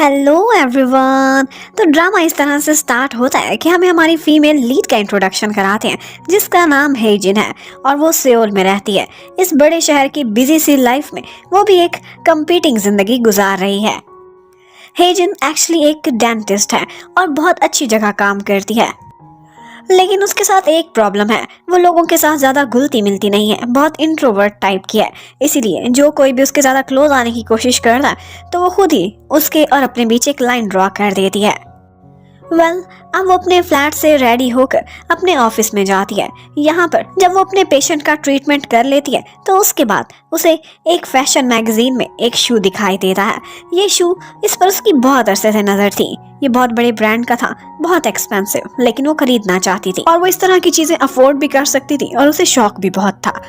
Hello everyone. तो drama इस तरह से स्टार्ट होता है कि हमें हमारी फीमेल लीड का इंट्रोडक्शन कराते हैं जिसका नाम हेजिन है और वो सियोल में रहती है। इस बड़े शहर की बिजी सी लाइफ में वो भी एक कंपीटिंग जिंदगी गुजार रही है। हेजिन एक्चुअली एक डेंटिस्ट है और बहुत अच्छी जगह काम करती है, लेकिन उसके साथ एक प्रॉब्लम है। वो लोगों के साथ ज़्यादा घुलती मिलती नहीं है, बहुत इंट्रोवर्ट टाइप की है। इसीलिए जो कोई भी उसके ज़्यादा क्लोज आने की कोशिश करता है तो वो खुद ही उसके और अपने बीच एक लाइन ड्रॉ कर देती है। अब वो अपने फ्लैट से रेडी होकर अपने ऑफिस में जाती है। यहाँ पर जब वो अपने पेशेंट का ट्रीटमेंट कर लेती है तो उसके बाद उसे एक फैशन मैगजीन में एक शू दिखाई देता है। ये शू इस पर उसकी बहुत अरसे से नजर थी। ये बहुत बड़े ब्रांड का था, बहुत एक्सपेंसिव, लेकिन वो खरीदना चाहती थी और वो इस तरह की चीजें अफोर्ड भी कर सकती थी और उसे शौक भी बहुत था।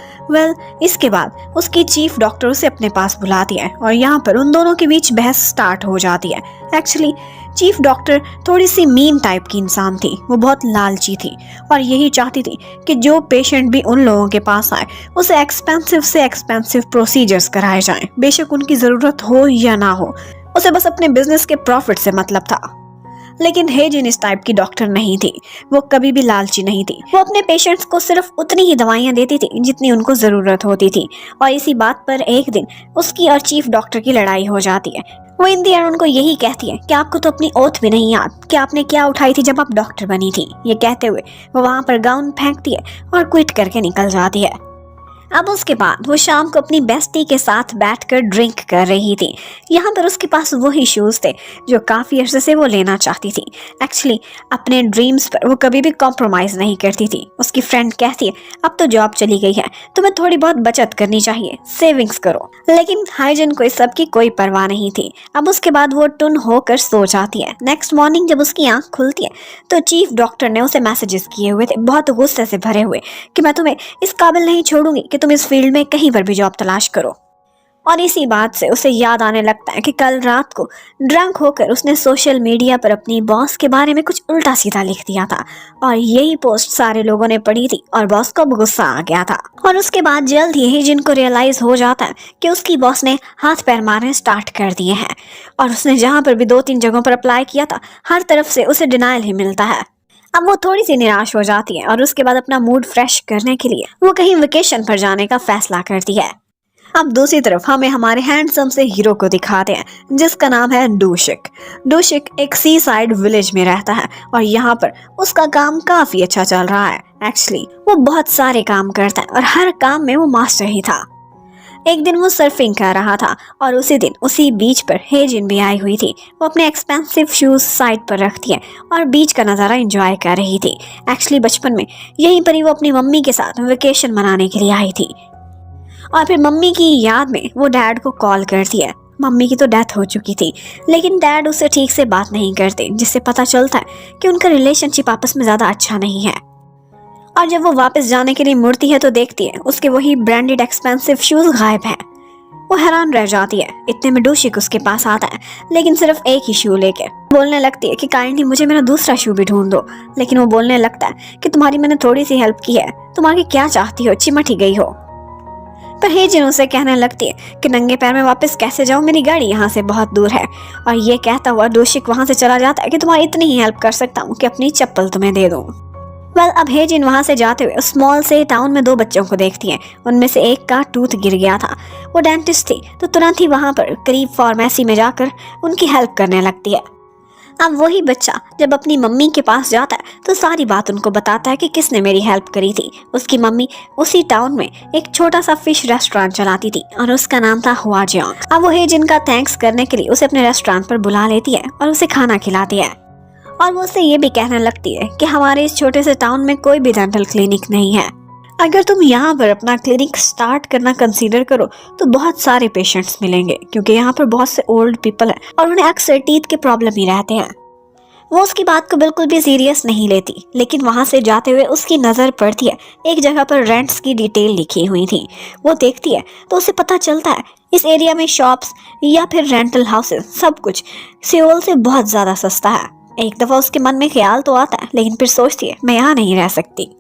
इसके बाद उसकी चीफ डॉक्टर उसे अपने पास बुलाती है और यहाँ पर उन दोनों के बीच बहस स्टार्ट हो जाती है। एक्चुअली चीफ डॉक्टर थोड़ी सी मीन टाइप की इंसान थी। वो बहुत लालची थी और यही चाहती थी कि जो पेशेंट भी उन लोगों के पास आए उसे एक्सपेंसिव से एक्सपेंसिव प्रोसीजर्स कराए जाएं, बेशक उनकी जरूरत हो या ना हो। उसे बस अपने बिजनेस के प्रॉफिट से मतलब था। लेकिन हेजिन इस टाइप की डॉक्टर नहीं थी। वो कभी भी लालची नहीं थी। वो अपने पेशेंट्स को सिर्फ उतनी ही दवाइयां देती थी जितनी उनको जरूरत होती थी। और इसी बात पर एक दिन उसकी और चीफ डॉक्टर की लड़ाई हो जाती है। वो इन दी एंड उनको यही कहती है कि आपको तो अपनी ओथ भी नहीं याद कि आपने क्या उठाई थी जब आप डॉक्टर बनी थी। ये कहते हुए वो वहां पर गाउन फेंकती है और क्विट करके निकल जाती है। अब उसके बाद वो शाम को अपनी बेस्टी के साथ बैठकर ड्रिंक कर रही थी। यहाँ पर उसके पास वही शूज थे जो काफी अरसे से वो लेना चाहती थी। एक्चुअली अपने ड्रीम्स पर वो कभी भी कॉम्प्रोमाइज नहीं करती थी। उसकी फ्रेंड कहती है अब तो जॉब चली गई है, तुम्हें थोड़ी बहुत बचत करनी चाहिए, सेविंग्स करो। लेकिन हाइजन को इस सब की कोई परवाह नहीं थी। अब उसके बाद वो टुन होकर सो जाती है। नेक्स्ट मॉर्निंग जब उसकी आंख खुलती है तो चीफ डॉक्टर ने उसे मैसेजेस किए हुए थे, बहुत गुस्से से भरे हुए, कि मैं तुम्हें इस काबिल नहीं छोड़ूंगी कि तुम इस फील्ड में कहीं पर भी जॉब तलाश करो। और इसी बात से उसे याद आने लगता है कि कल रात को ड्रंक होकर उसने सोशल मीडिया पर अपनी बॉस के बारे में कुछ उल्टा सीधा लिख दिया था और यही पोस्ट सारे लोगों ने पढ़ी थी और बॉस को गुस्सा आ गया था। और उसके बाद जल्द ही जिनको रियलाइज हो जाता है कि उसकी बॉस ने हाथ पैर मारने स्टार्ट कर दिए हैं और उसने जहाँ पर भी 2-3 जगहों पर अप्लाई किया था हर तरफ से उसे डिनाइल ही मिलता है। अब वो थोड़ी सी निराश हो जाती है और उसके बाद अपना मूड फ्रेश करने के लिए वो कहीं वेकेशन पर जाने का फैसला करती है। अब दूसरी तरफ हमें हमारे हैंडसम से हीरो को दिखाते हैं जिसका नाम है डूशिक। डूशिक एक सी साइड विलेज में रहता है और यहाँ पर उसका काम काफी अच्छा चल रहा है। एक्चुअली वो बहुत सारे काम करता है और हर काम में वो मास्टर ही था। एक दिन वो सर्फिंग कर रहा था और उसी दिन उसी बीच पर हेजिन भी आई हुई थी। वो अपने एक्सपेंसिव शूज साइड पर रखती है और बीच का नज़ारा एंजॉय कर रही थी। एक्चुअली बचपन में यहीं पर ही वो अपनी मम्मी के साथ वेकेशन मनाने के लिए आई थी और फिर मम्मी की याद में वो डैड को कॉल करती है। मम्मी की तो डेथ हो चुकी थी, लेकिन डैड उससे ठीक से बात नहीं करते, जिससे पता चलता है कि उनका रिलेशनशिप आपस में ज़्यादा अच्छा नहीं है। और जब वो वापस जाने के लिए मुड़ती है तो देखती है उसके वही ब्रांडेड एक्सपेंसिव शूज गायब हैं। वो हैरान रह जाती है। इतने में डूशिक उसके पास आता है, लेकिन सिर्फ एक ही शू लेके। बोलने लगती है कि काइंडली मुझे मेरा दूसरा शू भी ढूंढ दो। लेकिन वो बोलने लगता है कि तुम्हारी मैंने थोड़ी सी हेल्प की है, तुम आगे क्या चाहती हो, चिमट ही गई हो। पर हेजिन उसे कहने लगती है कि नंगे पैर में वापस कैसे जाऊं, मेरी गाड़ी यहाँ से बहुत दूर है। और ये कहता हुआ डूशिक वहां से चला जाता है कि तुम्हारी इतनी ही हेल्प कर सकता हूँ कि अपनी चप्पल तुम्हें दे दूँ। अब हेजिन वहां से जाते हुए स्मॉल से टाउन में 2 बच्चों को देखती है। उनमें से एक का टूथ गिर गया था। वो डेंटिस्ट थी तो तुरंत ही वहां पर करीब फार्मेसी में जाकर उनकी हेल्प करने लगती है। अब वही बच्चा जब अपनी मम्मी के पास जाता है तो सारी बात उनको बताता है कि किसने मेरी हेल्प करी थी। उसकी मम्मी उसी टाउन में एक छोटा सा फिश रेस्टोरेंट चलाती थी और उसका नाम था हुआ जियांग। अब वो हेजिन का थैंक्स करने के लिए उसे अपने रेस्टोरेंट पर बुला लेती है और उसे खाना खिलाती है। और वो उससे ये भी कहने लगती है कि हमारे इस छोटे से टाउन में कोई भी डेंटल क्लिनिक नहीं है। अगर तुम यहाँ पर अपना क्लिनिक स्टार्ट करना कंसीडर करो तो बहुत सारे पेशेंट्स मिलेंगे, क्योंकि यहाँ पर बहुत से ओल्ड पीपल हैं और उन्हें अक्सर टीथ के प्रॉब्लम ही रहते हैं। वो उसकी बात को बिल्कुल भी सीरियस नहीं लेती, लेकिन वहां से जाते हुए उसकी नज़र पड़ती है एक जगह पर रेंट्स की डिटेल लिखी हुई थी। वो देखती है तो उसे पता चलता है इस एरिया में शॉप्स या फिर रेंटल हाउसेस सब कुछ सियोल से बहुत ज़्यादा सस्ता है। एक दफ़ा उसके मन में ख्याल तो आता है, लेकिन फिर सोचती है मैं यहाँ नहीं रह सकती।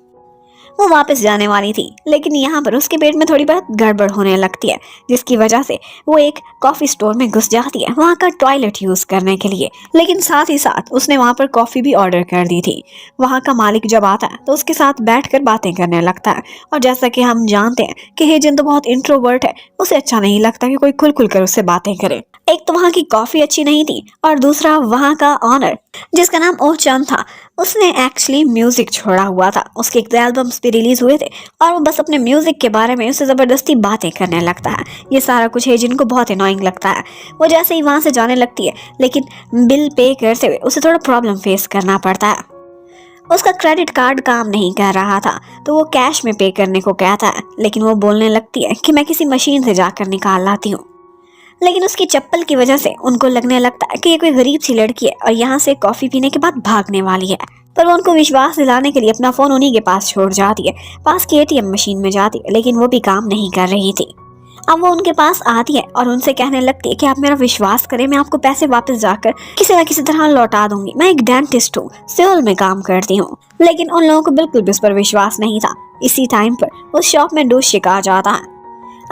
वो वापस जाने वाली थी, लेकिन यहाँ पर उसके पेट में थोड़ी बहुत गड़बड़ होने लगती है, जिसकी वजह से वो एक कॉफी स्टोर में घुस जाती है वहाँ का टॉयलेट यूज करने के लिए। लेकिन साथ ही साथ उसने वहाँ पर कॉफी भी ऑर्डर कर दी थी। वहाँ का मालिक जब आता है तो उसके साथ बैठकर बातें करने लगता है, और जैसा कि हम जानते हैं कि हेजिन तो बहुत इंट्रोवर्ट है, उसे अच्छा नहीं लगता कि कोई खुल खुल कर उससे बातें करे। एक तो वहाँ की कॉफी अच्छी नहीं थी, और दूसरा वहाँ का ऑनर जिसका नाम ओह चंद था, उसने एक्चुअली म्यूजिक छोड़ा हुआ था। उसके एक एल्बम्स भी रिलीज हुए थे, और वो बस अपने म्यूजिक के बारे में उससे जबरदस्ती बातें करने लगता है। ये सारा कुछ हेजिन को बहुत अनोइंग लगता है। वो जैसे ही वहाँ से जाने लगती है, लेकिन बिल पे करते हुए उसे थोड़ा प्रॉब्लम फेस करना पड़ता है। उसका क्रेडिट कार्ड काम नहीं कर रहा था, तो वो कैश में पे करने को कहता है, लेकिन वो बोलने लगती है कि मैं किसी मशीन से जाकर निकाल लाती हूँ। लेकिन उसकी चप्पल की वजह से उनको लगने लगता है कि ये कोई गरीब सी लड़की है और यहाँ से कॉफी पीने के बाद भागने वाली है। पर वो उनको विश्वास दिलाने के लिए अपना फोन उन्हीं के पास छोड़ जाती है। पास की एटीएम मशीन में जाती है, लेकिन वो भी काम नहीं कर रही थी। अब वो उनके पास आती है और उनसे कहने लगती है कि आप मेरा विश्वास करें, मैं आपको पैसे वापस जाकर किसी न किसी तरह लौटा दूंगी। मैं एक डेंटिस्ट हूँ, सियोल में काम करती हूँ। लेकिन उन लोगों को बिल्कुल भी इस पर विश्वास नहीं था। इसी टाइम पर उस शॉप में डोशिक आ जाता है।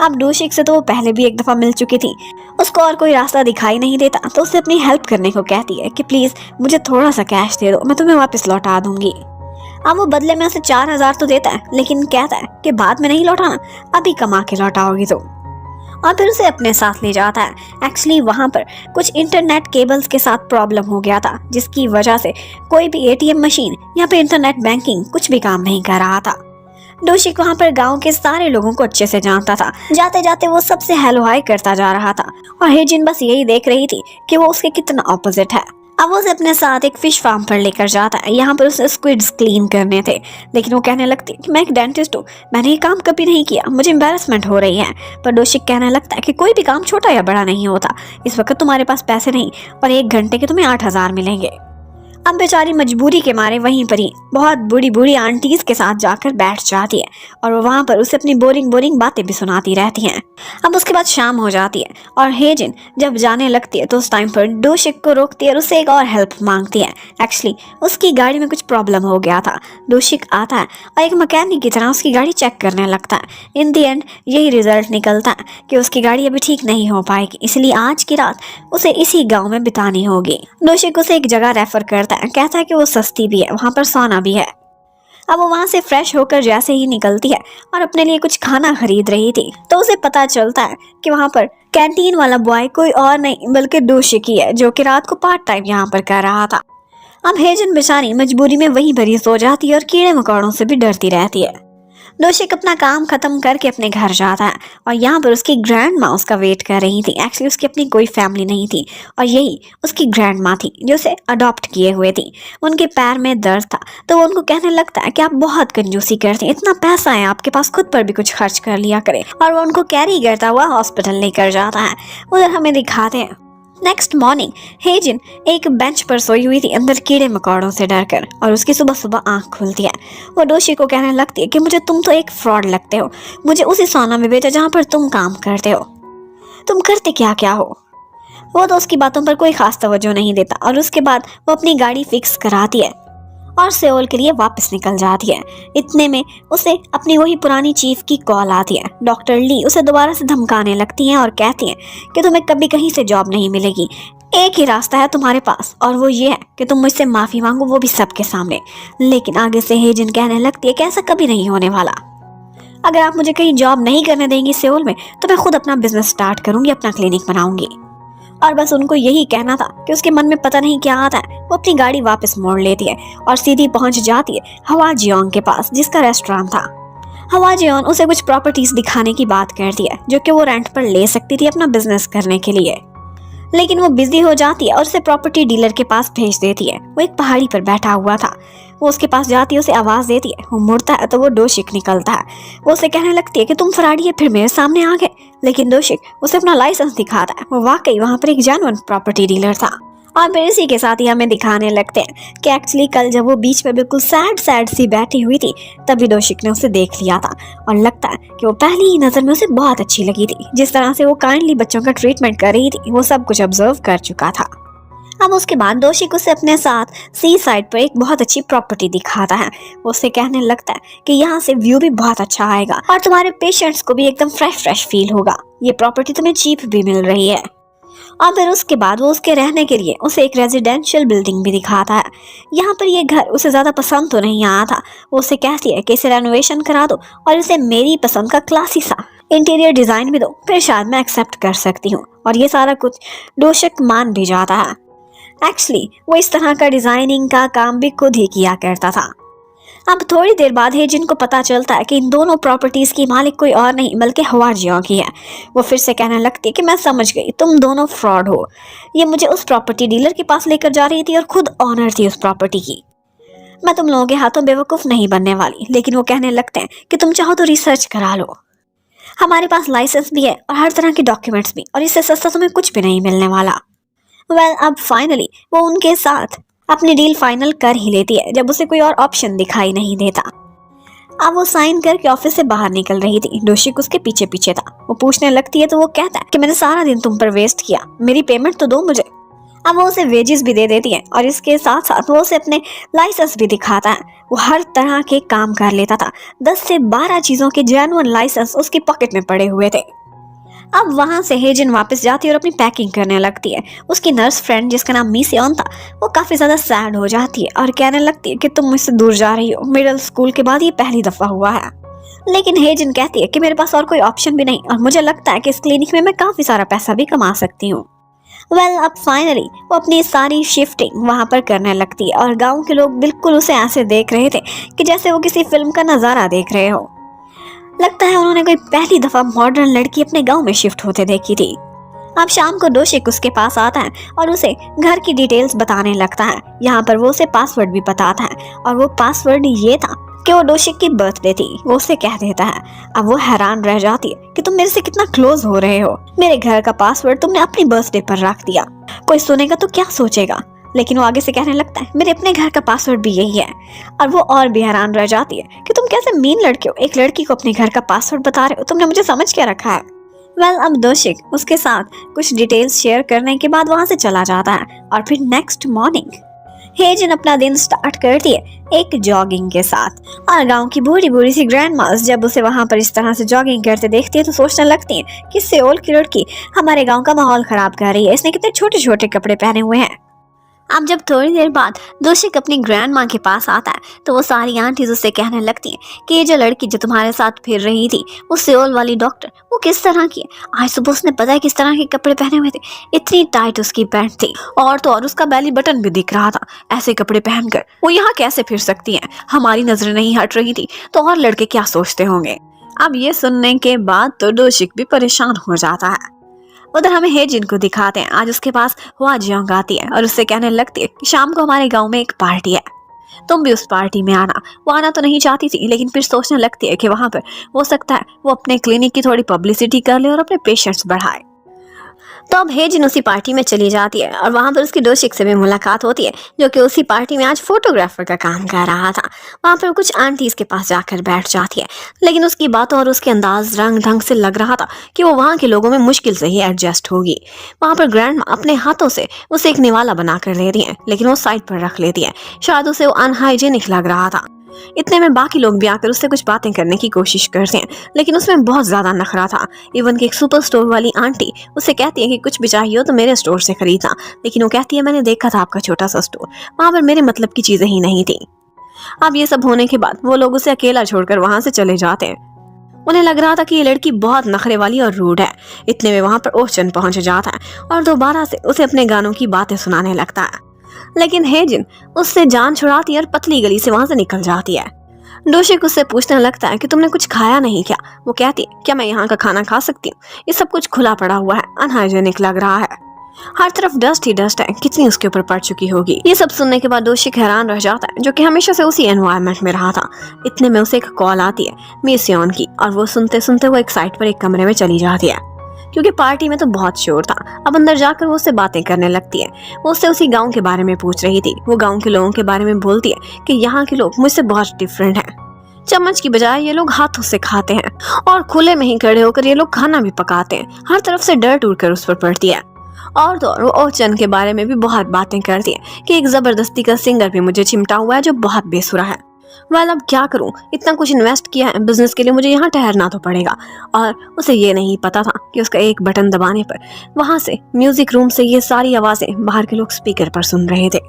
अब डोशिक से तो वो पहले भी एक दफा मिल चुकी थी। उसको और कोई रास्ता दिखाई नहीं देता, तो उसे अपनी हेल्प करने को कहती है कि प्लीज मुझे थोड़ा सा कैश दे दो, मैं तुम्हें वापस लौटा दूंगी। अब वो बदले में उसे 4000 तो देता है, लेकिन कहता है कि बाद में नहीं लौटाना, अभी कमा के लौटाओगी तो। और फिर उसे अपने साथ ले जाता है। एक्चुअली वहाँ पर कुछ इंटरनेट केबल्स के साथ प्रॉब्लम हो गया था, जिसकी वजह से कोई भी एटीएम मशीन या फिर इंटरनेट बैंकिंग कुछ भी काम नहीं कर रहा था। डोशिक वहाँ पर गांव के सारे लोगों को अच्छे से जानता था। जाते जाते वो सबसे हेलो हाय करता जा रहा था, और हेजिन बस यही देख रही थी कि वो उसके कितना ऑपोजिट है। अब वो उसे अपने साथ एक फिश फार्म पर लेकर जाता है। यहाँ पर उसे स्क्विड्स क्लीन करने थे, लेकिन वो कहने लगती कि मैं एक डेंटिस्ट हूँ, मैंने ये काम कभी नहीं किया, मुझे एम्बैरेसमेंट हो रही है। पर डोशिक कहने लगता है कि कोई भी काम छोटा या बड़ा नहीं होता, इस वक्त तुम्हारे पास पैसे नहीं, और 1 घंटे के तुम्हें 8000 मिलेंगे। अब बेचारी मजबूरी के मारे वहीं पर ही बहुत बूढ़ी बूढ़ी आंटीज के साथ जाकर बैठ जाती है, और वो वहाँ पर उसे अपनी बोरिंग बातें भी सुनाती रहती हैं। अब उसके बाद शाम हो जाती है, और हेजिन जब जाने लगती है तो उस टाइम पर डोशिक को रोकती है और उससे एक और हेल्प मांगती है। एक्चुअली उसकी गाड़ी में कुछ प्रॉब्लम हो गया था। डोशिक आता है और एक मैकेनिक की तरह उसकी गाड़ी चेक करने लगता है। इन दी एंड यही रिजल्ट निकलता है कि उसकी गाड़ी अभी ठीक नहीं हो पाएगी, इसलिए आज की रात उसे इसी गाँव में बितानी होगी। डोशिक उसे एक जगह रेफर करता है, कहता है कि वो सस्ती भी है, वहाँ पर सोना भी है। अब वो वहाँ से फ्रेश होकर जैसे ही निकलती है और अपने लिए कुछ खाना खरीद रही थी, तो उसे पता चलता है कि वहाँ पर कैंटीन वाला बॉय कोई और नहीं बल्कि डोशिक ही है, जो कि रात को पार्ट टाइम यहाँ पर कर रहा था। अब हेजिन बेचारी मजबूरी में वहीं पर ही सो जाती है और कीड़े मकोड़ों से भी डरती रहती है। डोशिक अपना काम खत्म करके अपने घर जाता है, और यहाँ पर उसकी ग्रैंड माँ उसका वेट कर रही थी। एक्चुअली उसकी अपनी कोई फैमिली नहीं थी, और यही उसकी ग्रैंड माँ थी जो उसे अडॉप्ट किए हुए थी। उनके पैर में दर्द था, तो वो उनको कहने लगता है कि आप बहुत कंजूसी करते हैं, इतना पैसा है आपके पास, खुद पर भी कुछ खर्च कर लिया करें। और वो उनको कैरी करता हुआ हॉस्पिटल लेकर जाता है। उधर हमें दिखाते हैं नेक्स्ट मॉर्निंग हेजिन एक बेंच पर सोई हुई थी अंदर कीड़े मकोड़ों से डरकर, और उसकी सुबह सुबह आंख खुलती है। वो डोशी को कहने लगती है कि मुझे तुम तो एक फ्रॉड लगते हो, मुझे उसी सोना में भेजा जहाँ पर तुम काम करते हो, तुम करते क्या क्या हो। वो तो उसकी बातों पर कोई खास तवज्जो नहीं देता, और उसके बाद वो अपनी गाड़ी फिक्स कराती है और सियोल के लिए वापस निकल जाती है। इतने में उसे अपनी वही पुरानी चीफ की कॉल आती है। डॉक्टर ली उसे दोबारा से धमकाने लगती हैं और कहती हैं कि तुम्हें कभी कहीं से जॉब नहीं मिलेगी, एक ही रास्ता है तुम्हारे पास, और वो ये है कि तुम मुझसे माफी मांगो, वो भी सबके सामने। लेकिन आगे से हेजिन कहने लगती है कि ऐसा कभी नहीं होने वाला। अगर आप मुझे कहीं जॉब नहीं करने देंगी सियोल में, तो मैं खुद अपना बिजनेस स्टार्ट करूंगी, अपना क्लिनिक बनाऊंगी। और बस उनको यही कहना था कि उसके मन में पता नहीं क्या आता है। वो अपनी गाड़ी वापस मोड़ लेती है और सीधी पहुंच जाती है हवा जियोंग के पास, जिसका रेस्टोरेंट था। हवा जियोंग उसे कुछ प्रॉपर्टीज दिखाने की बात करती है, जो कि वो रेंट पर ले सकती थी अपना बिजनेस करने के लिए। लेकिन वो बिजी हो जाती है और उसे प्रॉपर्टी डीलर के पास भेज देती है। वो एक पहाड़ी पर बैठा हुआ था। वो उसके पास जाती है, उसे आवाज देती है। वो मुड़ता है तो वो डोशिक निकलता है। वो उसे कहने लगती है कि तुम फराडी है, फिर मेरे सामने आ गए। लेकिन डोशिक उसे अपना लाइसेंस दिखाता है। वो वाकई वहाँ पर एक जेन्युइन प्रॉपर्टी डीलर था। और फिर इसी के साथ ही हमें दिखाने लगते हैं कि एक्चुअली कल जब वो बीच पे बिल्कुल सैड सी बैठी हुई थी, तभी डोशिक ने उसे देख लिया था, और लगता है कि वो पहली ही नजर में उसे बहुत अच्छी लगी थी। जिस तरह से वो काइंडली बच्चों का ट्रीटमेंट कर रही थी, वो सब कुछ ऑब्जर्व कर चुका था। अब उसके बाद दोशिक उसे अपने साथ सी साइड पर एक बहुत अच्छी प्रॉपर्टी दिखाता है। वो उसे कहने लगता है कि यहाँ से व्यू भी बहुत अच्छा आएगा और तुम्हारे पेशेंट्स को भी एकदम फ्रेश फील होगा। ये प्रॉपर्टी तुम्हें चीप भी मिल रही है। और फिर उसके बाद वो उसके रहने के लिए उसे एक रेजिडेंशियल बिल्डिंग भी दिखाता है। यहाँ पर ये घर उसे ज़्यादा पसंद तो नहीं आया था। वो उसे कहती है कि इसे रेनोवेशन करा दो और इसे मेरी पसंद का क्लासी सा इंटीरियर डिज़ाइन भी दो, फिर शायद मैं एक्सेप्ट कर सकती हूँ। और ये सारा कुछ दोशिक मान भी जाता है। एक्चुअली वो इस तरह का डिज़ाइनिंग का काम भी खुद ही किया करता था। अब थोड़ी देर बाद हेजिन को पता चलता है कि इन दोनों प्रॉपर्टीज की मालिक कोई और नहीं बल्कि हवा जियो की है। वो फिर से कहने लगती है कि मैं समझ गई, तुम दोनों फ्रॉड हो। ये मुझे उस प्रॉपर्टी डीलर के पास लेकर जा रही थी और खुद ऑनर थी उस प्रॉपर्टी की। मैं तुम लोगों के हाथों बेवकूफ़ नहीं बनने वाली। लेकिन वो कहने लगते हैं कि तुम चाहो तो रिसर्च करा लो, हमारे पास लाइसेंस भी है और हर तरह के डॉक्यूमेंट्स भी, और इससे सस्ता तुम्हें कुछ भी नहीं मिलने वाला। अब फाइनली वो उनके साथ अपनी डील फाइनल कर ही लेती है जब उसे कोई और ऑप्शन दिखाई नहीं देता। अब वो साइन करके ऑफिस से बाहर निकल रही थी। दोशिक उसके पीछे पीछे था। वो पूछने लगती है तो वो कहता है कि मैंने सारा दिन तुम पर वेस्ट किया, मेरी पेमेंट तो दो मुझे। अब वो उसे वेजेस भी दे देती है और इसके साथ साथ वो उसे अपने लाइसेंस भी दिखाता है। वो हर तरह के काम कर लेता था। 10 से 12 चीज़ों के जेन्युइन लाइसेंस उसकी पॉकेट में पड़े हुए थे। अब वहाँ से हेजिन वापस जाती है और अपनी पैकिंग करने लगती है। उसकी नर्स फ्रेंड जिसका नाम मिसेओन था वो काफ़ी ज़्यादा सैड हो जाती है और कहने लगती है कि तुम मुझसे दूर जा रही हो, मिडिल स्कूल के बाद ये पहली दफ़ा हुआ है। लेकिन हेजिन कहती है कि मेरे पास और कोई ऑप्शन भी नहीं और मुझे लगता है कि इस क्लिनिक में मैं काफ़ी सारा पैसा भी कमा सकती हूँ। अब फाइनली वो अपनी सारी शिफ्टिंग वहाँ पर करने लगती है और गाँव के लोग बिल्कुल उसे ऐसे देख रहे थे कि जैसे वो किसी फिल्म का नज़ारा देख रहे हो। लगता है उन्होंने कोई पहली दफा मॉडर्न लड़की अपने गांव में शिफ्ट होते देखी थी। अब शाम को दोशिक उसके पास आता है और उसे घर की डिटेल्स बताने लगता है। यहाँ पर वो उसे पासवर्ड भी बताता है और वो पासवर्ड ये था कि वो दोशिक की बर्थडे थी। वो उसे कह देता है। अब वो हैरान रह जाती है कि तुम मेरे से कितना क्लोज हो रहे हो, मेरे घर का पासवर्ड तुमने अपनी बर्थडे पर रख दिया, कोई सुनेगा तो क्या सोचेगा। लेकिन वो आगे से कहने लगता है मेरे अपने घर का पासवर्ड भी यही है। और वो और भी हैरान रह जाती है कि तुम कैसे मीन लड़के हो, एक लड़की को अपने घर का पासवर्ड बता रहे हो, तुमने मुझे समझ क्या रखा है। अब दोशिक उसके साथ कुछ डिटेल्स शेयर करने के बाद वहां से चला जाता है। और फिर नेक्स्ट मॉर्निंग हेजिन अपना दिन स्टार्ट करती है एक जॉगिंग के साथ। और गांव की बूढ़ी बूढ़ी सी ग्रैंड मास जब उसे वहां पर इस तरह से जॉगिंग करते देखती है तो सोचने लगती है कि सियोल की लड़की हमारे गाँव का माहौल खराब कर रही है, इसने कितने छोटे छोटे कपड़े पहने हुए हैं। अब जब थोड़ी देर बाद दोशिक अपनी ग्रैंड माँ के पास आता है तो वो सारी आंटीज उससे कहने लगती हैं कि ये जो लड़की जो तुम्हारे साथ फिर रही थी वो सियोल वाली डॉक्टर, वो किस तरह की है। आज सुबह उसने पता है किस तरह के कपड़े पहने हुए थे, इतनी टाइट उसकी पैंट थी और तो और उसका बेली बटन भी दिख रहा था। ऐसे कपड़े पहनकर वो यहाँ कैसे फिर सकती हैं, हमारी नजरें नहीं हट रही थी तो और लड़के क्या सोचते होंगे। अब ये सुनने के बाद तो दोशिक भी परेशान हो जाता है। उधर हमें हेजिन को दिखाते हैं। आज उसके पास हुआ जियोंग आती है और उससे कहने लगती है कि शाम को हमारे गांव में एक पार्टी है, तुम भी उस पार्टी में आना। वो आना तो नहीं चाहती थी लेकिन फिर सोचने लगती है कि वहां पर हो सकता है वो अपने क्लिनिक की थोड़ी पब्लिसिटी कर ले और अपने पेशेंट्स बढ़ाए। तो अब हेजिन उसी पार्टी में चली जाती है और वहाँ पर उसकी दोशिक से भी मुलाकात होती है जो कि उसी पार्टी में आज फोटोग्राफर का काम कर रहा था। वहाँ पर कुछ आंटीज के पास जाकर बैठ जाती है लेकिन उसकी बातों और उसके अंदाज रंग ढंग से लग रहा था कि वो वहाँ के लोगों में मुश्किल से ही एडजस्ट होगी। वहाँ पर ग्रैंड अपने हाथों से उसे एक निवाला बना कर ले रही है लेकिन वो साइड पर रख लेती है, शायद उसे वो अनहाइजेनिक लग रहा था। इतने में बाकी लोग भी आकर उससे कुछ बातें करने की कोशिश करते हैं लेकिन उसमें बहुत ज्यादा नखरा था। इवन कि एक सुपर स्टोर वाली आंटी उससे कहती है कि कुछ भी चाहिए हो तो मेरे स्टोर से खरीदना, लेकिन वो कहती है मैंने देखा था आपका छोटा सा स्टोर, वहां पर मेरे मतलब की चीजें ही नहीं थी। अब ये सब होने के बाद वो लोग उसे अकेला छोड़कर वहां से चले जाते हैं। उन्हें लग रहा था कि ये लड़की बहुत नखरे वाली और रूड है। इतने में वहां पर ओशन पहुंच जाता है और दोबारा से उसे अपने गानों की बातें सुनाने लगता है। लेकिन हेजिन उससे जान छुड़ाती है और पतली गली से वहां से निकल जाती है। दोशिक उससे पूछने लगता है कि तुमने कुछ खाया नहीं क्या। वो कहती है क्या मैं यहाँ का खाना खा सकती हूँ, ये सब कुछ खुला पड़ा हुआ है, अनहाइजेनिक लग रहा है, हर तरफ डस्ट ही डस्ट है, कितनी उसके ऊपर पड़ चुकी होगी। ये सब सुनने के बाद दोशिक हैरान रह जाता है जो कि हमेशा से उसी एनवायरनमेंट में रहा था। इतने में उसे एक कॉल आती है मिसेओन की और वो सुनते सुनते वो एक साइड पर एक कमरे में चली जाती है क्योंकि पार्टी में तो बहुत शोर था। अब अंदर जाकर वो उससे बातें करने लगती है। वो उससे उसी गांव के बारे में पूछ रही थी। वो गांव के लोगों के बारे में बोलती है कि यहाँ के लोग मुझसे बहुत डिफरेंट हैं। चम्मच की बजाय ये लोग हाथों से खाते हैं और खुले में ही खड़े होकर ये लोग खाना भी पकाते हैं। हर तरफ से डर्ट उड़कर उस पर पड़ती है और तो और वो ओचन के बारे में भी बहुत बातें करती है कि एक जबरदस्ती का सिंगर भी मुझे चिमटा हुआ है जो बहुत बेसुरा है। वेल अब क्या करूं, इतना कुछ इन्वेस्ट किया है बिजनेस के लिए, मुझे यहाँ ठहरना तो पड़ेगा। और उसे ये नहीं पता था कि उसका एक बटन दबाने पर वहां से म्यूजिक रूम से ये सारी आवाजें बाहर के लोग स्पीकर पर सुन रहे थे।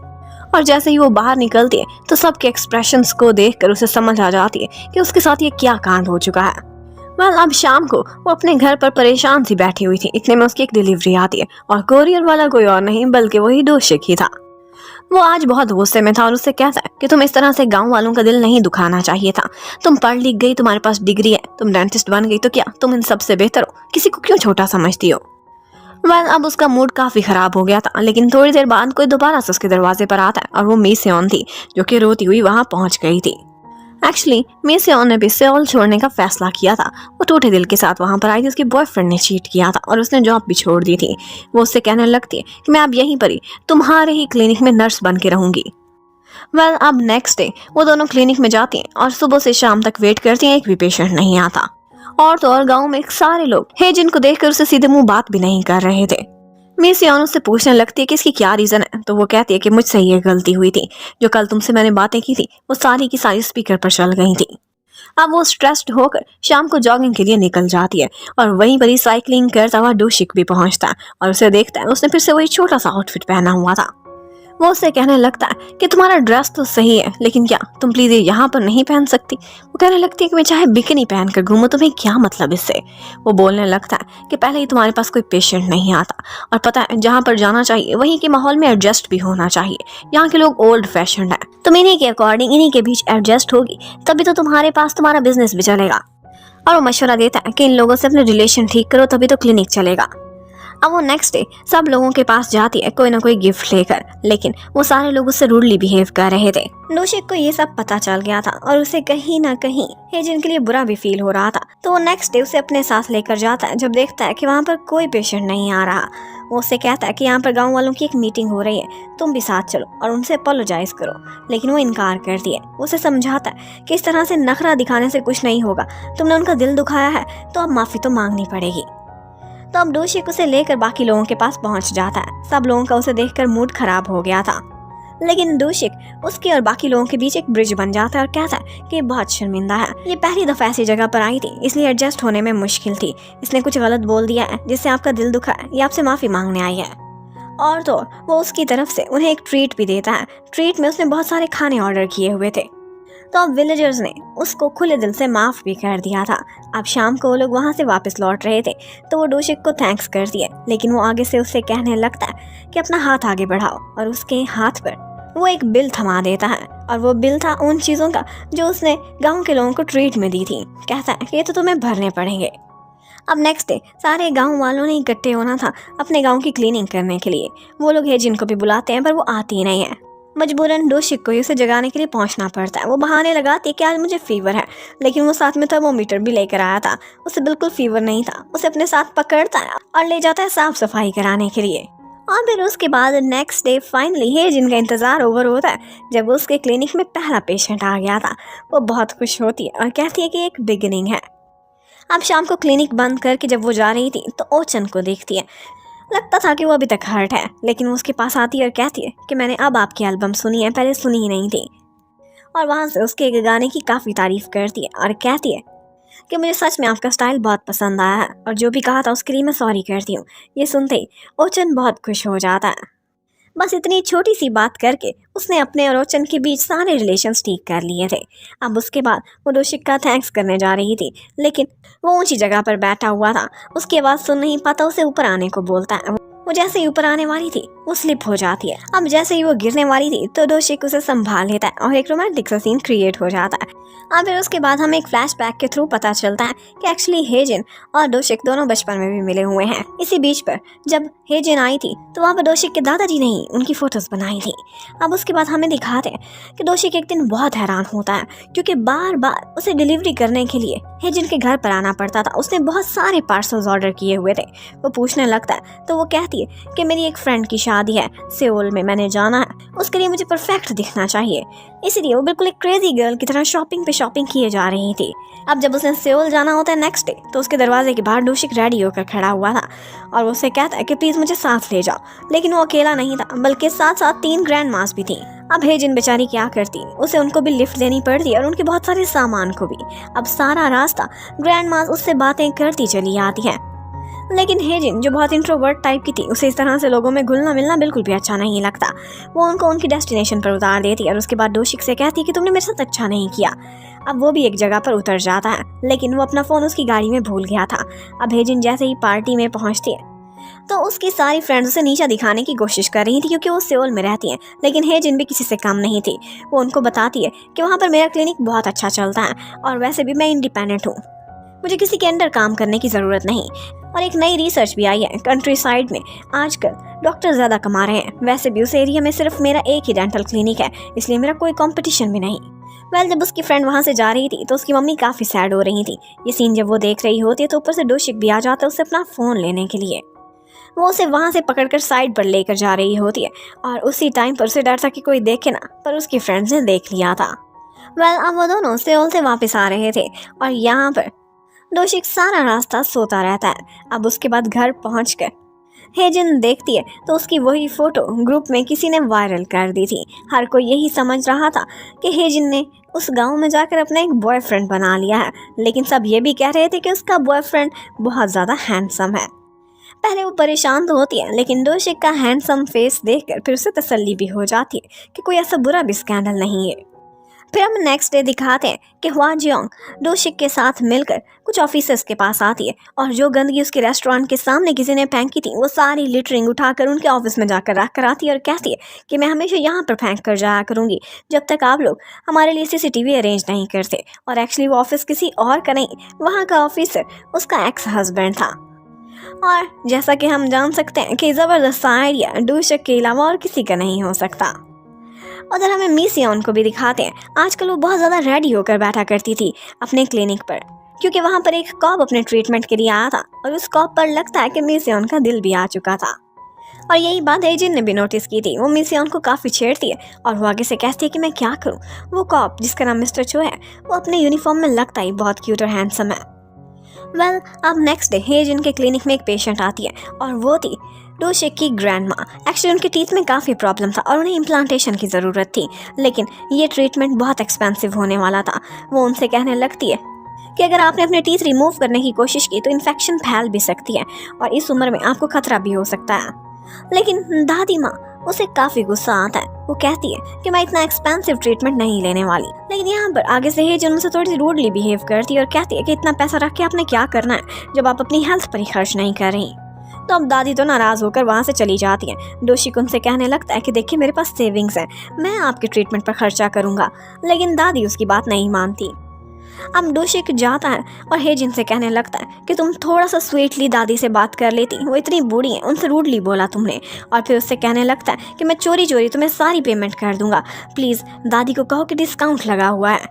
और जैसे ही वो बाहर निकलती है तो सबके एक्सप्रेशंस को देखकर उसे समझ आ जाती है कि उसके साथ ये क्या कांड हो चुका है। वेल अब शाम को वो अपने घर पर परेशान सी बैठी हुई थी, इतने में उसकी एक डिलीवरी आती है और कोरियर वाला कोई और नहीं बल्कि वही डोशिक ही था। वो आज बहुत गुस्से में था और उससे कहता है कि तुम इस तरह से गांव वालों का दिल नहीं दुखाना चाहिए था। तुम पढ़ लिख गई, तुम्हारे पास डिग्री है, तुम डेंटिस्ट बन गई, तो क्या तुम इन सबसे बेहतर हो? किसी को क्यों छोटा समझती हो? वेल अब उसका मूड काफी खराब हो गया था, लेकिन थोड़ी देर बाद कोई दोबारा से उसके दरवाजे पर आता है और वो मी सेओन थी जो कि रोती हुई वहां पहुंच गई थी। एक्चुअली मी सेओन ने भी सेओल छोड़ने का फैसला किया था। वो टूटे दिल के साथ वहां पर आई थी, उसके बॉयफ्रेंड ने चीट किया था और उसने जॉब भी छोड़ दी थी। वो उससे कहने लगती है कि मैं अब यहीं पर ही तुम्हारे ही क्लिनिक में नर्स बन के रहूंगी। वेल अब नेक्स्ट डे वो दोनों क्लिनिक में जाती हैं और सुबह से शाम तक वेट करती हैं, एक भी पेशेंट नहीं आता। और तो और गांव में सारे लोग है जिनको देखकर उसे सीधे मुंह बात भी नहीं कर रहे थे। मी सियोन उससे पूछने लगती है कि इसकी क्या रीजन है, तो वो कहती है कि मुझसे ये गलती हुई थी, जो कल तुमसे मैंने बातें की थी वो सारी की सारी स्पीकर पर चल गई थी। अब वो स्ट्रेस्ड होकर शाम को जॉगिंग के लिए निकल जाती है और वहीं पर ही साइकिलिंग करता हुआ डोशिक भी पहुंचता है और उसे देखता है उसने फिर से वही छोटा सा आउटफिट पहना हुआ था। वो उससे कहने लगता है कि तुम्हारा ड्रेस तो सही है, लेकिन क्या तुम प्लीज ये यहाँ पर नहीं पहन सकती? वो कहने लगती है कि मैं चाहे बिकिनी पहन कर घूमूं, तुम्हें क्या मतलब इससे? वो बोलने लगता है कि पहले ही तुम्हारे पास कोई पेशेंट नहीं आता और पता है जहाँ पर जाना चाहिए वहीं के माहौल में एडजस्ट भी होना चाहिए। यहाँ के लोग ओल्ड फैशन है, तुम इन्हीं के अकॉर्डिंग इन्हीं के बीच एडजस्ट होगी तभी तो तुम्हारे पास तुम्हारा बिजनेस भी चलेगा। और वो मशवरा देता है कि इन लोगों से अपने रिलेशन ठीक करो तभी तो क्लिनिक चलेगा। अब वो नेक्स्ट डे सब लोगों के पास जाती है कोई ना कोई गिफ्ट लेकर, लेकिन वो सारे लोग उससे रूडली बिहेव कर रहे थे। डोशिक को ये सब पता चल गया था और उसे कहीं ना कहीं हेजिन के लिए बुरा भी फील हो रहा था। तो वो नेक्स्ट डे उसे अपने साथ लेकर जाता है। जब देखता है कि वहाँ पर कोई पेशेंट नहीं आ रहा, वो उससे कहता है कि यहाँ पर गाँव वालों की एक मीटिंग हो रही है, तुम भी साथ चलो और उनसे अपोलोजाइज करो। लेकिन वो इनकार करती है। उसे समझाता है कि इस तरह से नखरा दिखाने से कुछ नहीं होगा, तुमने उनका दिल दुखाया है तो अब माफी तो मांगनी पड़ेगी। तो अब डोशिक उसे लेकर बाकी लोगों के पास पहुंच जाता है। सब लोगों का उसे देखकर मूड खराब हो गया था, लेकिन डोशिक उसके और बाकी लोगों के बीच एक ब्रिज बन जाता है और कहता है कि बहुत शर्मिंदा है, ये पहली दफा ऐसी जगह पर आई थी इसलिए एडजस्ट होने में मुश्किल थी, इसने कुछ गलत बोल दिया है जिससे आपका दिल दुखा है, ये आपसे माफी मांगने आई है। और तो वो उसकी तरफ से उन्हें एक ट्रीट भी देता है। ट्रीट में उसने बहुत सारे खाने ऑर्डर किए हुए थे। तो अब विलेजर्स ने उसको खुले दिल से माफ भी कर दिया था। अब शाम को वो लोग वहाँ से वापस लौट रहे थे तो वो डोशिक को थैंक्स करती है, लेकिन वो आगे से उससे कहने लगता है कि अपना हाथ आगे बढ़ाओ और उसके हाथ पर वो एक बिल थमा देता है और वो बिल था उन चीज़ों का जो उसने गांव के लोगों को ट्रीट में दी थी। कहता है कि ये तो तुम्हें भरने पड़ेंगे। अब नेक्स्ट डे सारे गांव वालों ने इकट्ठे होना था अपने गांव की क्लीनिंग करने के लिए। वो लोग हेजिन को भी बुलाते हैं पर वो आती ही नहीं है। मजबूरन डोशिक को उसे जगाने के लिए पहुंचना पड़ता है। वो बहाने लगाती कि आज मुझे फीवर है, लेकिन वो साथ में थर्मोमीटर भी लेकर आया था। उसे बिल्कुल फीवर नहीं था। उसे अपने साथ पकड़ता है और ले जाता है साफ सफाई कराने के लिए। और फिर उसके बाद नेक्स्ट डे फाइनली हेजिन का इंतजार ओवर होता है जब उसके क्लिनिक में पहला पेशेंट आ गया था। वो बहुत खुश होती है और कहती है कि एक बिगिनिंग है। अब शाम को क्लिनिक बंद करके जब वो जा रही थी तो ओचन को देखती है। लगता था कि वो अभी तक हर्ट है, लेकिन वो उसके पास आती है और कहती है कि मैंने अब आपकी एल्बम सुनी है, पहले सुनी ही नहीं थी। और वहाँ से उसके एक गाने की काफ़ी तारीफ करती है और कहती है कि मुझे सच में आपका स्टाइल बहुत पसंद आया है और जो भी कहा था उसके लिए मैं सॉरी करती हूँ। ये सुनते ही ओचन बहुत खुश हो जाता है। बस इतनी छोटी सी बात करके उसने अपने और ओचन के बीच सारे रिलेशंस ठीक कर लिए थे। अब उसके बाद वो डोशिक का थैंक्स करने जा रही थी, लेकिन वो ऊंची जगह पर बैठा हुआ था। उसकी आवाज़ सुन नहीं पाता, उसे ऊपर आने को बोलता है। वो जैसे ही ऊपर आने वाली थी वो स्लिप हो जाती है। अब जैसे ही वो गिरने वाली थी तो डोशिक उसे संभाल लेता है और एक रोमांटिक सा सीन क्रिएट हो जाता है। और फिर उसके बाद हमें एक फ्लैशबैक के थ्रू पता चलता है कि एक्चुअली हेजिन और डोशिक दोनों बचपन में भी मिले हुए हैं। इसी बीच पर जब हेजिन आई थी तो वहाँ पर डोशिक के दादाजी ने ही उनकी फोटोज बनाई थी। अब उसके बाद हमें दिखाते हैं कि डोशिक एक दिन बहुत हैरान होता है क्योंकि बार बार उसे डिलीवरी करने के लिए हेजिन के घर पर आना पड़ता था। उसने बहुत सारे पार्सल्स ऑर्डर किए हुए थे। वो पूछने लगता है तो वो कहती कहती है कि मेरी एक फ्रेंड की शादी है सियोल में, मैंने जाना है, उसके लिए मुझे परफेक्ट दिखना चाहिए। इसीलिए वो बिल्कुल एक क्रेजी गर्ल की तरह शॉपिंग पे शॉपिंग किए जा रही थी। अब जब उसने सियोल जाना होता है नेक्स्ट डे, तो उसके दरवाजे के बाहर डोशिक रेडी होकर खड़ा हुआ था और वो उसे कहता है कि प्लीज मुझे साथ ले जाओ। लेकिन वो अकेला नहीं था, बल्कि साथ साथ 3 ग्रैंड मास भी थी। अब हेजिन बेचारी क्या करती, उसे उनको भी लिफ्ट देनी पड़ती और उनके बहुत सारे सामान को भी। अब सारा रास्ता ग्रैंड मास उससे बातें करती चली आती है, लेकिन हेजिन जो बहुत इंट्रोवर्ट टाइप की थी, उसे इस तरह से लोगों में घुलना मिलना बिल्कुल भी अच्छा नहीं लगता। वो उनको उनकी डेस्टिनेशन पर उतार देती और उसके बाद डोशिक से कहती कि तुमने मेरे साथ अच्छा नहीं किया। अब वो भी एक जगह पर उतर जाता है, लेकिन वो अपना फ़ोन उसकी गाड़ी में भूल गया था। अब हेजिन जैसे ही पार्टी में पहुंचती है तो उसकी सारी फ्रेंड्स उसे नीचा दिखाने की कोशिश कर रही थी, क्योंकि वो सियोल में रहती हैं। लेकिन हेजिन भी किसी से कम नहीं थी। वो उनको बताती है कि वहाँ पर मेरा क्लिनिक बहुत अच्छा चलता है और वैसे भी मैं इंडिपेंडेंट हूँ, मुझे किसी के अंडर काम करने की ज़रूरत नहीं। और एक नई रिसर्च भी आई है, कंट्री साइड में आजकल डॉक्टर ज़्यादा कमा रहे हैं। वैसे भी उस एरिया में सिर्फ मेरा एक ही डेंटल क्लिनिक है, इसलिए मेरा कोई कंपटीशन भी नहीं। जब उसकी फ्रेंड वहाँ से जा रही थी तो उसकी मम्मी काफ़ी सैड हो रही थी। ये सीन जब वो देख रही होती है तो ऊपर से डोशिक भी आ जाता है उससे अपना फ़ोन लेने के लिए। वो उसे वहाँ से पकड़कर साइड पर लेकर जा रही होती है और उसी टाइम पर उसे डर था कि कोई देखे ना, पर उसकी फ्रेंड्स ने देख लिया था। अब वो दोनों सियोल से वापस आ रहे थे और यहाँ पर डोशिक सारा रास्ता सोता रहता है। अब उसके बाद घर पहुंचकर हेजिन देखती है तो उसकी वही फोटो ग्रुप में किसी ने वायरल कर दी थी। हर कोई यही समझ रहा था कि हेजिन ने उस गांव में जाकर अपना एक बॉयफ्रेंड बना लिया है, लेकिन सब ये भी कह रहे थे कि उसका बॉयफ्रेंड बहुत ज़्यादा हैंडसम है। पहले वो परेशान तो होती है, लेकिन डोशिक का हैंडसम फेस देखकर फिर उसे तसल्ली भी हो जाती है कि कोई ऐसा बुरा भी स्कैंडल नहीं है। फिर हम नेक्स्ट डे दिखाते हैं कि हुआ जियोंग डोशिक के साथ मिलकर कुछ ऑफिसर्स के पास आती है और जो गंदगी उसके रेस्टोरेंट के सामने किसी ने फेंकी थी वो सारी लिटरिंग उठाकर उनके ऑफिस में जाकर रख कर आती है और कहती है कि मैं हमेशा यहाँ पर फेंक कर जाया करूँगी जब तक आप लोग हमारे लिए CCTV अरेंज नहीं करते। और एक्चुअली वो ऑफिस किसी और का नहीं, वहाँ का ऑफिसर उसका एक्स हस्बैंड था। और जैसा कि हम जान सकते हैं कि ज़बरदस्त आइडिया डोशिक के अलावा और किसी का नहीं हो सकता। उधर हमें मिसियोन को भी दिखाते हैं। आजकल वो बहुत ज़्यादा रेडी होकर बैठा करती थी अपने क्लिनिक पर, क्योंकि वहाँ पर एक कॉप अपने ट्रीटमेंट के लिए आया था और उस कॉप पर लगता है कि मिसियोन का दिल भी आ चुका था। और यही बात हेजिन ने भी नोटिस की थी। वो मिसियोन को काफ़ी छेड़ती है और वो आगे से कहती है कि मैं क्या करूँ। वो कॉप जिसका नाम मिस्टर चो है, वो अपने यूनिफॉर्म में लगता ही बहुत क्यूट और हैंडसम है। अब नेक्स्ट डे हेजिन के क्लिनिक में एक पेशेंट आती है और वो थी डोशिक की ग्रैंड माँ। एक्चुअली उनके टीथ में काफ़ी प्रॉब्लम था और उन्हें इम्प्लांटेशन की ज़रूरत थी, लेकिन ये ट्रीटमेंट बहुत एक्सपेंसिव होने वाला था। वो उनसे कहने लगती है कि अगर आपने अपने टीथ रिमूव करने की कोशिश की तो इन्फेक्शन फैल भी सकती है और इस उम्र में आपको खतरा भी हो सकता है। लेकिन दादी माँ उसे काफ़ी गुस्सा आता है। वो कहती है कि मैं इतना एक्सपेंसिव ट्रीटमेंट नहीं लेने वाली। लेकिन यहाँ पर आगे से हेजिन उनसे थोड़ी सी रूडली बिहेव करती है और कहती है कि इतना पैसा रख के आपने क्या करना है जब आप अपनी हेल्थ पर ही खर्च नहीं कर रही। तो अब दादी तो नाराज़ होकर वहाँ से चली जाती है। डोशिक उनसे कहने लगता है कि देखिए मेरे पास सेविंग्स है, मैं आपके ट्रीटमेंट पर खर्चा करूँगा। लेकिन दादी उसकी बात नहीं मानती। अब डोशिक जाता है और हेजिन से कहने लगता है कि तुम थोड़ा सा स्वीटली दादी से बात कर लेती, वो इतनी बूढ़ी है, उनसे रूडली बोला तुमने। और फिर उससे कहने लगता है कि मैं चोरी चोरी तुम्हें सारी पेमेंट कर दूंगा, प्लीज़ दादी को कहो कि डिस्काउंट लगा हुआ है।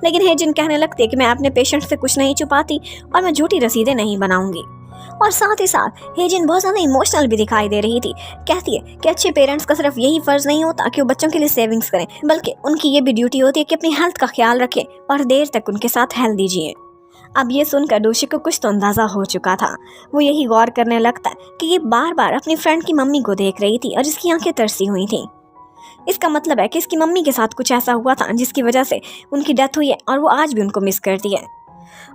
लेकिन हेजिन कहने लगती है कि मैं अपने पेशेंट से कुछ नहीं छुपाती और मैं झूठी रसीदें नहीं बनाऊंगी। और साथ ही साथ हेजिन बहुत ज़्यादा इमोशनल भी दिखाई दे रही थी। कहती है कि अच्छे पेरेंट्स का सिर्फ यही फ़र्ज़ नहीं होता कि वो बच्चों के लिए सेविंग्स करें, बल्कि उनकी ये भी ड्यूटी होती है कि अपनी हेल्थ का ख्याल रखें और देर तक उनके साथ हेल्थ दीजिए। अब ये सुनकर डोशिक को कुछ तो अंदाज़ा हो चुका था। वो यही गौर करने लगता है कि ये बार बार अपनी फ्रेंड की मम्मी को देख रही थी और जिसकी आंखें तरसी हुई थी। इसका मतलब है कि इसकी मम्मी के साथ कुछ ऐसा हुआ था जिसकी वजह से उनकी डेथ हुई है और वो आज भी उनको मिस करती है।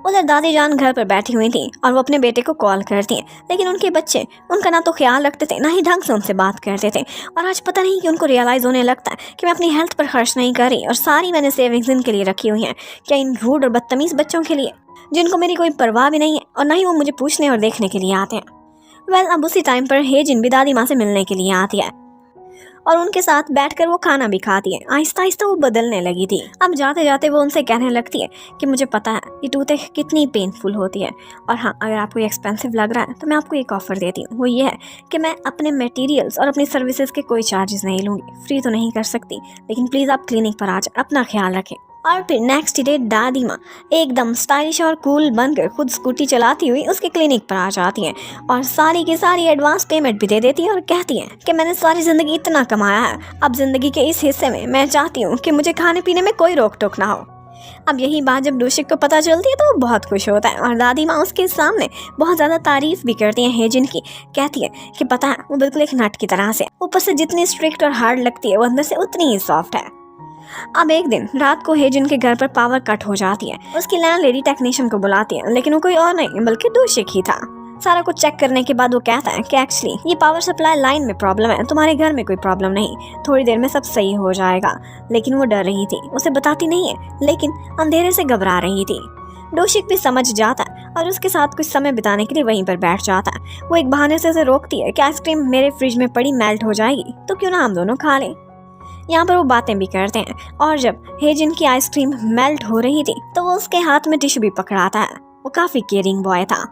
उधर दादी जान घर पर बैठी हुई थी और वो अपने बेटे को कॉल करती हैं, लेकिन उनके बच्चे उनका ना तो ख्याल रखते थे ना ही ढंग से उनसे बात करते थे। और आज पता नहीं कि उनको रियलाइज़ होने लगता है कि मैं अपनी हेल्थ पर खर्च नहीं कर रही और सारी मैंने सेविंग्स इनके लिए रखी हुई हैं, क्या इन रूड और बदतमीज़ बच्चों के लिए जिनको मेरी कोई परवाह भी नहीं है और ना ही वो मुझे पूछने और देखने के लिए आते हैं। अब उसी टाइम पर हेजिन भी दादी माँ से मिलने के लिए आती है और उनके साथ बैठकर वो खाना भी खाती है। आहिस्ता आहिस्ता वो बदलने लगी थी। अब जाते जाते वो उनसे कहने लगती है कि मुझे पता है ये टूथ कितनी पेनफुल होती है, और हाँ अगर आपको ये एक्सपेंसिव लग रहा है तो मैं आपको एक ऑफ़र देती हूँ। वो ये है कि मैं अपने मटेरियल्स और अपनी सर्विसेज के कोई चार्जेस नहीं लूँगी, फ्री तो नहीं कर सकती, लेकिन प्लीज़ आप क्लिनिक पर आ जाए, अपना ख्याल रखें और फिर नेक्स्ट डे दादी माँ एकदम स्टाइलिश और कूल बनकर खुद स्कूटी चलाती हुई उसके क्लिनिक पर आ जाती हैं और सारी की सारी एडवांस पेमेंट भी दे देती हैं और कहती हैं कि मैंने सारी ज़िंदगी इतना कमाया है, अब ज़िंदगी के इस हिस्से में मैं चाहती हूँ कि मुझे खाने पीने में कोई रोक टोक ना हो। अब यही बात जब डोशिक को पता चलती है तो वो बहुत खुश होता है और दादी माँ उसके सामने बहुत ज़्यादा तारीफ भी करती हैं हेजिन की। कहती है कि पता है वो बिल्कुल एक नट की तरह से, ऊपर से जितनी स्ट्रिक्ट और हार्ड लगती है वो अंदर से उतनी ही सॉफ्ट है। अब एक दिन रात को हेजिन के घर पर पावर कट हो जाती है। उसकी लैंडलेडी टेक्नीशियन को बुलाती है, लेकिन वो कोई और नहीं बल्कि डोशिक ही था। सारा कुछ चेक करने के बाद वो कहता है कि एक्चुअली ये पावर सप्लाई लाइन में प्रॉब्लम है, तुम्हारे घर में कोई प्रॉब्लम नहीं, थोड़ी देर में सब सही हो जाएगा। लेकिन वो डर रही थी, उसे बताती नहीं है, लेकिन अंधेरे से घबरा रही थी। डोशिक भी समझ जाता है और उसके साथ कुछ समय बिताने के लिए वहीं पर बैठ जाता है। वो एक बहाने से उसे रोकती है कि आइसक्रीम मेरे फ्रिज में पड़ी मेल्ट हो जाएगी, तो क्यों ना हम दोनों खा लें। यहाँ पर वो बातें भी करते हैं और जब हेजिन की आइसक्रीम मेल्ट हो रही थी तो वो उसके हाथ में टिश्यू भी पकड़ाता है। वो काफ़ी केयरिंग बॉय था।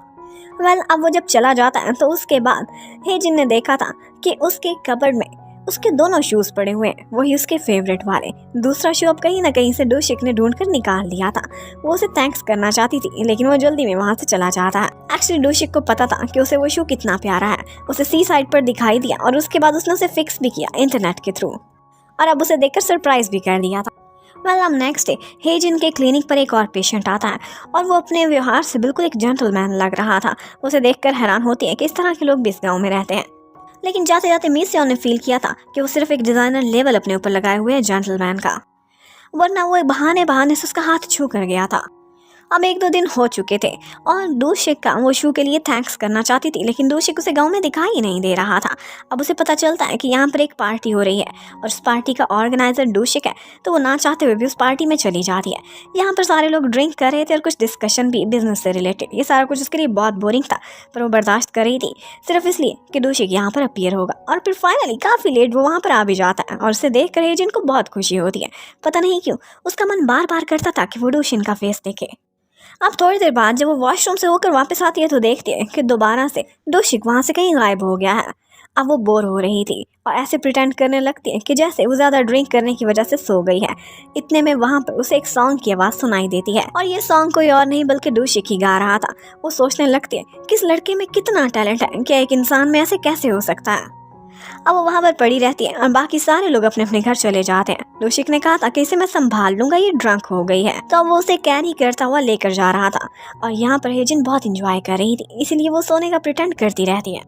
अब वो जब चला जाता है तो उसके बाद हेजिन ने देखा था कि उसके कबर्ड में उसके दोनों शूज़ पड़े हुए हैं, वही उसके फेवरेट वाले। दूसरा शू अब कहीं ना कहीं से डोशिक ने ढूंढ कर निकाल लिया था। वो उसे थैंक्स करना चाहती थी, लेकिन वो जल्दी में वहाँ से चला जाता है। एक्चुअली डोशिक को पता था कि उसे वो शू कितना प्यारा है। उसे सी साइड पर दिखाई दिया और उसके बाद उसने उसे फिक्स भी किया इंटरनेट के थ्रू, और अब उसे देखकर सरप्राइज भी कर दिया था। अब नेक्स्ट डे हेजिन के क्लिनिक पर एक और पेशेंट आता है और वो अपने व्यवहार से बिल्कुल एक जेंटलमैन लग रहा था। उसे देखकर हैरान होती है कि इस तरह के लोग भी इस गाँव में रहते हैं। लेकिन जाते जाते मिसियों ने फील किया था कि वो सिर्फ एक डिज़ाइनर लेवल अपने ऊपर लगाए हुए है जेंटलमैन का, वरना वो बहाने बहाने से उसका हाथ छू कर गया था। अब 1-2 दिन हो चुके थे और डोशिक का वो शू के लिए थैंक्स करना चाहती थी, लेकिन डोशिक उसे गांव में दिखाई ही नहीं दे रहा था। अब उसे पता चलता है कि यहाँ पर एक पार्टी हो रही है और उस पार्टी का ऑर्गेनाइजर डोशिक है, तो वो ना चाहते हुए भी उस पार्टी में चली जाती है। यहाँ पर सारे लोग ड्रिंक कर रहे थे और कुछ डिस्कशन भी बिजनेस से रिलेटेड। ये सारा कुछ उसके लिए बहुत बोरिंग था, पर वो बर्दाश्त कर रही थी सिर्फ इसलिए कि डोशिक यहाँ पर अपीयर होगा। और फिर फाइनली काफ़ी लेट वो वहाँ पर आ भी जाता है और उसे देख कर हेजिन को बहुत खुशी होती है। पता नहीं क्यों उसका मन बार बार करता था कि वो डोशिन का फेस देखे। अब थोड़ी देर बाद जब वो वॉशरूम से होकर वापस आती है तो देखती है कि दोबारा से डोशिक वहाँ से कहीं गायब हो गया है। अब वो बोर हो रही थी और ऐसे प्रिटेंड करने लगती है कि जैसे वो ज़्यादा ड्रिंक करने की वजह से सो गई है। इतने में वहाँ पर उसे एक सॉन्ग की आवाज़ सुनाई देती है और ये सॉन्ग कोई और नहीं बल्कि डोशिक ही गा रहा था। वो सोचने लगती है कि इस लड़के में कितना टैलेंट है, क्या एक इंसान में ऐसे कैसे हो सकता है। अब वो वहाँ पर पड़ी रहती है और बाकी सारे लोग अपने अपने घर चले जाते हैं। डोशिक ने कहा था कि इसे मैं संभाल लूंगा, ये ड्रंक हो गई है, तो वो उसे कैरी करता हुआ लेकर जा रहा था। और यहाँ पर हेजिन बहुत इंजॉय कर रही थी, इसीलिए वो सोने का प्रिटेंड करती रहती है।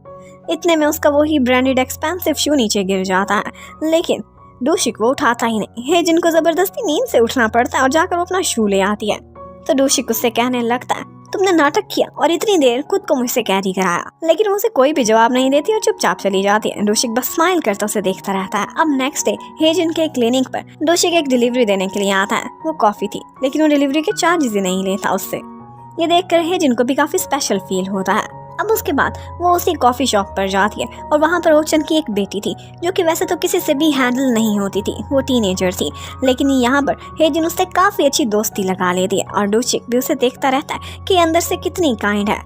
इतने में उसका वही ब्रांडेड एक्सपेंसिव शू नीचे गिर जाता है, लेकिन डोशिक वो उठाता ही नहीं। हेजिन को जबरदस्ती नींद से उठना पड़ता है और जाकर वो अपना शू ले आती है। तो डोशिक उससे कहने लगता है तुमने नाटक किया और इतनी देर खुद को मुझसे कैरी कराया, लेकिन उसे कोई भी जवाब नहीं देती और चुपचाप चली जाती है। डोशिक बस स्माइल करता उसे देखता रहता है। अब नेक्स्ट डे हेजिन के क्लिनिक पर डोशिक एक डिलीवरी देने के लिए आता है। वो कॉफी थी, लेकिन वो डिलीवरी के चार्जेस ही नहीं लेता उससे। ये देखकर हेजिन को भी काफी स्पेशल फील होता है। अब उसके बाद वो उसी कॉफ़ी शॉप पर जाती है और वहाँ पर ओचन की एक बेटी थी जो कि वैसे तो किसी से भी हैंडल नहीं होती थी, वो टीनेजर थी, लेकिन यहाँ पर हेजिन उससे काफ़ी अच्छी दोस्ती लगा लेती है और डोशिक भी उसे देखता रहता है कि अंदर से कितनी काइंड है।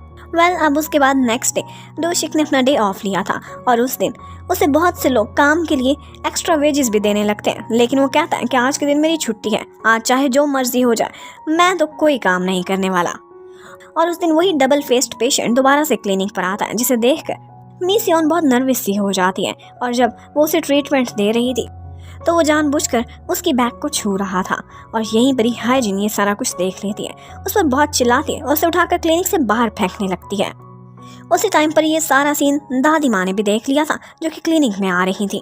अब उसके बाद नेक्स्ट डे डोशिक ने अपना डे ऑफ लिया था और उस दिन उसे बहुत से लोग काम के लिए एक्स्ट्रा वेजेस भी देने लगते हैं, लेकिन वो कहता है कि आज के दिन मेरी छुट्टी है, आज चाहे जो मर्जी हो जाए, मैं तो कोई काम नहीं करने वाला। और उस दिन वही डबल फेस्ड पेशेंट दोबारा से क्लिनिक पर आता है, जिसे देखकर मिसियोन बहुत नर्वस सी हो जाती है और जब वो उसे ट्रीटमेंट दे रही थी तो वो जानबूझकर उसकी बैग को छू रहा था और यहीं पर ही हाइजिन ये सारा कुछ देख लेती है। उस पर बहुत चिल्लाती है और उसे उठाकर क्लिनिक से बाहर फेंकने लगती है। उसी टाइम पर ये सारा सीन दादी माँ ने भी देख लिया था जो कि क्लिनिक में आ रही थी,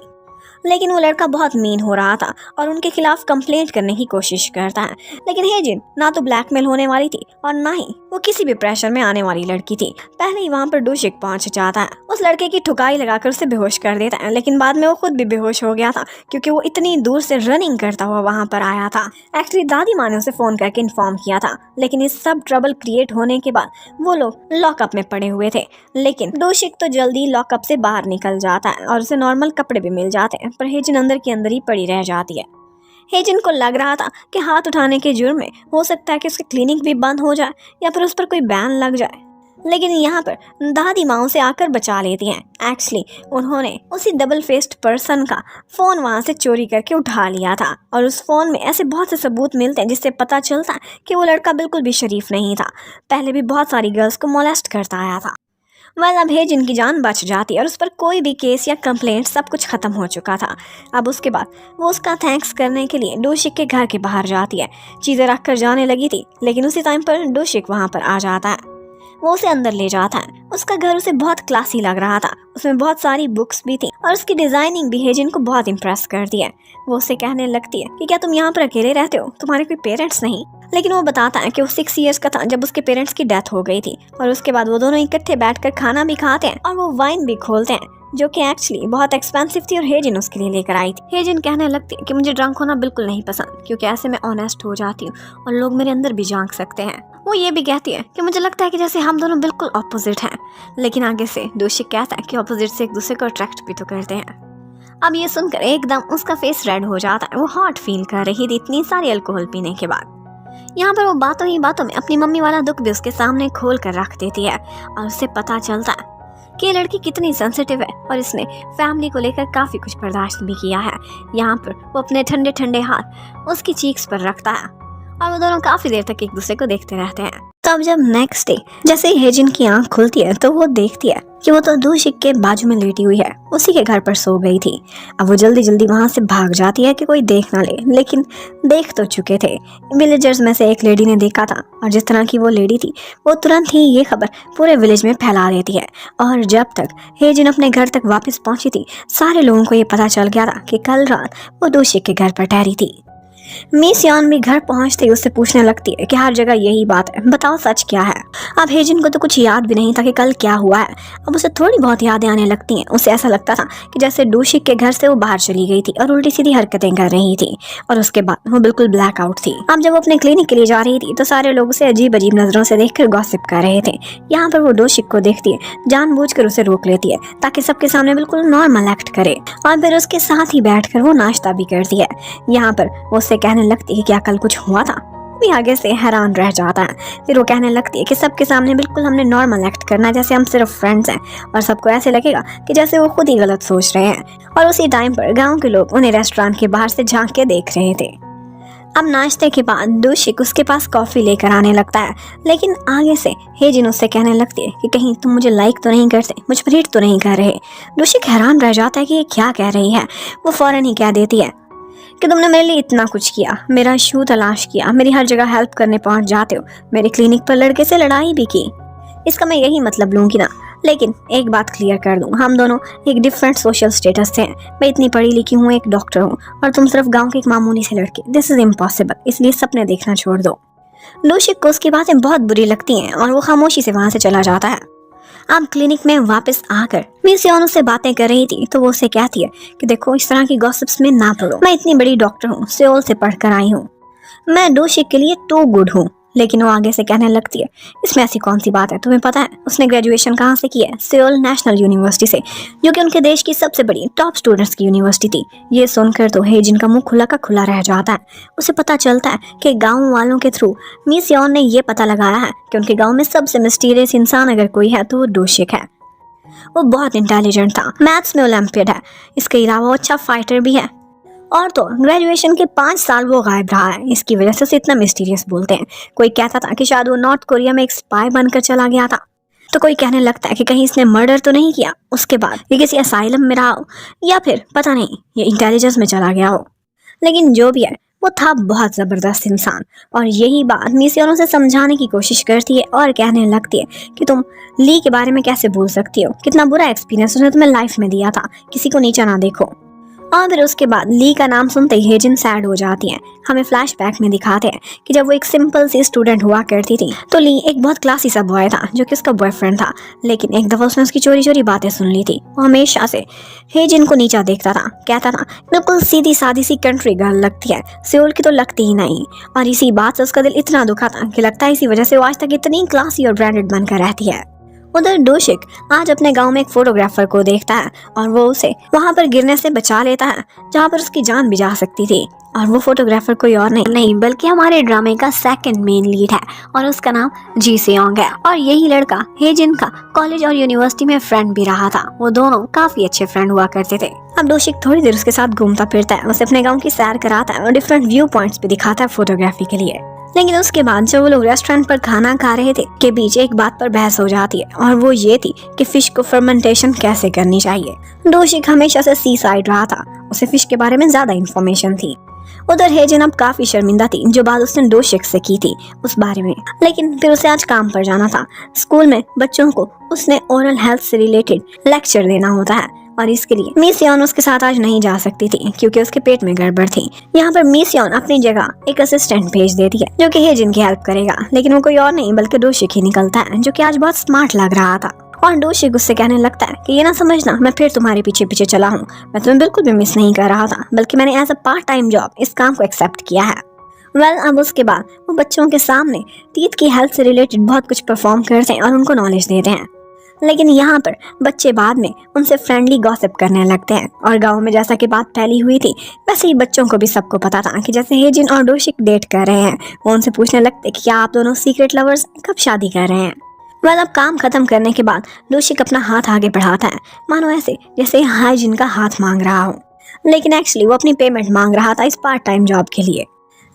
लेकिन वो लड़का बहुत मीन हो रहा था और उनके खिलाफ कंप्लेंट करने की कोशिश करता है। लेकिन हेजिन ना तो ब्लैकमेल होने वाली थी और ना ही वो किसी भी प्रेशर में आने वाली लड़की थी। पहले ही वहाँ पर डोशिक पहुँच जाता है, उस लड़के की ठुकाई लगाकर उसे बेहोश कर देता है, लेकिन बाद में वो खुद भी बेहोश हो गया था क्योंकि वो इतनी दूर से रनिंग करता हुआ वहाँ पर आया था। एक्चुअली दादी माँ ने उसे फ़ोन करके इन्फॉर्म किया था, लेकिन इस सब ट्रबल क्रिएट होने के बाद वो लोग लॉकअप में पड़े हुए थे। लेकिन डोशिक तो जल्दी लॉकअप से बाहर निकल जाता है और उसे नॉर्मल कपड़े भी मिल जाते हैं, पर हेजिन अंदर की अंदर ही पड़ी रह जाती है। हेजिन को लग रहा था कि हाथ उठाने के जुर्म में हो सकता है कि उसकी क्लिनिक भी बंद हो जाए या फिर उस पर कोई बैन लग जाए, लेकिन यहाँ पर दादी माँ उसे आकर बचा लेती हैं। एक्चुअली उन्होंने उसी डबल फेस्ड पर्सन का फ़ोन वहाँ से चोरी करके उठा लिया था और उस फ़ोन में ऐसे बहुत से सबूत मिलते हैं जिससे पता चलता है कि वो लड़का बिल्कुल भी शरीफ नहीं था, पहले भी बहुत सारी गर्ल्स को मोलेस्ट करता आया था। अब है जिनकी जान बच जाती है और उस पर कोई भी केस या कंप्लेंट, सब कुछ खत्म हो चुका था। अब उसके बाद वो उसका थैंक्स करने के लिए डोशिक के घर के बाहर जाती है। चीज़ें रख कर जाने लगी थी, लेकिन उसी टाइम पर डोशिक वहाँ पर आ जाता है। वो उसे अंदर ले जाता है। उसका घर उसे बहुत क्लासी लग रहा था, उसमें बहुत सारी बुक्स भी थी और उसकी डिजाइनिंग भी हेजिन को बहुत इम्प्रेस करती है। वो उसे कहने लगती है कि क्या तुम यहाँ पर अकेले रहते हो, तुम्हारे कोई पेरेंट्स नहीं? लेकिन वो बताता है कि वो 6 इयर्स का था जब उसके पेरेंट्स की डेथ हो गई थी और उसके बाद वो दोनों इकट्ठे बैठकर खाना भी खाते हैं और वो वाइन भी खोलते हैं, जो कि एक्चुअली बहुत एक्सपेंसिव थी और हेजिन उसके लिए लेकर आई थी। हेजिन कहने लगती है कि मुझे ड्रंक होना बिल्कुल नहीं पसंद, क्योंकि ऐसे मैं ऑनेस्ट हो जाती हूँ और लोग मेरे अंदर भी झांक सकते हैं। वो ये भी कहती है कि मुझे लगता है कि जैसे हम दोनों बिल्कुल ऑपोजिट हैं, लेकिन आगे से डोशिक कहता है कि ऑपोजिट से एक दूसरे को अट्रैक्ट भी तो करते हैं। अब ये सुनकर एकदम उसका फेस रेड हो जाता है। वो हॉट फील कर रही थी इतनी सारी अल्कोहल पीने के बाद। यहाँ पर वो बातों ही बातों में अपनी मम्मी वाला दुख भी उसके सामने खोल कर रख देती है और उससे पता चलता है कि ये लड़की कितनी सेंसिटिव है और इसने फैमिली को लेकर काफ़ी कुछ बर्दाश्त भी किया है। यहाँ पर वो अपने ठंडे ठंडे हाथ उसकी चीक्स पर रखता है और वो दोनों काफ़ी देर तक एक दूसरे को देखते रहते हैं। तब जब नेक्स्ट डे जैसे ही हेजिन की आंख खुलती है तो वो देखती है कि वो तो डोशिक के बाजू में लेटी हुई है, उसी के घर पर सो गई थी। अब वो जल्दी जल्दी वहां से भाग जाती है कि कोई देख ना ले, लेकिन देख तो चुके थे। विलेजर्स में से एक लेडी ने देखा था और जिस तरह की वो लेडी थी वो तुरंत ही ये खबर पूरे विलेज में फैला देती है। और जब तक हेजिन अपने घर तक वापस पहुंची थी, सारे लोगों को ये पता चल गया था कि कल रात वो डोशिक के घर पर ठहरी थी। मिस यॉन भी घर पहुंचते ही उससे पूछने लगती है कि हर जगह यही बात है, बताओ सच क्या है। अब हेजिन को तो कुछ याद भी नहीं था कि कल क्या हुआ है। अब उसे थोड़ी बहुत यादें आने लगती हैं। उसे ऐसा लगता था कि जैसे डोशिक के घर से वो बाहर चली गई थी और उल्टी सीधी हरकतें कर रही थी और उसके बाद वो बिल्कुल ब्लैक आउट थी। अब जब वो अपने क्लिनिक के लिए जा रही थी तो सारे लोग उसे अजीब अजीब नजरों से देखकर गॉसिप कर रहे थे। यहाँ पर वो डोशिक को देखती है, जानबूझकर उसे रोक लेती है ताकि सबके सामने बिल्कुल नॉर्मल एक्ट करे और फिर उसके साथ ही बैठकर वो नाश्ता भी करती है। यहाँ पर वो उससे कहने लगती है क्या कल कुछ हुआ था। भी आगे से हैरान रह जाता है। फिर वो कहने लगती है कि सबके सामने बिल्कुल हमने नॉर्मल एक्ट करना है, जैसे हम सिर्फ फ्रेंड्स हैं और सबको ऐसे लगेगा कि जैसे वो खुद ही गलत सोच रहे हैं। और उसी टाइम पर गांव के लोग उन्हें रेस्टोरेंट के बाहर से झांक के देख रहे थे। अब नाश्ते के बाद डोशिक उसके पास कॉफी लेकर आने लगता है, लेकिन आगे से हेजिन उससे कहने लगती है कि कहीं तुम मुझे लाइक तो नहीं करते, मुझ पर हिट तो नहीं कर रहे। डोशिक हैरान रह जाता है कि ये क्या कह रही है। वो फौरन ही कह देती है कि तुमने मेरे लिए इतना कुछ किया, मेरा शू तलाश किया, मेरी हर जगह हेल्प करने पहुंच जाते हो, मेरे क्लिनिक पर लड़के से लड़ाई भी की। इसका मैं यही मतलब लूंगी ना, लेकिन एक बात क्लियर कर दूं, हम दोनों एक डिफरेंट सोशल स्टेटस से हैं। मैं इतनी पढ़ी लिखी हूँ, एक डॉक्टर हूँ, और तुम सिर्फ गांव के एक मामूली से लड़के। दिस इज इम्पॉसिबल, इसलिए सपने देखना छोड़ दो। डोशिक को उसकी बातें बहुत बुरी लगती हैं और वो खामोशी से वहां से चला जाता है। अब क्लिनिक में वापस आकर मिस यॉन उससे बातें कर रही थी तो वो उसे कहती है कि देखो इस तरह की गॉसिप्स में ना पड़ो, मैं इतनी बड़ी डॉक्टर हूँ, सियोल से पढ़कर आई हूँ, मैं डोशिक के लिए टू गुड हूँ। लेकिन वो आगे से कहने लगती है इसमें ऐसी कौन सी बात है, तुम्हें पता है उसने ग्रेजुएशन कहाँ से की है? सियोल नेशनल यूनिवर्सिटी से, जो कि उनके देश की सबसे बड़ी टॉप स्टूडेंट्स की यूनिवर्सिटी थी। ये सुनकर तो हेजिन का मुंह खुला का खुला रह जाता है। उसे पता चलता है कि गाँव वालों के थ्रू मिस यॉन ने ये पता लगाया है कि उनके गाँव में सबसे मिस्टीरियस इंसान अगर कोई है तो वो डोशिक है। वो बहुत इंटेलिजेंट था, मैथ्स में ओलंपियड है, इसके अलावा वो अच्छा फाइटर भी है, और तो ग्रेजुएशन के 5 साल वो गायब रहा है। इसकी वजह से उसे इतना मिस्टीरियस बोलते हैं। कोई कहता था कि शायद वो नॉर्थ कोरिया में एक स्पाई बनकर चला गया था, तो कोई कहने लगता है कि कहीं इसने मर्डर तो नहीं किया, उसके बाद ये किसी असाइलम में रहा हो, या फिर पता नहीं ये इंटेलिजेंस में चला गया हो। लेकिन जो भी है वो था बहुत ज़बरदस्त इंसान। और यही बात मिस यॉन उसे समझाने की कोशिश करती है और कहने लगती है कि तुम ली के बारे में कैसे बोल सकती हो, कितना बुरा एक्सपीरियंस उसने तुम्हें लाइफ में दिया था, किसी को नीचा ना देखो। और फिर उसके बाद ली का नाम सुनते ही हेजिन सैड हो जाती है। हमें फ्लैशबैक में दिखाते हैं कि जब वो एक सिंपल सी स्टूडेंट हुआ करती थी तो ली एक बहुत क्लासी सा बॉय था जो कि उसका बॉयफ्रेंड था, लेकिन एक दफ़ा उसने उसकी चोरी चोरी बातें सुन ली थी। वो हमेशा से हेजिन को नीचा देखता था, कहता था बिल्कुल सीधी सादी सी कंट्री गर्ल लगती है, सियोल की तो लगती ही नहीं। और इसी बात से उसका दिल इतना दुखा था कि लगता है इसी वजह से वो आज तक इतनी क्लासी और ब्रांडेड बनकर रहती है। उधर डोशिक आज अपने गांव में एक फोटोग्राफर को देखता है और वो उसे वहां पर गिरने से बचा लेता है जहां पर उसकी जान भी जा सकती थी। और वो फोटोग्राफर कोई और नहीं बल्कि हमारे ड्रामे का सेकंड मेन लीड है और उसका नाम जी सेयोंग है। और यही लड़का हेजिन का कॉलेज और यूनिवर्सिटी में फ्रेंड भी रहा था। वो दोनों काफी अच्छे फ्रेंड हुआ करते थे। अब डोशिक थोड़ी देर उसके साथ घूमता फिरता है, उसे अपने गाँव की सैर कराता है और डिफरेंट व्यू पॉइंट्स भी दिखाता है फोटोग्राफी के लिए। लेकिन उसके बाद जब वो लोग रेस्टोरेंट पर खाना खा रहे थे के बीच एक बात पर बहस हो जाती है और वो ये थी कि फिश को फर्मेंटेशन कैसे करनी चाहिए। डोशिक हमेशा से सी साइड रहा था, उसे फिश के बारे में ज्यादा इन्फॉर्मेशन थी। उधर हेजिन अब काफी शर्मिंदा थी जो बात उसने डोशिक से की थी उस बारे में। लेकिन फिर उसे आज काम पर जाना था। स्कूल में बच्चों को उसने ओरल हेल्थ से रिलेटेड लेक्चर देना होता है और इसके लिए मिसियोन उसके साथ आज नहीं जा सकती थी क्योंकि उसके पेट में गड़बड़ थी। यहाँ पर मिसियोन अपनी जगह एक असिस्टेंट भेज देती है जो कि हेजिन की हेल्प करेगा, लेकिन वो कोई और नहीं बल्कि डोशिक ही निकलता है जो कि आज बहुत स्मार्ट लग रहा था। और डोशिक उससे कहने लगता है कि ये ना समझना मैं फिर तुम्हारे पीछे पीछे चला हूँ, मैं तुम्हें बिल्कुल भी मिस नहीं कर रहा था, बल्कि मैंने as a part time job इस काम को एक्सेप्ट किया है। अब उसके बाद वो बच्चों के सामने टीथ की हेल्थ से रिलेटेड बहुत कुछ परफॉर्म करते हैं और उनको नॉलेज देते हैं। लेकिन यहाँ पर बच्चे बाद में उनसे फ्रेंडली गॉसिप करने लगते हैं और गांव में जैसा कि बात फैली हुई थी वैसे ही बच्चों को भी सबको पता था कि जैसे हेजिन और डोशिक डेट कर रहे हैं। वो उनसे पूछने लगते कि क्या आप दोनों सीक्रेट लवर्स कब शादी कर रहे हैं। अब काम खत्म करने के बाद डोशिक अपना हाथ आगे बढ़ाता है मानो ऐसे जैसे हेजिन का हाथ मांग रहा हो, लेकिन एक्चुअली वो अपनी पेमेंट मांग रहा था इस पार्ट टाइम जॉब के लिए।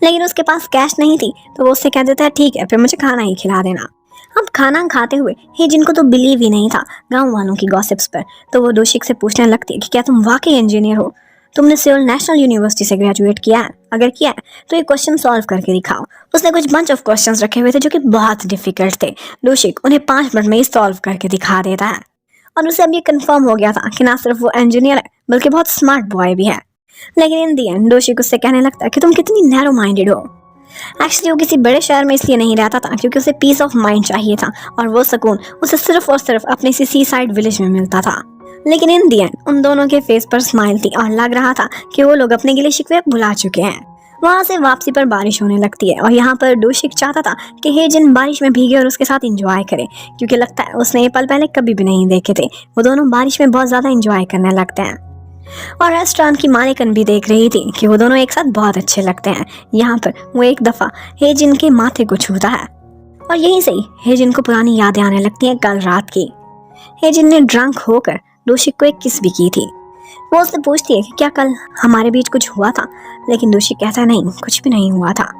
लेकिन उसके पास कैश नहीं थी तो वो उससे कह देता है ठीक है फिर मुझे खाना ही खिला देना। अब खाना खाते हुए हेजिन को तो बिलीव ही नहीं था गांव वालों की गॉसिप्स पर, तो वो डोशिक से पूछने लगती है कि क्या तुम वाकई इंजीनियर हो, तुमने सियोल नेशनल यूनिवर्सिटी से ग्रेजुएट किया है, अगर किया है तो ये क्वेश्चन सॉल्व करके दिखाओ। उसने कुछ बंच ऑफ क्वेश्चंस रखे हुए थे जो कि बहुत डिफिकल्ट थे। डोशिक उन्हें 5 मिनट में ही सॉल्व करके दिखा देता है और उसे अब ये कंफर्म हो गया था कि ना सिर्फ वो इंजीनियर है बल्कि बहुत स्मार्ट बॉय भी है। लेकिन इन दी एंड डोशिक उससे कहने लगता है कि तुम कितनी नैरो माइंडेड हो। एक्चुअली वो किसी बड़े शहर में इसलिए नहीं रहता था क्योंकि उसे पीस ऑफ माइंड चाहिए था और वो सुकून उसे सिर्फ और सिर्फ अपने सी साइड विलेज में मिलता था। लेकिन इन दी एंड उन दोनों के फेस पर स्माइल थी और लग रहा था कि वो लोग अपने गिले शिकवे भुला चुके हैं। वहाँ से वापसी पर बारिश होने लगती है और यहाँ पर डोशिक चाहता था कि हेजिन बारिश में भीगे और उसके साथ एंजॉय करे क्योंकि लगता है उसने ये पल पहले कभी भी नहीं देखे थे। वो दोनों बारिश में बहुत ज्यादा एंजॉय करने लगते हैं और रेस्टोरेंट की मालिकन भी देख रही थी कि वो दोनों एक साथ बहुत अच्छे लगते हैं। यहाँ पर वो एक दफा हेजिन के माथे को छूता है और यहीं से ही हेजिन को पुरानी यादें आने लगती हैं कल रात की। हेजिन ने ड्रंक होकर डोशिक को एक किस भी की थी। वो उससे पूछती है कि क्या कल हमारे बीच कुछ हुआ था, लेकिन डोशिक कहता है नहीं कुछ भी नहीं हुआ था।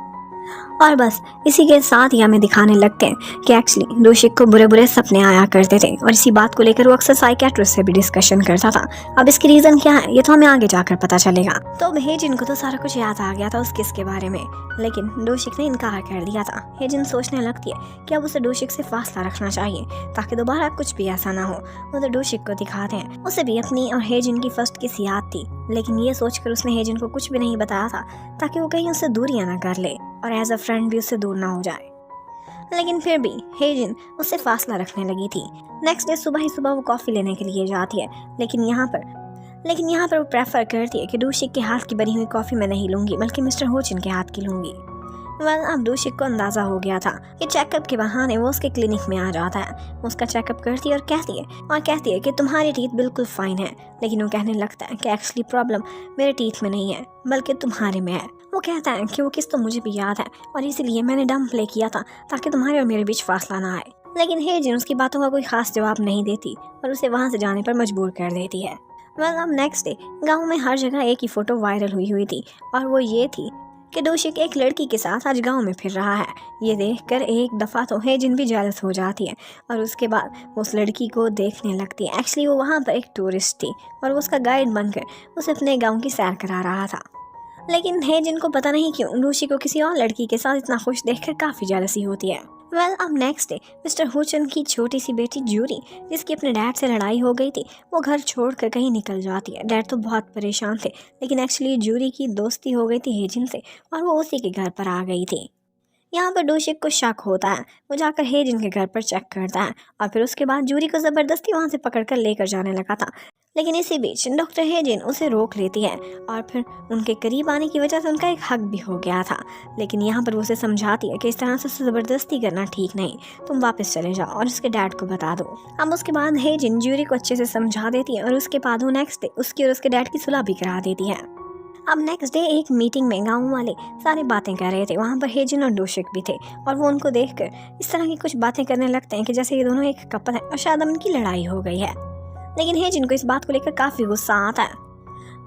और बस इसी के साथ ही हमें दिखाने लगते हैं कि एक्चुअली डोशिक को बुरे बुरे सपने आया करते थे और इसी बात को लेकर वो अक्सर साइकियाट्रिस्ट से भी डिस्कशन करता था। अब इसकी रीजन क्या है ये तो हमें आगे जाकर पता चलेगा। तो अब हेजिन को तो सारा कुछ याद आ गया था उस किस के बारे में, लेकिन डोशिक ने इनकार कर दिया था। हेजिन सोचने लगती है कि अब उसे डोशिक से फासला रखना चाहिए ताकि दोबारा कुछ भी ऐसा ना हो। वो तो डोशिक को दिखाते हैं उसे भी अपनी और हेजिन की फर्स्ट किस याद थी, लेकिन ये सोचकर उसने हेजिन को कुछ भी नहीं बताया था ताकि वो कहीं उससे दूरियां ना कर ले और एज अ फ्रेंड भी उससे दूर ना हो जाए। लेकिन फिर भी हेजिन उससे फासला रखने लगी थी। नेक्स्ट डे सुबह ही सुबह वो कॉफ़ी लेने के लिए जाती है, लेकिन यहाँ पर वो प्रेफर करती है कि डोशिक के हाथ की बनी हुई कॉफ़ी मैं नहीं लूँगी बल्कि मिस्टर होचिन के हाथ की लूँगी। अब डोशिक को अंदाज़ा हो गया था कि चेकअप के बहाने वो उसके क्लिनिक में आ जाता है। वो उसका चेकअप करती है और कहती है कि तुम्हारी टीथ बिल्कुल फाइन है, लेकिन वो कहने लगता है कि एक्चुअली प्रॉब्लम मेरे टीथ में नहीं है बल्कि तुम्हारे में है। वो कहता है कि वो किस तो मुझे भी याद है और इसीलिए मैंने डम प्ले किया था ताकि तुम्हारे और मेरे बीच फासला ना आए। लेकिन हेजिन उसकी बातों का कोई खास जवाब नहीं देती और उसे वहाँ से जाने पर मजबूर कर देती है। अब नेक्स्ट डे गाँव में हर जगह एक ही फोटो वायरल हुई थी और वो ये थी कि डोशिक एक लड़की के साथ आज गांव में फिर रहा है। ये देखकर एक दफ़ा तो हेजिन भी जेलस हो जाती है और उसके बाद वो उस लड़की को देखने लगती है। एक्चुअली वो वहाँ पर एक टूरिस्ट थी और वो उसका गाइड बनकर उसे अपने गांव की सैर करा रहा था। लेकिन हेजिन को पता नहीं क्यों डोशिक को किसी और लड़की के साथ इतना खुश देखकर काफ़ी जेलसी होती है। अब नेक्स्ट डे मिस्टर होचन की छोटी सी बेटी जूरी, जिसकी अपने डैड से लड़ाई हो गई थी, वो घर छोड़कर कहीं निकल जाती है। डैड तो बहुत परेशान थे, लेकिन एक्चुअली जूरी की दोस्ती हो गई थी हेजिन से और वो उसी के घर पर आ गई थी। यहाँ पर डोशिक को शक होता है। वो जाकर हेजिन के घर पर चेक करता है और फिर उसके बाद जूरी को ज़बरदस्ती वहाँ से पकड़कर लेकर जाने लगा था। लेकिन इसी बीच डॉक्टर हेजिन उसे रोक लेती है और फिर उनके करीब आने की वजह से उनका एक हक भी हो गया था। लेकिन यहाँ पर वो उसे समझाती है कि इस तरह से उसे ज़बरदस्ती करना ठीक नहीं, तुम वापस चले जाओ और उसके डैड को बता दो। अब उसके बाद हेजिन जूरी को अच्छे से समझा देती है और उसके बाद वो नेक्स्ट डे उसकी और उसके डैड की सुलह भी करा देती है। अब नेक्स्ट डे एक मीटिंग में गाँव वाले सारी बातें कर रहे थे। वहाँ पर हेजिन और डोशिक भी थे और वो उनको देखकर इस तरह की कुछ बातें करने लगते हैं कि जैसे ये दोनों एक कपल है और शायद अब इनकी लड़ाई हो गई है। लेकिन हेजिन को इस बात को लेकर काफ़ी गुस्सा आता है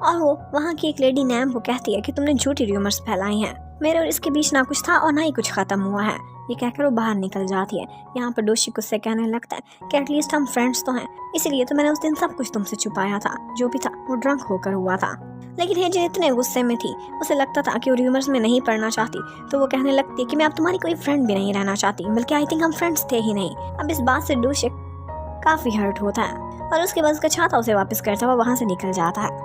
और वो वहाँ की एक लेडी नैम को कहती है कि तुमने झूठी र्यूमर्स फैलाई हैं, मेरे और इसके बीच ना कुछ था और ना ही कुछ खत्म हुआ है। ये कहकर वो बाहर निकल जाती है। यहाँ पर डोशिक उससे कहने लगता है कि एटलीस्ट हम फ्रेंड्स तो हैं, इसीलिए तो मैंने उस दिन सब कुछ तुमसे छुपाया था। जो भी था वो ड्रंक होकर हुआ था। लेकिन हेजिन इतने गुस्से में थी, उसे लगता था कि वो र्यूमर्स में नहीं पढ़ना चाहती, तो वो कहने लगती है कि मैं अब तुम्हारी कोई फ्रेंड भी नहीं रहना चाहती, बल्कि आई थिंक हम फ्रेंड्स थे ही नहीं। अब इस बात से डोशिक काफी हर्ट होता है और उसके बाद उसका छाता उसे वापस करता हुआ वहाँ से निकल जाता है।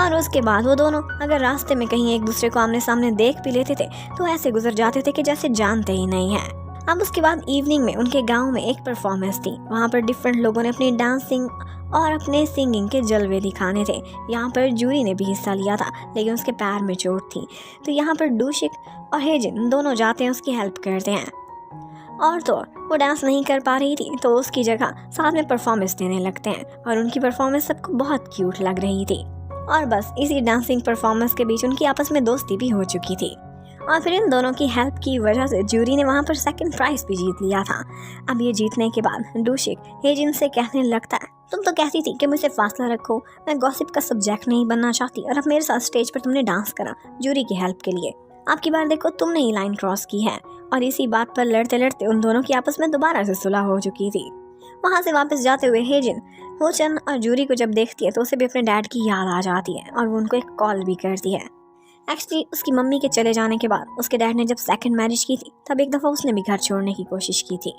और उसके बाद वो दोनों अगर रास्ते में कहीं एक दूसरे को आमने सामने देख भी लेते थे तो ऐसे गुजर जाते थे कि जैसे जानते ही नहीं है। अब उसके बाद इवनिंग में उनके गांव में एक परफॉर्मेंस थी। वहाँ पर डिफरेंट लोगों ने अपनी डांसिंग और अपने सिंगिंग के जलवे दिखाने थे। यहाँ पर जूरी ने भी हिस्सा लिया था, लेकिन उसके पैर में चोट थी, तो यहाँ पर डोशिक और हेजिन दोनों जाते हैं उसकी हेल्प करते हैं। और तो वो डांस नहीं कर पा रही थी तो उसकी जगह साथ में परफॉर्मेंस देने लगते हैं और उनकी परफॉर्मेंस सबको बहुत क्यूट लग रही थी। और बस इसी डांसिंग परफॉर्मेंस के बीच उनकी आपस में दोस्ती भी हो चुकी थी और फिर इन दोनों की हेल्प की वजह से जूरी ने वहाँ पर सेकंड प्राइज भी जीत लिया था। अब ये जीतने के बाद डोशिक हेजिन से कहने लगता है, तुम तो कहती थी कि मुझसे फासला रखो, मैं गॉसिप का सब्जेक्ट नहीं बनना चाहती, और अब मेरे साथ स्टेज पर तुमने डांस करा जूरी की हेल्प के लिए। आपकी बार देखो तुमने ही लाइन क्रॉस की है। और इसी बात पर लड़ते लड़ते उन दोनों की आपस में दोबारा से सुलह हो चुकी थी। वहाँ से वापस जाते हुए हेजिन होचन और जूरी को जब देखती है तो उसे भी अपने डैड की याद आ जाती है और वो उनको एक कॉल भी करती है। एक्चुअली उसकी मम्मी के चले जाने के बाद उसके डैड ने जब सेकंड मैरिज की थी तब एक दफ़ा उसने भी घर छोड़ने की कोशिश की थी।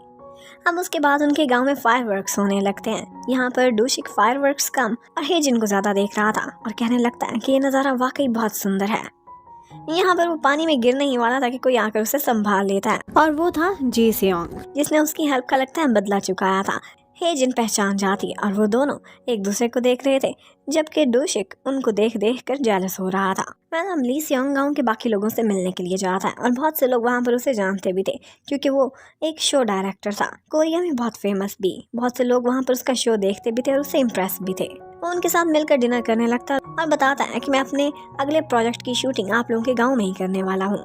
अब उसके बाद उनके गांव में फायरवर्क्स होने लगते हैं। यहाँ पर डोशिक फायरवर्क्स कम और हेजिन को ज़्यादा देख रहा था और कहने लगता है कि ये नज़ारा वाकई बहुत सुंदर है। यहाँ पर वो पानी में गिरने ही वाला था कि कोई आकर उसे संभाल लेता है और वो था जी सेओंग, जिसने उसकी हेल्प का लगता है बदला चुकाया था। हेजिन पहचान जाती है और वो दोनों एक दूसरे को देख रहे थे, जबकि डोशिक उनको देख देख कर जेलस हो रहा था। मैडम ली सेओंग गांव के बाकी लोगों से मिलने के लिए जाता है और बहुत से लोग वहाँ पर उसे जानते भी थे क्योंकि वो एक शो डायरेक्टर था, कोरिया में बहुत फेमस भी। बहुत से लोग वहाँ पर उसका शो देखते भी थे और उससे इम्प्रेस भी थे। वो उनके साथ मिलकर डिनर करने लगता और बताता है कि मैं अपने अगले प्रोजेक्ट की शूटिंग आप लोगों के गाँव में ही करने वाला हूँ।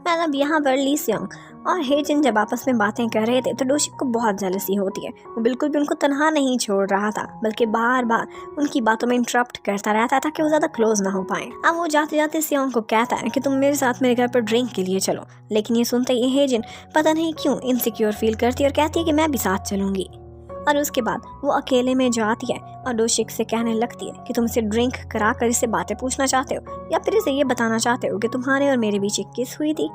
मतलब यहाँ पर ली सेओंग और हेजिन जब आपस में बातें कर रहे थे तो डोशिक को बहुत जेलसी होती है। वो बिल्कुल भी उनको तन्हा नहीं छोड़ रहा था, बल्कि बार बार उनकी बातों में इंटरप्ट करता रहता था कि वो ज़्यादा क्लोज ना हो पाए। अब वो जाते जाते सेओंग को कहता है कि तुम मेरे साथ मेरे घर पर ड्रिंक के लिए चलो, लेकिन ये सुनते ही हेजिन पता नहीं क्यों इनसिक्योर फील करती है और कहती है कि मैं भी साथ चलूंगी। और उसके बाद वो अकेले में जाती है और डोशिक से कहने लगती है कि तुम इसे ड्रिंक करा कर इससे बातें पूछना चाहते हो या फिर इसे ये बताना चाहते हो कि तुम्हारे और मेरे बीच एक किस हुई थी।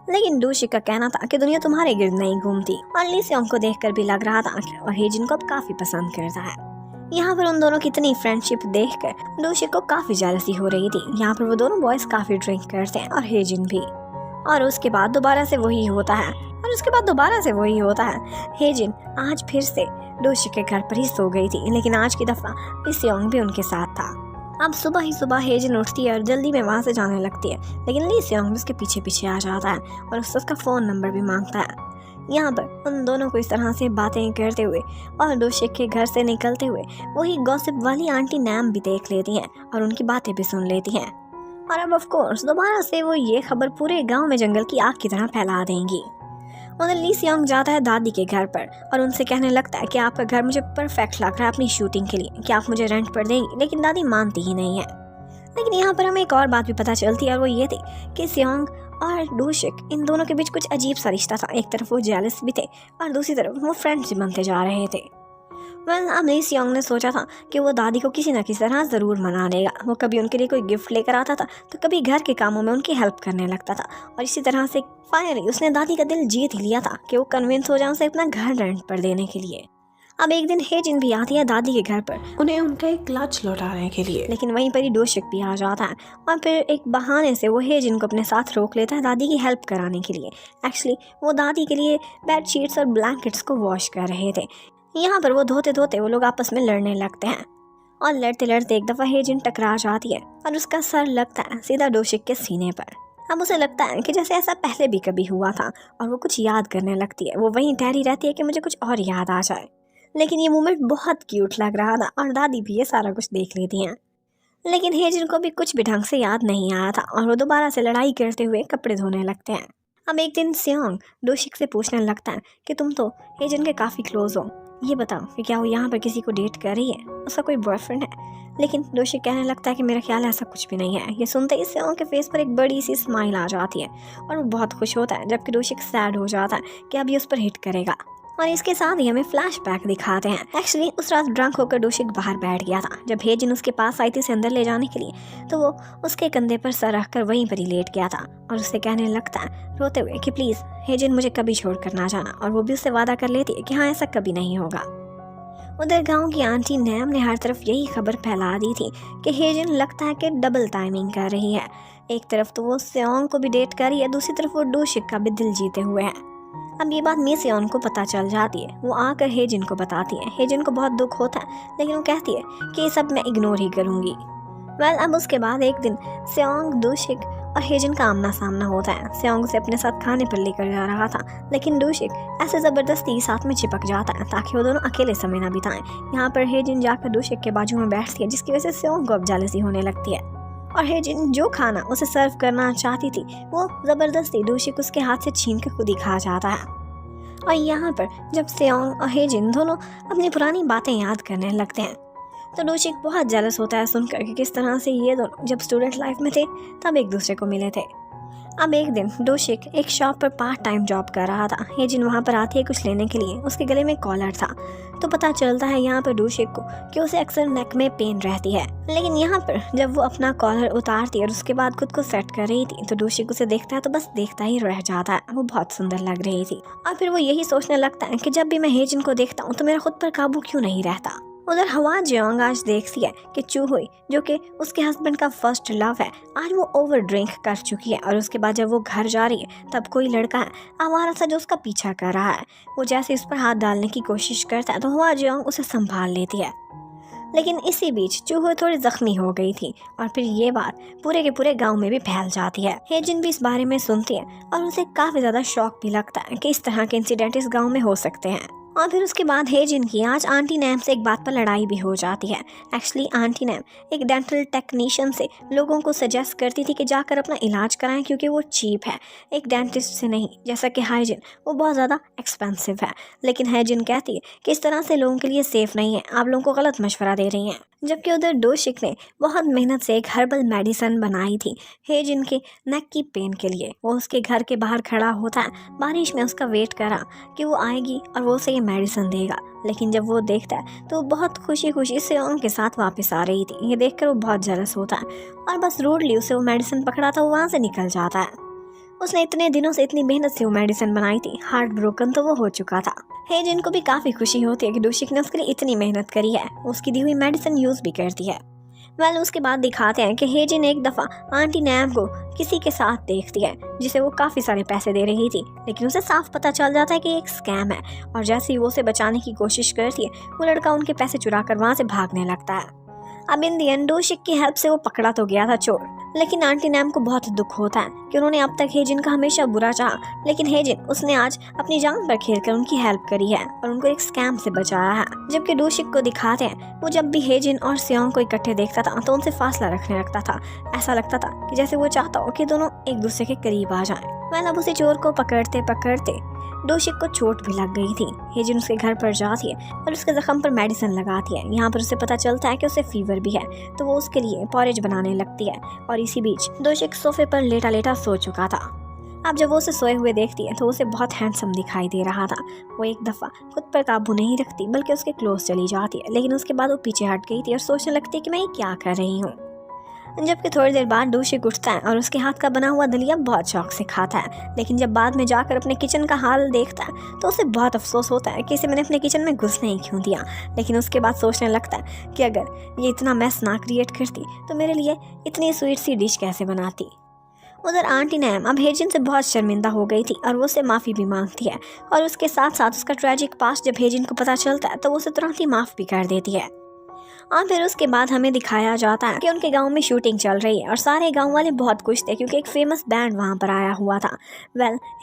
लेकिन डोशिक का कहना था कि दुनिया तुम्हारे गिर्द नहीं घूमती और ली सेओंग को देखकर भी लग रहा था और हेजिन को अब काफी पसंद करता है। यहाँ पर उन दोनों की इतनी फ्रेंडशिप देखकर डोशिक को काफी जेलसी हो रही थी। यहाँ पर वो दोनों बॉयज काफी ड्रिंक करते हैं और हेजिन भी। और उसके बाद दोबारा से वही होता है। हेजिन आज फिर से डोशिक के घर पर ही सो गई थी, लेकिन आज की दफा ली सेओंग भी उनके साथ था। अब सुबह ही सुबह हेजिन उठती है और जल्दी में वहाँ से जाने लगती है, लेकिन ली सेओंग भी उसके पीछे पीछे आ जाता है और उससे उसका फ़ोन नंबर भी मांगता है। यहाँ पर उन दोनों को इस तरह से बातें करते हुए और डोशिक के घर से निकलते हुए वही गॉसिप वाली आंटी नैम भी देख लेती हैं और उनकी बातें भी सुन लेती हैं। और अब ऑफ कोर्स दोबारा से वो ये खबर पूरे गाँव में जंगल की आग की तरह फैला देंगी। उधर ली सेओंग जाता है दादी के घर पर और उनसे कहने लगता है कि आपका घर मुझे परफेक्ट लग रहा है अपनी शूटिंग के लिए, कि आप मुझे रेंट पर देंगी, लेकिन दादी मानती ही नहीं है। लेकिन यहाँ पर हमें एक और बात भी पता चलती है और वो ये थी कि सेओंग और डोशिक इन दोनों के बीच कुछ अजीब सा रिश्ता था। एक तरफ वो जेलस भी थे और दूसरी तरफ वो फ्रेंड्स बनते जा रहे थे। अब ली सेओंग ने सोचा था कि वो दादी को किसी न किसी तरह ज़रूर मना लेगा। वो कभी उनके लिए कोई गिफ्ट लेकर आता था तो कभी घर के कामों में उनकी हेल्प करने लगता था और इसी तरह से फाइनली उसने दादी का दिल जीत ही लिया था कि वो कन्विंस हो जाए उसे अपना घर रेंट पर देने के लिए। अब एक दिन हेजिन भी आती है दादी के घर पर उन्हें उनका एक क्लच लौटाने के लिए, लेकिन वहीं पर ही डोशिक भी आ जाता है और फिर एक बहाने से वो हेजिन को अपने साथ रोक लेता है दादी की हेल्प कराने के लिए। एक्चुअली वो दादी के लिए बेड शीट्स और ब्लैंकेट्स को वॉश कर रहे थे। यहाँ पर वो धोते धोते वो लोग आपस में लड़ने लगते हैं और लड़ते लड़ते एक दफ़ा हेजिन टकरा जाती है और उसका सर लगता है सीधा डोशिक के सीने पर। अब उसे लगता है कि जैसे ऐसा पहले भी कभी हुआ था और वो कुछ याद करने लगती है। वो वहीं ठहरी रहती है कि मुझे कुछ और याद आ जाए, लेकिन ये मोमेंट बहुत क्यूट लग रहा था और दादी भी ये सारा कुछ देख लेती हैं। लेकिन हेजिन को भी कुछ भी ढंग से याद नहीं आया था और वो दोबारा से लड़ाई करते हुए कपड़े धोने लगते हैं। अब एक दिन सियोंग डोशिक से पूछने लगता है कि तुम तो हेजिन के काफ़ी क्लोज हो, ये बताओ कि क्या वो यहाँ पर किसी को डेट कर रही है, उसका कोई बॉयफ्रेंड है। लेकिन डोशिक कहने लगता है कि मेरा ख्याल है ऐसा कुछ भी नहीं है। ये सुनते ही सियोंग के फेस पर एक बड़ी सी स्माइल आ जाती है और वो बहुत खुश होता है, जबकि डोशिक सैड हो जाता है कि अब ये उस पर हिट करेगा। और इसके साथ ही हमें फ्लैशबैक दिखाते हैं। एक्चुअली उस रात ड्रंक होकर डोशिक बाहर बैठ गया था। जब हेजिन उसके पास आई थी उसे अंदर ले जाने के लिए, तो वो उसके कंधे पर सर रखकर वहीं पर ही लेट गया था और उससे कहने लगता है रोते हुए कि प्लीज़ हेजिन मुझे कभी छोड़कर ना जाना। और वो भी उससे वादा कर लेती है कि हाँ ऐसा कभी नहीं होगा। उधर गांव की आंटी नैम ने हर तरफ यही खबर फैला दी थी कि हेजिन लगता है कि डबल टाइमिंग कर रही है। एक तरफ तो वो सियोंग को भी डेट कर रही है, दूसरी तरफ वो डोशिक का भी दिल जीते हुए है। अब ये बात मी सियोन को पता चल जाती है। वो आकर हेजिन को बताती है। हेजिन को बहुत दुख होता है, लेकिन वो कहती है कि ये सब मैं इग्नोर ही करूंगी। अब उसके बाद एक दिन सियोंग, डोशिक और हेजिन का आमना सामना होता है। सियोंग उसे अपने साथ खाने पर लेकर जा रहा था, लेकिन डोशिक ऐसे जबरदस्ती साथ में चिपक जाता है ताकि वो दोनों अकेले समय ना बिताएं। यहाँ पर हेजिन जाकर डोशिक के बाजू में बैठती है, जिसकी वजह से सियोंग को अब जेलसी होने लगती है। और हेजिन जो खाना उसे सर्व करना चाहती थी वो जबरदस्ती डोशिक उसके हाथ से छीन कर खुद ही खा जाता है। और यहाँ पर जब सियोंग और हेजिन दोनों अपनी पुरानी बातें याद करने लगते हैं, तो डोशिक बहुत जेलस होता है सुनकर कि किस तरह से ये दोनों जब स्टूडेंट लाइफ में थे तब एक दूसरे को मिले थे। अब एक दिन डोशिक एक शॉप पर पार्ट टाइम जॉब कर रहा था। हेजिन वहाँ पर आती है कुछ लेने के लिए। उसके गले में कॉलर था, तो पता चलता है यहाँ पर डोशिक को कि उसे अक्सर नेक में पेन रहती है। लेकिन यहाँ पर जब वो अपना कॉलर उतारती है और उसके बाद खुद को सेट कर रही थी, तो डोशिक उसे देखता है तो बस देखता ही रह जाता है। वो बहुत सुंदर लग रही थी और फिर वो यही सोचने लगता है कि जब भी मैं हेजिन को देखता हूँ तो मेरा खुद पर काबू क्यों नहीं रहता। उधर हवा जियोंग आज देखती है कि चूहुई, जो कि उसके हस्बैंड का फर्स्ट लव है, आज वो ओवर ड्रिंक कर चुकी है। और उसके बाद जब वो घर जा रही है तब कोई लड़का है आवारा सा जो उसका पीछा कर रहा है। वो जैसे उस पर हाथ डालने की कोशिश करता है तो हवा जियोंग उसे संभाल लेती है। लेकिन इसी बीच चूहुई थोड़ी जख्मी हो गई थी और फिर ये बात पूरे के पूरे गांव में भी फैल जाती है। हेजिन भी इस बारे में सुनती है और उसे काफी ज्यादा शौक भी लगता है कि इस तरह के इंसिडेंट इस गांव में हो सकते हैं। और फिर उसके बाद हेजिन की आज आंटी नैम से एक बात पर लड़ाई भी हो जाती है। एक्चुअली आंटी नैम एक डेंटल टेक्नीशियन से लोगों को सजेस्ट करती थी कि जाकर अपना इलाज कराएं क्योंकि वो चीप है, एक डेंटिस्ट से नहीं, जैसा कि हाइजिन वो बहुत ज़्यादा एक्सपेंसिव है। लेकिन हाइजिन कहती है कि इस तरह से लोगों के लिए सेफ़ नहीं है, आप लोगों को गलत मशवरा दे रही हैं। जबकि उधर डोशिक ने बहुत मेहनत से एक हर्बल मेडिसिन बनाई थी हेजिन के नेक की पेन के लिए। वो उसके घर के बाहर खड़ा होता है, बारिश में उसका वेट करा कि वो आएगी और वो उसे ये मेडिसिन देगा। लेकिन जब वो देखता है तो वो बहुत खुशी खुशी से उनके साथ वापस आ रही थी। ये देखकर वो बहुत जलस होता है और बस रूडली उसे वो मेडिसिन पकड़ा था वो वहाँ से निकल जाता है। उसने इतने दिनों से इतनी मेहनत से वो मेडिसिन बनाई थी, हार्ट ब्रोकन तो वो हो चुका था। हेजिन को भी काफ़ी खुशी होती है कि डोशिक ने उसके लिए इतनी मेहनत करी है, उसकी दी हुई मेडिसिन यूज़ भी करती है। उसके बाद दिखाते हैं कि हेजिन एक दफ़ा आंटी नैम को किसी के साथ देखती है जिसे वो काफ़ी सारे पैसे दे रही थी, लेकिन उसे साफ पता चल जाता है कि एक स्कैम है। और जैसे ही वो उसे बचाने की कोशिश करती है वो लड़का उनके पैसे चुरा कर वहाँ से भागने लगता है। अब इन दी एंड डोशिक की हेल्प से वो पकड़ा तो गया था चोर, लेकिन आंटी नैम को बहुत दुख होता है कि उन्होंने अब तक हेजिन का हमेशा बुरा चाहा, लेकिन हेजिन उसने आज अपनी जान पर खेलकर उनकी हेल्प करी है और उनको एक स्कैम से बचाया है। जबकि डोशिक को दिखाते हैं वो जब भी हेजिन और सियोंग को इकट्ठे देखता था तो उनसे फासला रखने लगता था। ऐसा लगता था कि जैसे वो चाहता हो कि दोनों एक दूसरे के करीब आ जाएं। अब उसे चोर को पकड़ते पकड़ते डोशिक को चोट भी लग गई थी। हेजिन उसके घर पर जाती है और उसके जख्म पर मेडिसिन लगाती है। यहाँ पर उसे पता चलता है कि उसे फीवर भी है, तो वो उसके लिए पॉरेज बनाने लगती है। और इसी बीच डोशिक सोफे पर लेटा लेटा सो चुका था। अब जब वो उसे सोए हुए देखती है तो उसे बहुत हैंडसम दिखाई दे रहा था। वो एक दफ़ा खुद पर काबू नहीं रखती बल्कि उसके क्लोज चली जाती है, लेकिन उसके बाद वो पीछे हट गई थी और सोचने लगती है कि मैं ये क्या कर रही हूँ। जबकि थोड़ी देर बाद डोशिक उठता है और उसके हाथ का बना हुआ दलिया बहुत शौक से खाता है। लेकिन जब बाद में जाकर अपने किचन का हाल देखता है तो उसे बहुत अफसोस होता है कि इसे मैंने अपने किचन में घुसने ही क्यों दिया। लेकिन उसके बाद सोचने लगता है कि अगर ये इतना मैस ना क्रिएट करती तो मेरे लिए इतनी स्वीट सी डिश कैसे बनाती। उधर आंटी नैम अब हेजिन से बहुत शर्मिंदा हो गई थी और वो उससे माफ़ी भी मांगती है। और उसके साथ साथ उसका ट्रेजिक पास्ट जब हेजिन को पता चलता है तो वो उसे तुरंत ही माफ़ भी कर देती है। और फिर उसके बाद हमें दिखाया जाता है कि उनके गांव में शूटिंग चल रही है और सारे गांव वाले बहुत खुश थे क्योंकि एक फेमस बैंड वहां पर आया हुआ था।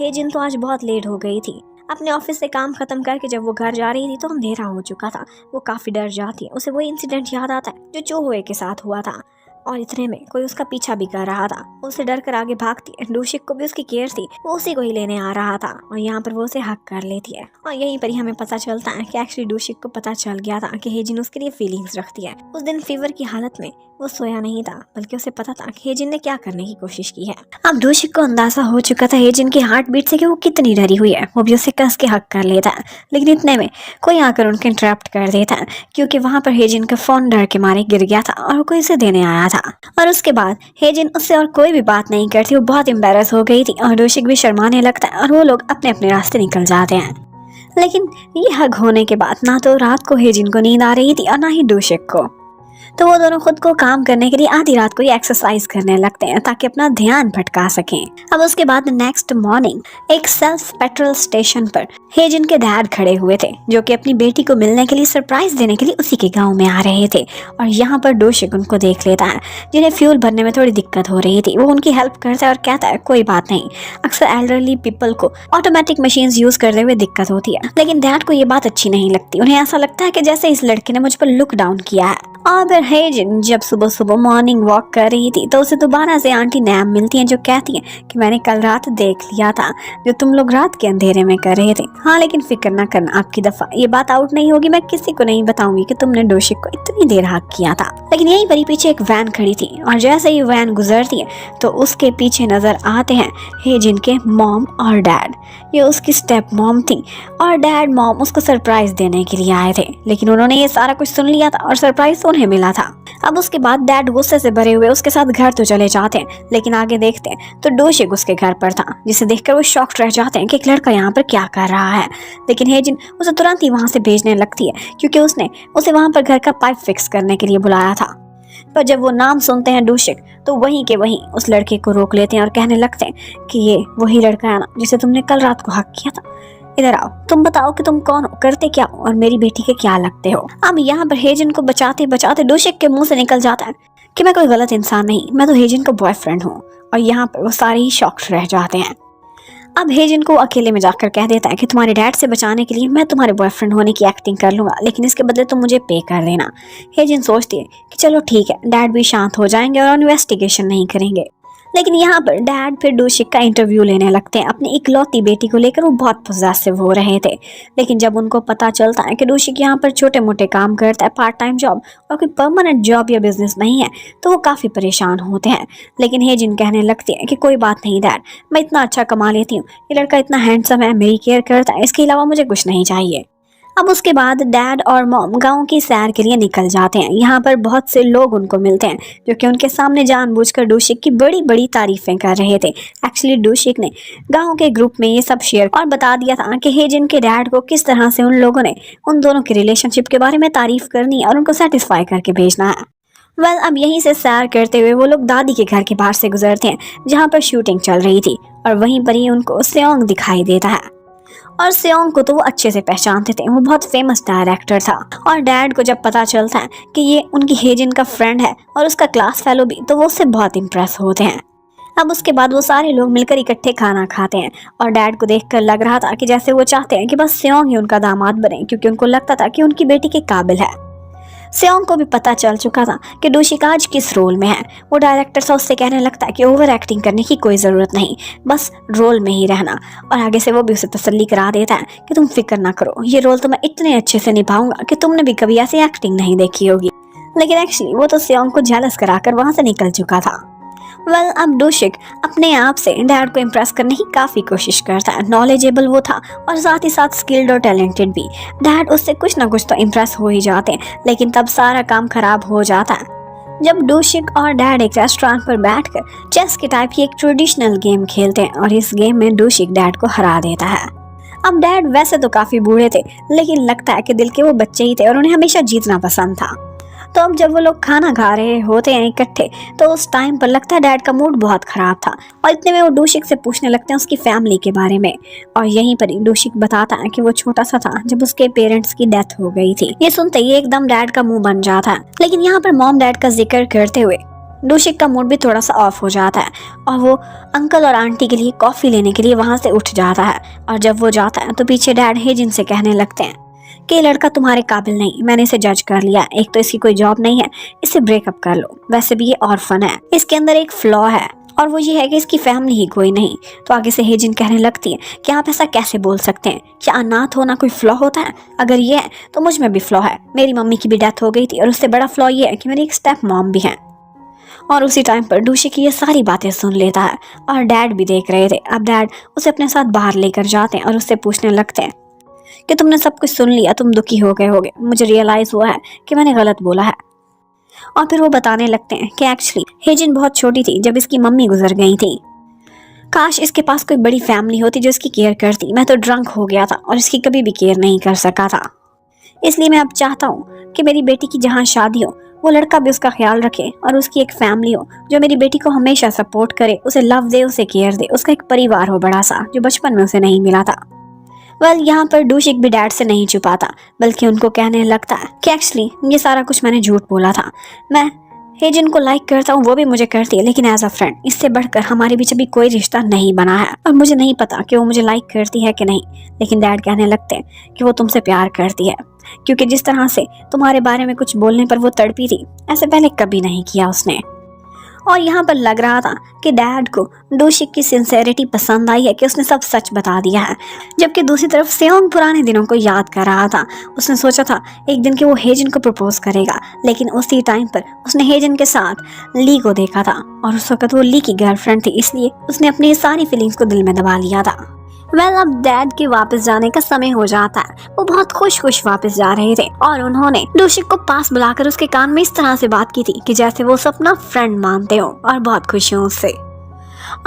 हेजिन तो आज बहुत लेट हो गई थी। अपने ऑफिस से काम खत्म करके जब वो घर जा रही थी तो अंधेरा हो चुका था। वो काफ़ी डर जाती है, उसे वो इंसिडेंट याद आता है जो चूहुए के साथ हुआ था। और इतने में कोई उसका पीछा भी कर रहा था। उसे डर कर आगे भागती है। डूशिक को भी उसकी केयर थी, वो उसी को ही लेने आ रहा था और यहाँ पर वो उसे हक कर लेती है। और यहीं पर ही हमें पता चलता है कि एक्चुअली डूशिक को पता चल गया था कि हेजिन उसके लिए फीलिंग्स रखती है। उस दिन फीवर की हालत में वो सोया नहीं था, बल्कि उसे पता था कि हेजिन ने क्या करने की कोशिश की है। अब डूशिक को अंदाजा हो चुका था हेजिन की हार्ट बीट से कि वो कितनी डरी हुई है। वो भी उसे कस के हक कर लेता है, लेकिन इतने में कोई आकर उनके इंटरप्ट कर देता है, क्योंकि वहाँ पर हेजिन का फोन डर के मारे गिर गया था और वो कोई इसे देने आया था। और उसके बाद हेजिन उससे और कोई भी बात नहीं करती, वो बहुत एम्बेरस हो गई थी और डूशिक भी शर्माने लगता है और वो लोग अपने अपने रास्ते निकल जाते हैं। लेकिन ये हग होने के बाद ना तो रात को हेजिन को नींद आ रही थी और ना ही डूशिक को, तो वो दोनों खुद को काम करने के लिए आधी रात को ही एक्सरसाइज करने लगते हैं ताकि अपना ध्यान भटका सकें। अब उसके बाद नेक्स्ट मॉर्निंग एक सेल्फ पेट्रोल स्टेशन पर हेजिन के डैड खड़े हुए थे, जो कि अपनी बेटी को मिलने के लिए सरप्राइज देने के लिए उसी के गांव में आ रहे थे। और यहाँ पर डूशिक उनको देख लेता है, जिन्हें फ्यूल भरने में थोड़ी दिक्कत हो रही थी। वो उनकी हेल्प करता है और कहता है कोई बात नहीं, अक्सर एल्डरली पीपल को ऑटोमेटिक मशीन यूज करते हुए दिक्कत होती है। लेकिन डैड को ये बात अच्छी नहीं लगती, उन्हें ऐसा लगता है कि जैसे इस लड़के ने मुझ पर लुक डाउन किया है। और फिर हेजिन जब सुबह सुबह मॉर्निंग वॉक कर रही थी तो उसे दोबारा से आंटी नैम मिलती हैं, जो कहती हैं कि मैंने कल रात देख लिया था जो तुम लोग रात के अंधेरे में कर रहे थे। हाँ, लेकिन फिक्र ना करना, आपकी दफा ये बात आउट नहीं होगी। मैं किसी को नहीं बताऊंगी कि तुमने डूशिक को इतनी देर हक किया था। लेकिन यहीं पर पीछे एक वैन खड़ी थी और जैसे ही वैन गुजरती है तो उसके पीछे नजर आते हैं हेजिन के मॉम और डैड। ये उसकी स्टेप मॉम थी और डैड मॉम उसको सरप्राइज देने के लिए आए थे, लेकिन उन्होंने ये सारा कुछ सुन लिया था और सरप्राइज उन्हें मिला था। अब उसके बाद डैड गुस्से से भरे हुए उसके साथ घर तो चले जाते हैं, लेकिन आगे देखते हैं तो डूशिक उसके घर पर था, जिसे देखकर वो शॉक्ड रह जाते हैं कि एक लड़का यहाँ पर क्या कर रहा है। लेकिन हेजिन उसे तुरंत ही वहाँ से भेजने लगती है, क्योंकि उसने उसे वहाँ पर घर का पाइप फिक्स करने के लिए बुलाया था। पर जब वो नाम सुनते हैं डूशिक, तो वहीं के वहीं उस लड़के को रोक लेते हैं और कहने लगते हैं कि ये वही लड़का है ना जिसे तुमने कल रात को हक किया था। इधर आओ, तुम बताओ कि तुम कौन हो, करते क्या हो और मेरी बेटी के क्या लगते हो। अब यहाँ पर हेजिन को बचाते बचाते डूशिक के मुंह से निकल जाता है कि मैं कोई गलत इंसान नहीं, मैं तो हेजिन का बॉयफ्रेंड हूँ। और यहाँ पर वो सारे ही शॉक्ड रह जाते हैं। अब हेजिन को अकेले में जाकर कह देता है कि तुम्हारे डैड से बचाने के लिए मैं तुम्हारे बॉयफ्रेंड होने की एक्टिंग कर लूंगा, लेकिन इसके बदले तुम मुझे पे कर देना। हेजिन सोचती है कि चलो ठीक है, डैड भी शांत हो जाएंगे और इन्वेस्टिगेशन नहीं करेंगे। लेकिन यहाँ पर डैड फिर डूशिक का इंटरव्यू लेने लगते हैं। अपनी इकलौती बेटी को लेकर वो बहुत पॉसेसिव हो रहे थे। लेकिन जब उनको पता चलता है कि डूशिक यहाँ पर छोटे मोटे काम करता है, पार्ट टाइम जॉब, और कोई परमानेंट जॉब या बिजनेस नहीं है, तो वो काफ़ी परेशान होते हैं। लेकिन हेजिन कहने लगती है कि कोई बात नहीं डैड, मैं इतना अच्छा कमा लेती हूँ, ये लड़का इतना हैंडसम है, मेरी केयर करता है, इसके अलावा मुझे कुछ नहीं चाहिए। अब उसके बाद डैड और मॉम गांव की सैर के लिए निकल जाते हैं। यहाँ पर बहुत से लोग उनको मिलते हैं, जो कि उनके सामने जानबूझकर डूशिक की बड़ी बड़ी तारीफें कर रहे थे। एक्चुअली डूशिक ने गांव के ग्रुप में ये सब शेयर और बता दिया था कि हेजिन के डैड को किस तरह से उन लोगों ने उन दोनों के रिलेशनशिप के बारे में तारीफ करनी और उनको सेटिस्फाई करके भेजना है। अब यहीं से सैर करते हुए वो लोग दादी के घर के बाहर से गुजरते हैं, जहाँ पर शूटिंग चल रही थी, और वहीं पर ही उनको सेओंग दिखाई देता है। और सेओंग को तो वो अच्छे से पहचानते थे, वो बहुत फेमस डायरेक्टर था। और डैड को जब पता चलता है कि ये उनकी हेजिन का फ्रेंड है और उसका क्लास फेलो भी, तो वो उससे बहुत इम्प्रेस होते हैं। अब उसके बाद वो सारे लोग मिलकर इकट्ठे खाना खाते हैं और डैड को देखकर लग रहा था कि जैसे वो चाहते हैं कि बस सेओंग ही उनका दामाद बने, क्योंकि उनको लगता था कि उनकी बेटी के काबिल है। सेओंग को भी पता चल चुका था कि डूशिक आज किस रोल में है। वो डायरेक्टर से उससे कहने लगता है कि ओवर एक्टिंग करने की कोई ज़रूरत नहीं, बस रोल में ही रहना। और आगे से वो भी उसे तसल्ली करा देता है कि तुम फिक्र ना करो, ये रोल तो मैं इतने अच्छे से निभाऊंगा कि तुमने भी कभी ऐसी एक्टिंग नहीं देखी होगी। लेकिन एक्चुअली वो तो सेओंग को जेलस कराकर वहाँ से निकल चुका था। अब डूशिक अपने आप से डैड को इम्प्रेस करने की काफ़ी कोशिश करता है। नॉलेजेबल वो था और साथ ही साथ स्किल्ड और टैलेंटेड भी। डैड उससे कुछ ना कुछ तो इम्प्रेस हो ही जाते हैं, लेकिन तब सारा काम खराब हो जाता है जब डूशिक और डैड एक रेस्टोरेंट पर बैठकर चेस के टाइप की एक ट्रेडिशनल गेम खेलते हैं और इस गेम में डूशिक डैड को हरा देता है। अब डैड वैसे तो काफ़ी बूढ़े थे, लेकिन लगता है कि दिल के वो बच्चे ही थे और उन्हें हमेशा जीतना पसंद था। तो अब जब वो लोग खाना खा रहे होते हैं इकट्ठे, तो उस टाइम पर लगता है डैड का मूड बहुत खराब था और इतने में वो डूशिक से पूछने लगते हैं उसकी फैमिली के बारे में। और यहीं पर डूशिक बताता है कि वो छोटा सा था जब उसके पेरेंट्स की डेथ हो गई थी। ये सुनते ही एकदम डैड का मुंह बन जाता है। लेकिन यहाँ पर मॉम डैड का जिक्र करते हुए डूशिक का मूड भी थोड़ा सा ऑफ हो जाता है और वो अंकल और आंटी के लिए कॉफ़ी लेने के लिए वहाँ से उठ जाता है। और जब वो जाता है तो पीछे डैड हेजिन से कहने लगते हैं कि ये लड़का तुम्हारे काबिल नहीं, मैंने इसे जज कर लिया। एक तो इसकी कोई जॉब नहीं है, इससे ब्रेकअप कर लो। वैसे भी ये ऑर्फन है, इसके अंदर एक फ्लॉ है और वो ये है कि इसकी फैमिली ही कोई नहीं। तो आगे से हेजिन कहने लगती है कि आप ऐसा कैसे बोल सकते हैं, क्या अनाथ होना कोई फ्लॉ होता है? अगर ये है तो मुझ में भी फ्लॉ है। मेरी मम्मी की भी डेथ हो गई थी और उससे बड़ा फ्लॉ ये है कि मेरी एक स्टेप मॉम भी है। और उसी टाइम पर डूशी की ये सारी बातें सुन लेता है और डैड भी देख रहे थे। अब डैड उसे अपने साथ बाहर लेकर जाते हैं और उससे पूछने लगते हैं कि तुमने सब कुछ सुन लिया, तुम दुखी हो गए होगे, मुझे रियलाइज हुआ है कि मैंने गलत बोला है। और फिर वो बताने लगते हैं कि एक्चुअली हेजिन बहुत छोटी थी जब इसकी मम्मी गुजर गई थी। काश इसके पास कोई बड़ी फैमिली होती जो इसकी केयर करती। मैं तो ड्रंक हो गया था और इसकी कभी भी केयर नहीं कर सका था। इसलिए मैं अब चाहता हूँ कि मेरी बेटी की जहाँ शादी हो वो लड़का भी उसका ख्याल रखे और उसकी एक फैमिली हो जो मेरी बेटी को हमेशा सपोर्ट करे, उसे लव दे, उसे केयर दे, उसका एक परिवार हो बड़ा सा जो बचपन में उसे नहीं मिला था। यहाँ पर डूशिक भी डैड से नहीं छुपाता बल्कि उनको कहने लगता है कि एक्चुअली ये सारा कुछ मैंने झूठ बोला था। मैं हेजिन को लाइक करता हूँ, वो भी मुझे करती है, लेकिन एज अ फ्रेंड इससे बढ़कर हमारे बीच अभी कोई रिश्ता नहीं बना है और मुझे नहीं पता कि वो मुझे लाइक करती है कि नहीं। लेकिन डैड कहने लगते हैं कि वो तुमसे प्यार करती है, क्योंकि जिस तरह से तुम्हारे बारे में कुछ बोलने पर वो तड़पी थी, ऐसे पहले कभी नहीं किया उसने। और यहाँ पर लग रहा था कि डैड को डूशिक की सिंसेरिटी पसंद आई है कि उसने सब सच बता दिया है। जबकि दूसरी तरफ सेओंग पुराने दिनों को याद कर रहा था। उसने सोचा था एक दिन कि वो हेजिन को प्रपोज करेगा, लेकिन उसी टाइम पर उसने हेजिन के साथ ली को देखा था और उस वक्त वो ली की गर्लफ्रेंड थी, इसलिए उसने अपनी सारी फीलिंग्स को दिल में दबा लिया था। अब डैड के वापस जाने का समय हो जाता है। वो बहुत खुश वापस जा रहे थे और उन्होंने डूशिक को पास बुलाकर उसके कान में इस तरह से बात की थी कि जैसे वो उसे अपना फ्रेंड मानते हो और बहुत खुश हो उससे।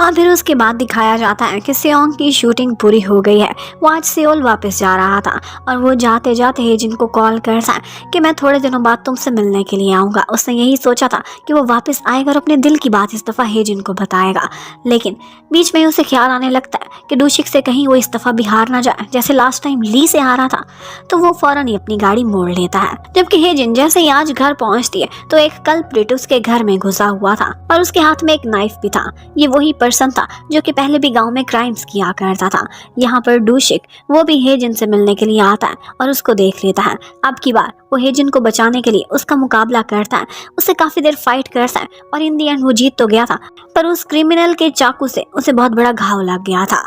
और फिर उसके बाद दिखाया जाता है कि सेओंग की शूटिंग पूरी हो गई है। वो आज सियोल वापस जा रहा था और वो जाते जाते हेजिन को कॉल करता है कि मैं थोड़े दिनों बाद तुमसे मिलने के लिए आऊँगा। उसने यही सोचा था कि वो वापस आएगा और अपने दिल की बात इस दफ़ा हेजिन को बताएगा, लेकिन बीच में उसे ख्याल आने लगता है कि डूशिक से कहीं वो इस दफ़ा बिहार ना जाए जैसे लास्ट टाइम ली से आ रहा था। तो वो फौरन ही अपनी गाड़ी मोड़ लेता है। जबकि हेजिन जैसे ही आज घर पहुँचती है तो एक कल्प्रिट उसके घर में घुसा हुआ था और उसके हाथ में एक नाइफ भी था। ये वही पर्सन था जो कि पहले भी गांव में क्राइम्स किया करता था। यहाँ पर डूशिक वो भी हेजिन से मिलने के लिए आता है और उसको देख लेता है। अब की बार वो हेजिन को बचाने के लिए उसका मुकाबला करता है, उससे काफी देर फाइट करता है और इन दी एंड वो जीत तो गया था, पर उस क्रिमिनल के चाकू से उसे बहुत बड़ा घाव लग गया था।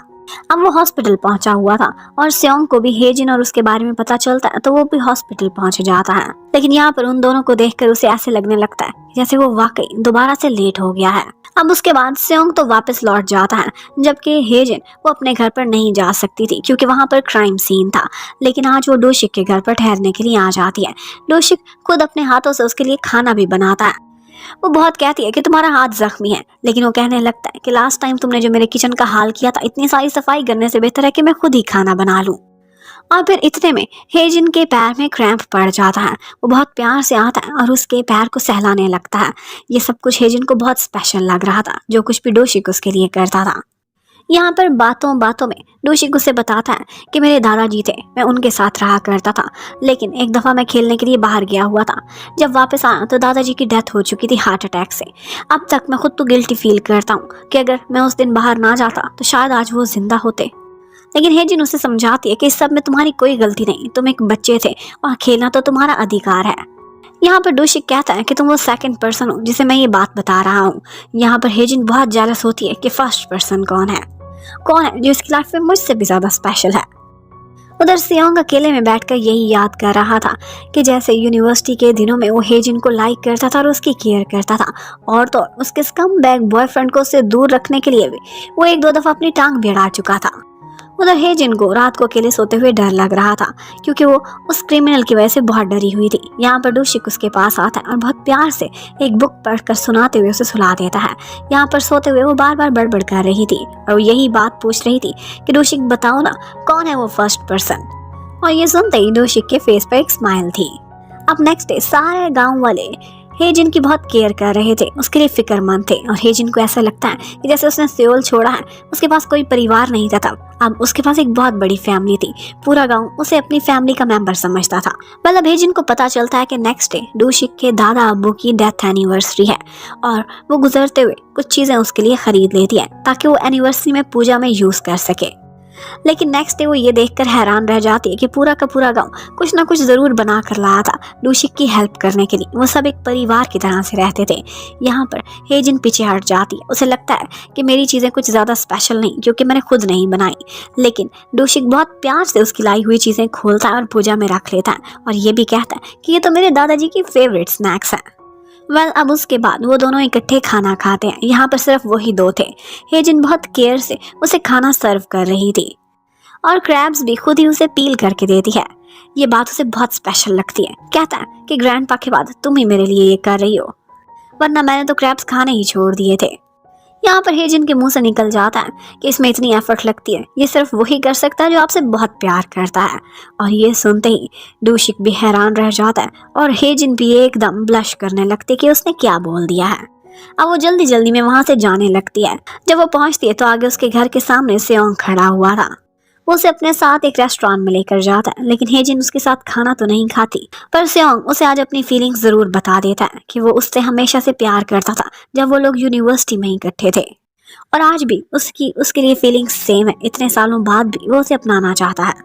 अब वो हॉस्पिटल पहुंचा हुआ था और सेओंग को भी हेजिन और उसके बारे में पता चलता है तो वो भी हॉस्पिटल पहुंच जाता है। लेकिन यहाँ पर उन दोनों को देखकर उसे ऐसे लगने लगता है जैसे वो वाकई दोबारा से लेट हो गया है। अब उसके बाद सेओंग तो वापस लौट जाता है, जबकि हेजिन वो अपने घर पर नहीं जा सकती थी क्योंकि वहाँ पर क्राइम सीन था। लेकिन आज वो डूशिक के घर पर ठहरने के लिए आ जाती है। डूशिक खुद अपने हाथों से उसके लिए खाना भी बनाता है। वो बहुत कहती है कि तुम्हारा हाथ जख्मी है, लेकिन वो कहने लगता है कि लास्ट टाइम तुमने जो मेरे किचन का हाल किया था, इतनी सारी सफाई करने से बेहतर है कि मैं खुद ही खाना बना लूं। और फिर इतने में हेजिन के पैर में क्रैम्प पड़ जाता है। वो बहुत प्यार से आता है और उसके पैर को सहलाने लगता है। ये सब कुछ हेजिन को बहुत स्पेशल लग रहा था, जो कुछ भी डूशिक उसके लिए करता था। यहाँ पर बातों बातों में डूशिक उसे बताता है कि मेरे दादाजी थे, मैं उनके साथ रहा करता था, लेकिन एक दफ़ा मैं खेलने के लिए बाहर गया हुआ था। जब वापस आया तो दादाजी की डेथ हो चुकी थी हार्ट अटैक से। अब तक मैं खुद तो गिल्टी फील करता हूँ कि अगर मैं उस दिन बाहर ना जाता तो शायद आज वो जिंदा होते। लेकिन हेजिन उसे समझाती है कि इस सब में तुम्हारी कोई गलती नहीं, तुम एक बच्चे थे और खेलना तो तुम्हारा अधिकार है। यहाँ पर डूशिक कहता है कि तुम वो सेकंड पर्सन हो जिसे मैं ये बात बता रहा हूँ। यहाँ पर हेजिन बहुत जेलस होती है कि फर्स्ट पर्सन कौन है जो इसकी लाइफ में मुझसे भी ज्यादा स्पेशल है। उधर सेओंग अकेले में बैठकर यही याद कर रहा था कि जैसे यूनिवर्सिटी के दिनों में वो हेजिन को लाइक करता था और उसकी केयर करता था, और तो उसके स्कम बैग बॉयफ्रेंड को उससे दूर रखने के लिए भी वो एक दो दफा अपनी टांग भी अड़ा चुका था। उधर हेजिन को रात को अकेले सोते हुए डर लग रहा था क्योंकि वो उस क्रिमिनल की वजह से बहुत डरी हुई थी। यहाँ पर डूशिक उसके पास आता है और बहुत प्यार से एक बुक पढ़कर सुनाते हुए उसे सुला देता है। यहाँ पर सोते हुए वो बार बार बड़बड़ कर रही थी और वो यही बात पूछ रही थी कि डूशिक बताओ ना कौन है वो फर्स्ट पर्सन। और ये सुनते ही डूशिक के फेस पर एक स्माइल थी। अब नेक्स्ट डे सारे गाँव वाले हेजिन की बहुत केयर कर रहे थे, उसके लिए फिक्रमंद थे और हेजिन को ऐसा लगता है कि जैसे उसने सियोल छोड़ा है उसके पास कोई परिवार नहीं था। तब अब उसके पास एक बहुत बड़ी फैमिली थी, पूरा गांव उसे अपनी फैमिली का मेंबर समझता था। मतलब हेजिन को पता चलता है कि नेक्स्ट डे डूशिक के दादा अब्बू की डेथ एनिवर्सरी है और वो गुजरते हुए कुछ चीजें उसके लिए खरीद लेती है ताकि वो एनिवर्सरी में पूजा में यूज कर सके। लेकिन नेक्स्ट डे वो ये देखकर हैरान रह जाती है कि पूरा का पूरा गांव कुछ ना कुछ ज़रूर बना कर लाया था डूशिक की हेल्प करने के लिए। वो सब एक परिवार की तरह से रहते थे। यहाँ पर हेजिन पीछे हट जाती है। उसे लगता है कि मेरी चीज़ें कुछ ज़्यादा स्पेशल नहीं क्योंकि मैंने खुद नहीं बनाई। लेकिन डूशिक बहुत प्यार से उसकी लाई हुई चीज़ें खोलता है और पूजा में रख लेता है और ये भी कहता है कि ये तो मेरे दादाजी की फेवरेट स्नैक्स हैं। अब उसके बाद वो दोनों इकट्ठे खाना खाते हैं। यहाँ पर सिर्फ वही दो थे। हेजिन बहुत केयर से उसे खाना सर्व कर रही थी और क्रैब्स भी खुद ही उसे पील करके देती है। ये बात उसे बहुत स्पेशल लगती है। कहता है कि ग्रैंडपा के बाद तुम ही मेरे लिए ये कर रही हो, वरना मैंने तो क्रैब्स खाने ही छोड़ दिए थे। यहाँ पर हेजिन के मुंह से निकल जाता है कि इसमें इतनी एफर्ट लगती है, ये सिर्फ वही कर सकता है जो आपसे बहुत प्यार करता है। और ये सुनते ही डूशिक भी हैरान रह जाता है और हेजिन भी एकदम ब्लश करने लगती है कि उसने क्या बोल दिया है। अब वो जल्दी जल्दी में वहां से जाने लगती है। जब वो पहुंचती है तो आगे उसके घर के सामने सेओंग खड़ा हुआ था। वो उसे अपने साथ एक रेस्टोरेंट में लेकर जाता है, लेकिन हेजिन उसके साथ खाना तो नहीं खाती। पर सेओंग उसे आज अपनी फीलिंग्स जरूर बता देता है कि वो उससे हमेशा से प्यार करता था जब वो लोग यूनिवर्सिटी में इकट्ठे थे, और आज भी उसके लिए फीलिंग्स सेम है। इतने सालों बाद भी वो उसे अपनाना चाहता है,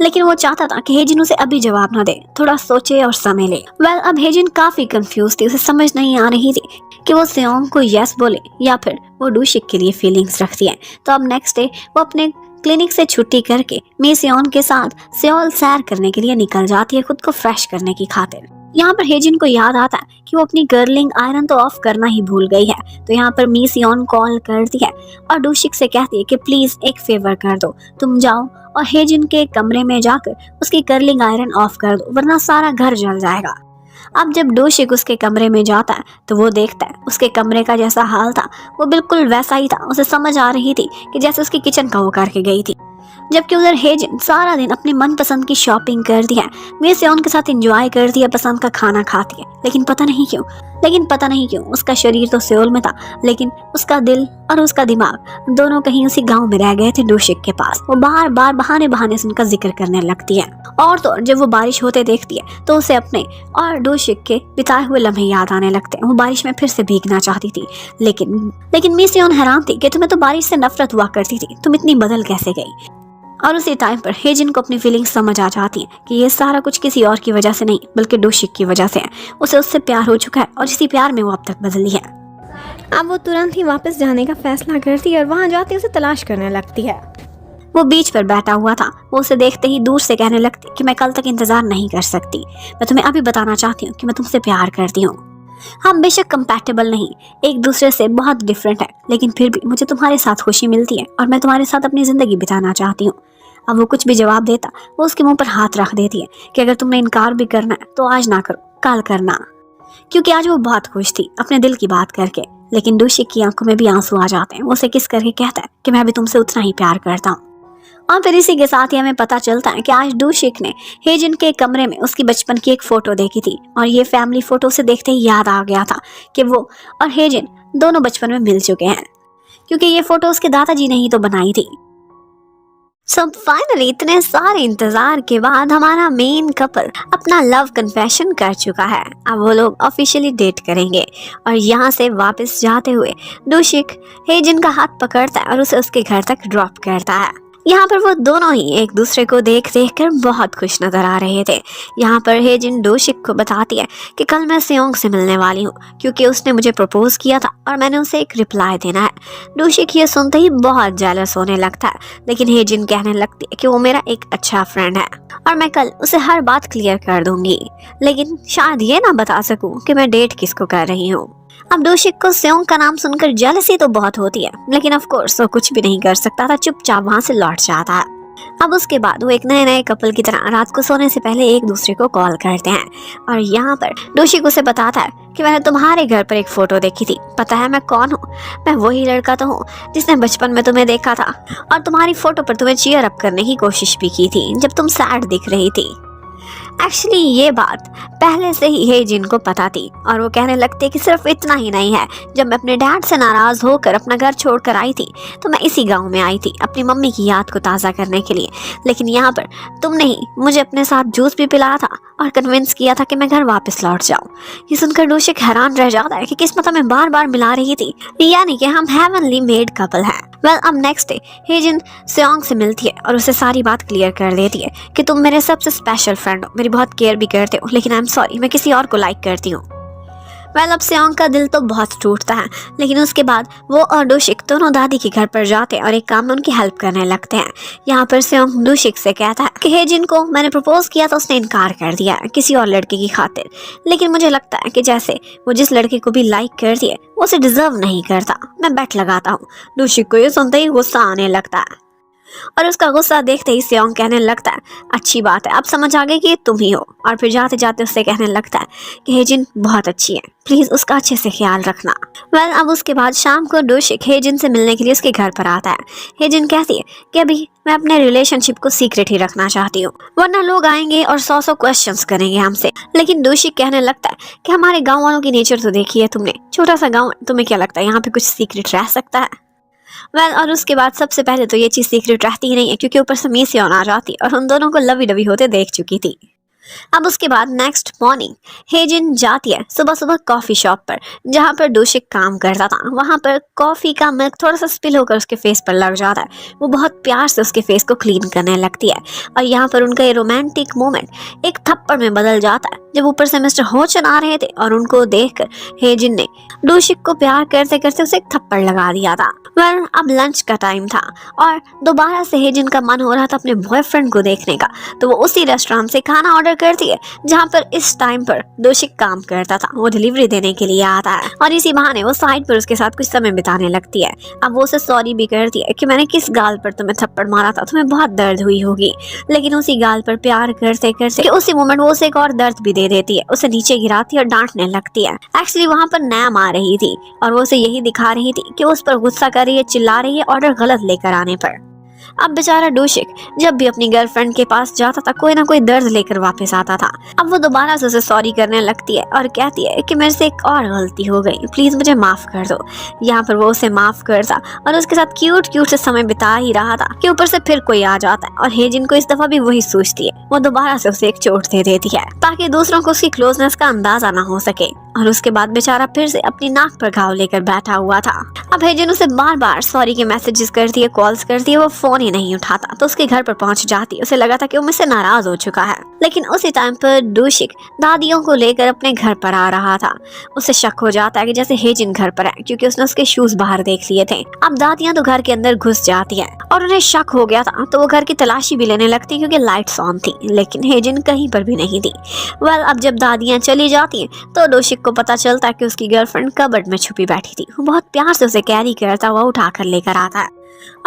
लेकिन वो चाहता था कि हेजिन उसे अभी जवाब न दे, थोड़ा सोचे और समय ले। अब हेजिन काफी कंफ्यूज थी। उसे समझ नहीं आ रही थी कि वो सेओंग को यस बोले या फिर वो डूशिक के लिए फीलिंग्स रखती है। तो अब नेक्स्ट डे वो अपने क्लिनिक से छुट्टी करके मी सेओन के साथ सेओल सैर करने के लिए निकल जाती है, खुद को फ्रेश करने की खातिर। यहाँ पर हेजिन को याद आता है कि वो अपनी कर्लिंग आयरन तो ऑफ करना ही भूल गई है। तो यहाँ पर मी सेओन कॉल करती है और डूशिक से कहती है कि प्लीज एक फेवर कर दो, तुम जाओ और हेजिन के कमरे में जाकर उसकी कर्लिंग आयरन ऑफ कर दो, वरना सारा घर जल जाएगा। अब जब डूशिक उसके कमरे में जाता है तो वो देखता है उसके कमरे का जैसा हाल था वो बिल्कुल वैसा ही था। उसे समझ आ रही थी कि जैसे उसकी किचन का वो करके गई थी, जबकि उधर हेजिन सारा दिन अपनी मनपसंद की शॉपिंग करती है, मी सेओन के साथ एंजॉय करती है, पसंद का खाना खाती है। लेकिन पता नहीं क्यों उसका शरीर तो सेओल में था, लेकिन उसका दिल और उसका दिमाग दोनों कहीं उसी गांव में रह गए थे डूशिक के पास। वो बार बार बहाने से उनका जिक्र करने लगती है। और तो जब वो बारिश होते देखती है तो उसे अपने और डूशिक के बिताए हुए लम्हे याद आने लगते हैं। वो बारिश में फिर से भीगना चाहती थी, लेकिन मी सेओन हैरान थी कि तुम्हें तो बारिश से नफरत हुआ करती थी, तुम इतनी बदल कैसे गई। और उसी टाइम पर हेजिन को अपनी फीलिंग्स समझ आ जाती है कि ये सारा कुछ किसी और की वजह से नहीं बल्कि डूशिक की वजह से है। उसे उससे प्यार हो चुका है और इसी प्यार में वो अब तक बदली है। अब वो तुरंत ही वापस जाने का फैसला करती है और वहाँ जाती उसे तलाश करने लगती है। वो बीच पर बैठा हुआ था। वो उसे देखते ही दूर से कहने लगती कि मैं कल तक इंतजार नहीं कर सकती, मैं तुम्हें अभी बताना चाहती हूँ कि मैं तुमसे प्यार करती हूँ। हम बेशक कंपैटिबल नहीं, एक दूसरे से बहुत डिफरेंट है, लेकिन फिर भी मुझे तुम्हारे साथ खुशी मिलती है और मैं तुम्हारे साथ अपनी जिंदगी बिताना चाहती हूँ। अब वो कुछ भी जवाब देता वो उसके मुंह पर हाथ रख देती है कि अगर तुमने इनकार भी करना है तो आज ना करो, कल करना। क्योंकि आज वो बहुत खुश थी अपने दिल की बात करके। लेकिन डूशिक की आंखों में भी आंसू आ जाते हैं। वो उसे किस करके कहता है कि मैं भी तुमसे उतना ही प्यार करता हूँ। और फिर इसी के साथ ही हमें पता चलता है कि आज डूशिक ने हेजिन के कमरे में उसकी बचपन की एक फोटो देखी थी और ये फैमिली फोटो से देखते ही याद आ गया था कि वो और हेजिन दोनों बचपन में मिल चुके हैं, क्योंकि ये फोटो उसके दादाजी ने ही तो बनाई थी। सब फाइनली इतने सारे इंतजार के बाद हमारा मेन कपल अपना लव कन्फेशन कर चुका है। अब वो लोग ऑफिशियली डेट करेंगे और यहाँ से वापस जाते हुए डूशिक हेजिन का हाथ पकड़ता है और उसे उसके घर तक ड्रॉप करता है। यहाँ पर वो दोनों ही एक दूसरे को देख कर बहुत खुश नजर आ रहे थे। यहाँ पर हेजिन डूशिक को बताती है कि कल मैं सेओंग से मिलने वाली हूँ क्योंकि उसने मुझे प्रपोज किया था और मैंने उसे एक रिप्लाई देना है। डूशिक ये सुनते ही बहुत जेलस होने लगता है, लेकिन हेजिन कहने लगती है कि वो मेरा एक अच्छा फ्रेंड है और मैं कल उसे हर बात क्लियर कर दूंगी, लेकिन शायद ये ना बता सकूं कि मैं डेट किसको कर रही हूँ। अब डूशिक को सेओंग का नाम सुनकर जेलसी तो बहुत होती है, लेकिन ऑफ कोर्स वो कुछ भी नहीं कर सकता था, चुपचाप वहां से लौट जाता है। अब उसके बाद वो एक नए कपल की तरह रात को सोने से पहले एक दूसरे को कॉल करते हैं और यहाँ पर डूशिक उसे बताता है कि मैंने तुम्हारे घर पर एक फोटो देखी थी, पता है मैं कौन हूँ? मैं वही लड़का तो हूँ जिसने बचपन में तुम्हें देखा था और तुम्हारी फोटो पर तुम्हें चीयर अप करने की कोशिश भी की थी जब तुम सैड दिख रही थी। एक्चुअली ये बात पहले से ही हेजिन को पता थी और वो कहने लगती है कि सिर्फ इतना ही नहीं है, जब मैं अपने डैड से नाराज होकर अपना घर छोड़कर आई थी तो मैं इसी गांव में आई थी अपनी मम्मी की याद को ताज़ा करने के लिए, लेकिन यहाँ पर तुमने ही मुझे अपने साथ जूस भी पिलाया था और कन्विंस किया था कि मैं घर वापस लौट जाऊँ। ये सुनकर डूशिक हैरान रह जाता है कि किस्मत हमें बार बार मिला रही थी, यानी कि हम हेवनली मेड कपल है। अब नेक्स्ट डे हेजिन सेओंग से मिलती है और उसे सारी बात क्लियर कर देती है कि तुम मेरे सबसे स्पेशल फ्रेंड हो, मेरी बहुत केयर भी करते हो, लेकिन आई एम सॉरी, मैं किसी और को लाइक करती हूँ। अब सेओंग का दिल तो बहुत टूटता है, लेकिन उसके बाद वो और डोशिक दोनों दादी के घर पर जाते हैं और एक काम में उनकी हेल्प करने लगते हैं। यहाँ पर सेओंग डोशिक से कहता है कि हेजिन को मैंने प्रपोज किया तो उसने इनकार कर दिया किसी और लड़के की खातिर, लेकिन मुझे लगता है कि जैसे वो जिस लड़के को भी लाइक करती है वो उसे डिजर्व नहीं करता। मैं बेट लगाता हूँ। डोशिक को ये सुनते ही गुस्सा आने लगता है और उसका गुस्सा देखते ही सेओंग कहने लगता है, अच्छी बात है, अब समझ आ गई कि ये तुम ही हो। और फिर जाते जाते उससे कहने लगता है कि हेजिन बहुत अच्छी है, प्लीज उसका अच्छे से ख्याल रखना। अब उसके बाद शाम को डोशिक हेजिन से मिलने के लिए उसके घर पर आता है। हेजिन कहती है कि अभी मैं अपने रिलेशनशिप को सीक्रेट ही रखना चाहती हूँ, वरना लोग आएंगे और 100 क्वेश्चंस करेंगे हमसे। लेकिन डोशिक कहने लगता है कि हमारे गाँव वालों की नेचर तो देखी है तुमने, छोटा सा गाँव, तुम्हें क्या लगता है यहाँ पे कुछ सीक्रेट रह सकता है? और उसके बाद सबसे पहले तो ये चीज़ सीक्रेट रहती ही नहीं है, क्योंकि ऊपर से मिसियोन आ जाती और उन दोनों को लवी डवी होते देख चुकी थी। अब उसके बाद नेक्स्ट मॉर्निंग हेजिन जाती है सुबह सुबह कॉफ़ी शॉप पर, जहाँ पर डोशिक काम करता था। वहाँ पर कॉफ़ी का मिल्क थोड़ा सा स्पिल होकर उसके फेस पर लग जाता है। वो बहुत प्यार से उसके फेस को क्लीन करने लगती है और यहाँ पर उनका ये रोमांटिक मोमेंट एक थप्पड़ में बदल जाता है, जब ऊपर से मिस्टर होचन आ रहे थे और उनको देखकर हेजिन ने डोशिक को प्यार करते करते उसे एक थप्पड़ लगा दिया था। अब लंच का टाइम था और दोबारा से हेजिन का मन हो रहा था अपने बॉयफ्रेंड को देखने का, तो वो उसी रेस्टोरेंट से खाना ऑर्डर करती है जहाँ पर इस टाइम पर डोशिक काम करता था। वो डिलीवरी देने के लिए आता है और इसी बहाने वो साइड पर उसके साथ कुछ समय बिताने लगती है। अब वो उसे सॉरी भी करती है कि मैंने किस गाल पर तुम्हें थप्पड़ मारा था, तुम्हें बहुत दर्द हुई होगी। लेकिन उसी गाल पर प्यार करते करते कि उसी मोमेंट वो उसे एक और दर्द भी दे देती है, उसे नीचे गिराती है और डांटने लगती है। एक्चुअली वहाँ पर नैम आ रही थी और वो उसे यही दिखा रही थी कि उस पर गुस्सा कर रही है, चिल्ला रही है ऑर्डर गलत लेकर आने पर। अब बेचारा डोशिक जब भी अपनी गर्लफ्रेंड के पास जाता था कोई ना कोई दर्द लेकर वापस आता था। अब वो दोबारा से उसे सॉरी करने लगती है और कहती है कि मेरे से एक और गलती हो गई, प्लीज मुझे माफ कर दो। यहाँ पर वो उसे माफ करता और उसके साथ क्यूट क्यूट से समय बिता ही रहा था कि ऊपर से फिर कोई आ जाता है और हेजिन को इस दफा भी वही सोचती है। वो दोबारा से उसे एक चोट दे देती है ताकि दूसरों को उसकी क्लोजनेस का अंदाजा ना हो सके। और उसके बाद बेचारा फिर से अपनी नाक पर घाव लेकर बैठा हुआ था। अब हेजिन उसे बार बार सॉरी के मैसेजेस करती है, कॉल्स करती है, वो फोन ही नहीं उठाता। तो उसके घर पर पहुंच जाती, उसे लगा था कि वो मुझसे नाराज हो चुका है। लेकिन उसी टाइम पर डोशिक दादियों को लेकर अपने घर पर आ रहा था। उसे शक हो जाता है कि जैसे हेजिन घर पर है, क्योंकि उसने उसके शूज बाहर देख लिए थे। अब दादियां तो घर के अंदर घुस जाती है और उन्हें शक हो गया था, तो वो घर की तलाशी भी लेने लगती क्योंकि लाइट्स ऑन थी, लेकिन हेजिन कहीं पर भी नहीं थी। अब जब दादियां चली जाती हैं तो डोशिक को पता चलता है कि उसकी गर्लफ्रेंड कबर्ड में छुपी बैठी थी। वो बहुत प्यार से उसे कैरी करता हुआ उठाकर लेकर आता है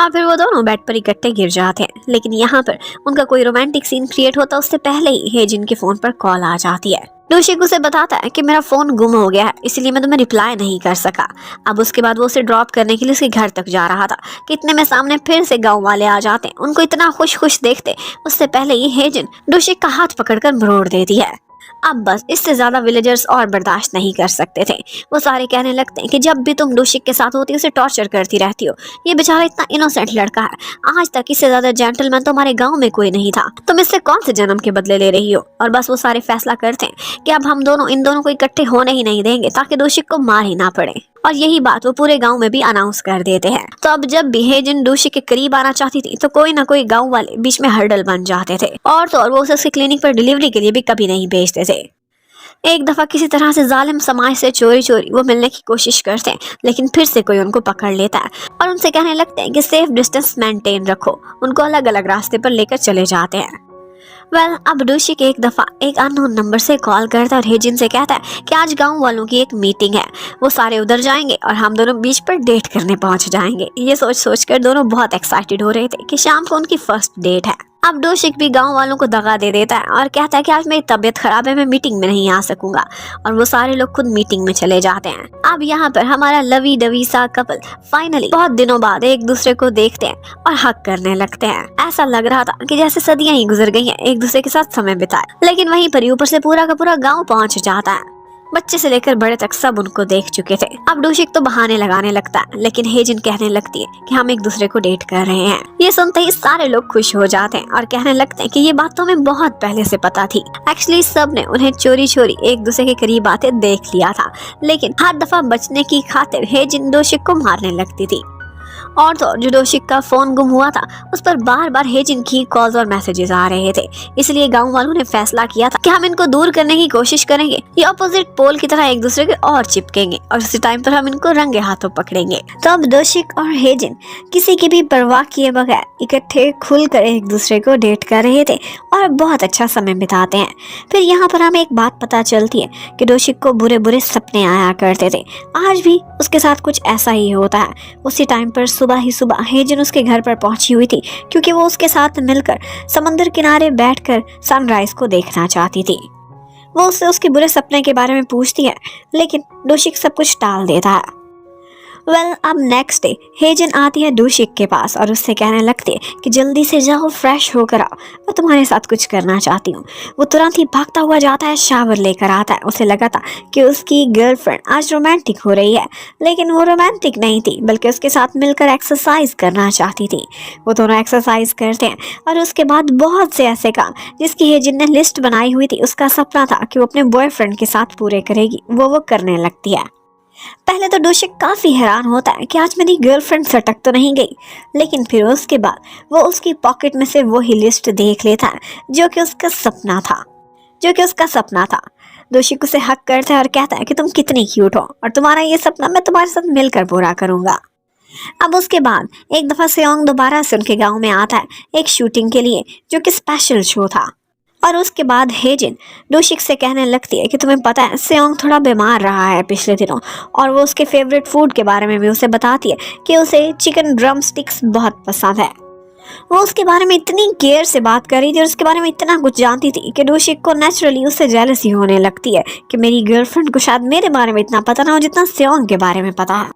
और फिर वो दोनों बेड पर इकट्ठे गिर जाते हैं। लेकिन यहाँ पर उनका कोई रोमांटिक सीन क्रिएट होता उससे पहले ही हेजिन के फोन पर कॉल आ जाती है। डोशिक उसे बताता है कि मेरा फोन गुम हो गया है, इसलिए मैं तुम्हें रिप्लाई नहीं कर सका। अब उसके बाद वो उसे ड्रॉप करने के लिए उसके घर तक जा रहा था कि इतने में सामने फिर से गांव वाले आ जाते हैं। उनको इतना खुश खुश देखते उससे पहले ही हेजिन डोशिक का हाथ पकड़कर मरोड़ देती है। अब बस इससे ज्यादा विलेजर्स और बर्दाश्त नहीं कर सकते थे। वो सारे कहने लगते हैं कि जब भी तुम डोशिक के साथ होती हो उसे टॉर्चर करती रहती हो, ये बेचारा इतना इनोसेंट लड़का है, आज तक इससे ज्यादा जेंटलमैन तो हमारे गांव में कोई नहीं था, तुम इससे कौन से जन्म के बदले ले रही हो। और बस वो सारे फैसला करते हैं कि अब हम दोनों इन दोनों को इकट्ठे होने ही नहीं देंगे ताकि डोशिक को मार ही ना पड़े। और यही बात वो पूरे गांव में भी अनाउंस कर देते हैं। तो अब जब भी हेजिन डोशिक के करीब आना चाहती थी तो कोई ना कोई गांव वाले बीच में हर्डल बन जाते थे और तो और वो उसे उसके क्लिनिक पर डिलीवरी के लिए भी कभी नहीं भेजते थे। एक दफा किसी तरह से जालिम समाज से चोरी चोरी वो मिलने की कोशिश करते हैं, लेकिन फिर से कोई उनको पकड़ लेता है और उनसे कहने लगते हैं कि सेफ डिस्टेंस मेंटेन रखो। उनको अलग अलग रास्ते पर लेकर चले जाते हैं। अब डोशिक एक दफा एक अननोन नंबर से कॉल करता है और हेजिन से कहता है कि आज गांव वालों की एक मीटिंग है, वो सारे उधर जाएंगे और हम दोनों बीच पर डेट करने पहुंच जाएंगे। ये सोच सोच कर दोनों बहुत एक्साइटेड हो रहे थे कि शाम को उनकी फर्स्ट डेट है। अब डोशिक भी गांव वालों को दगा दे देता है और कहता है कि आज मेरी तबीयत खराब है, मैं मीटिंग में नहीं आ सकूंगा। और वो सारे लोग खुद मीटिंग में चले जाते हैं। अब यहाँ पर हमारा लवी डवी सा कपल फाइनली बहुत दिनों बाद एक दूसरे को देखते हैं और हक करने लगते हैं। ऐसा लग रहा था कि जैसे सदियां ही गुजर गई हैं एक दूसरे के साथ समय बिताए। लेकिन वहीं पर ऊपर से पूरा का पूरा गाँव पहुंच जाता है। बच्चे से लेकर बड़े तक सब उनको देख चुके थे। अब डोशिक तो बहाने लगाने लगता है, लेकिन हेजिन कहने लगती है कि हम एक दूसरे को डेट कर रहे हैं। ये सुनते ही सारे लोग खुश हो जाते हैं और कहने लगते हैं कि ये बात तो हमें बहुत पहले से पता थी। एक्चुअली सब ने उन्हें चोरी चोरी एक दूसरे के करीब आते देख लिया था, लेकिन हर दफा बचने की खातिर हेजिन डोशिक को मारने लगती थी। और तो जो डोशिक का फोन गुम हुआ था उस पर बार बार हेजिन की कॉल्स और मैसेजेस आ रहे थे। इसलिए गांव वालों ने फैसला किया था कि हम इनको दूर करने की कोशिश करेंगे, ये ऑपोजिट पोल की तरह एक दूसरे के और चिपकेंगे और उसी टाइम पर हम इनको रंगे हाथों पकड़ेंगे। तो अब डोशिक और हेजिन किसी की भी परवाह किए बगैर इकट्ठे खुलकर एक दूसरे को डेट कर रहे थे और बहुत अच्छा समय बिताते हैं। फिर यहाँ पर हमें एक बात पता चलती है कि डोशिक को बुरे बुरे सपने आया करते थे। आज भी उसके साथ कुछ ऐसा ही होता है। उसी टाइम पर सुबह ही सुबह हेजिन उसके घर पर पहुंची हुई थी क्योंकि वो उसके साथ मिलकर समंदर किनारे बैठकर सनराइज को देखना चाहती थी। वो उससे उसके बुरे सपने के बारे में पूछती है लेकिन डोशिक सब कुछ टाल देता है। अब नेक्स्ट डे हेजिन आती है डोशिक के पास और उससे कहने लगती है कि जल्दी से जाओ, फ्रेश होकर आओ, मैं तुम्हारे साथ कुछ करना चाहती हूँ। वो तुरंत ही भागता हुआ जाता है, शावर लेकर आता है। उसे लगा था कि उसकी गर्लफ्रेंड आज रोमांटिक हो रही है, लेकिन वो रोमांटिक नहीं थी बल्कि उसके साथ मिलकर एक्सरसाइज करना चाहती थी। वो दोनों एक्सरसाइज करते हैं और उसके बाद बहुत से ऐसे काम जिसकी हेजिन ने लिस्ट बनाई हुई थी, उसका सपना था कि वो अपने बॉयफ्रेंड के साथ पूरे करेगी, वो करने लगती है। पहले तो डोशिक काफी हैरान होता है कि आज मेरी गर्लफ्रेंड सटक तो नहीं गई, लेकिन फिर उसके बाद वो उसकी पॉकेट में से वही लिस्ट देख लेता है जो कि उसका सपना था। डोशिक उसे हक करता है और कहता है कि तुम कितनी क्यूट हो और तुम्हारा ये सपना मैं तुम्हारे साथ मिलकर पूरा करूंगा। अब उसके बाद एक दफा सेओंग दोबारा से उनके गांव में आता है एक शूटिंग के लिए जो कि स्पेशल शो था। और उसके बाद हेजिन डोशिक से कहने लगती है कि तुम्हें पता है सेओंग थोड़ा बीमार रहा है पिछले दिनों, और वो उसके फेवरेट फूड के बारे में भी उसे बताती है कि उसे चिकन ड्रम स्टिक्स बहुत पसंद है। वो उसके बारे में इतनी केयर से बात कर रही थी और उसके बारे में इतना कुछ जानती थी कि डोशिक को नेचुरली उससे जेलसी होने लगती है कि मेरी गर्लफ्रेंड को शायद मेरे बारे में इतना पता ना हो जितना सेओंग के बारे में पता है।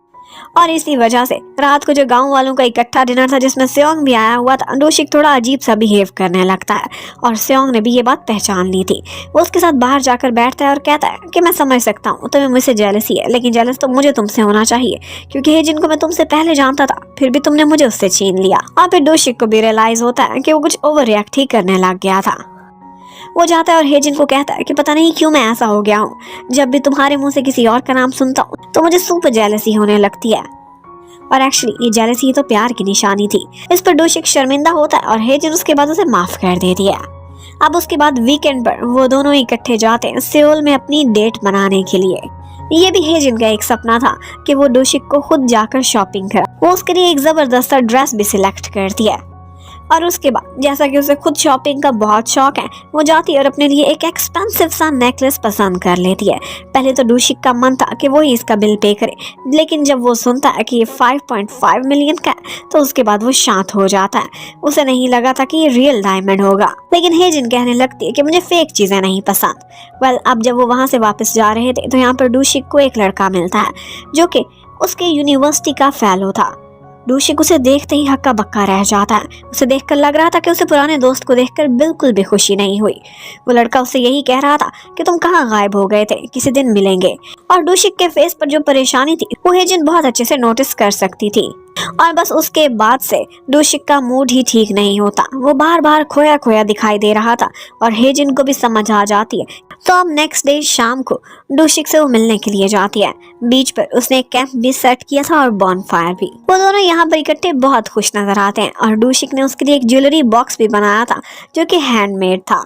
और इसी वजह से रात को जो गांव वालों का इकट्ठा डिनर था जिसमें सेओंग भी आया हुआ था, डोशिक थोड़ा अजीब सा बिहेव करने लगता है और सेओंग ने भी ये बात पहचान ली थी। वो उसके साथ बाहर जाकर बैठता है और कहता है कि मैं समझ सकता हूँ तुम्हें मुझसे जेलसी है, लेकिन जेलस तो मुझे तुमसे होना चाहिए क्योंकि हेजिन को मैं तुमसे पहले जानता था, फिर भी तुमने मुझे उससे छीन लिया। और फिर डोशिक को भी रियलाइज होता है कि वो कुछ ओवर रिएक्ट ही करने लग गया था। वो जाता है और हेजिन को कहता है कि पता नहीं क्यों मैं ऐसा हो गया हूँ, जब भी तुम्हारे मुंह से किसी और का नाम सुनता हूँ तो मुझे सुपर जेलसी होने लगती है। और एक्चुअली ये जेलसी तो प्यार की निशानी थी। इस पर डोशिक शर्मिंदा होता है और हेजिन उसके बाद उसे माफ कर देती है। अब उसके बाद वीकेंड पर वो दोनों इकट्ठे जाते हैं सेओल में अपनी डेट मनाने के लिए। ये भी हेजिन का एक सपना था कि वो डोशिक को खुद जाकर शॉपिंग करा। वो उसके लिए एक जबरदस्त ड्रेस भी सिलेक्ट करती है और उसके बाद जैसा कि उसे खुद शॉपिंग का बहुत शौक है, वो जाती है और अपने लिए एक एक्सपेंसिव सा नेकलेस पसंद कर लेती है। पहले तो डोशिक का मन था कि वो ही इसका बिल पे करे, लेकिन जब वो सुनता है कि ये 5.5 मिलियन का है तो उसके बाद वो शांत हो जाता है। उसे नहीं लगा था कि ये रियल डायमंड होगा, लेकिन हेजिन कहने लगती है कि मुझे फेक चीजें नहीं पसंद। अब जब वो वहां से वापस जा रहे थे तो यहाँ पर डोशिक को एक लड़का मिलता है जो कि उसके यूनिवर्सिटी का फेलो था। डोशिक उसे देखते ही हक्का बक्का रह जाता है। उसे देखकर लग रहा था कि उसे पुराने दोस्त को देखकर बिल्कुल भी खुशी नहीं हुई। वो लड़का उससे यही कह रहा था कि तुम कहाँ गायब हो गए थे, किसी दिन मिलेंगे। और डोशिक के फेस पर जो परेशानी थी वो हेजिन बहुत अच्छे से नोटिस कर सकती थी। और बस उसके बाद से डोशिक का मूड ही ठीक नहीं होता। वो बार बार खोया खोया दिखाई दे रहा था और हेजिन को भी समझ आ जाती है। तो अब नेक्स्ट डे शाम को डोशिक से वो मिलने के लिए जाती है। बीच पर उसने एक कैंप भी सेट किया था और बॉनफायर भी। वो दोनों यहाँ पर इकट्ठे बहुत खुश नजर आते हैं और डोशिक ने उसके लिए एक ज्वेलरी बॉक्स भी बनाया था जो कि हैंडमेड था।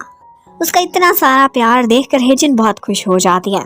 उसका इतना सारा प्यार देखकर हेजिन बहुत खुश हो जाती है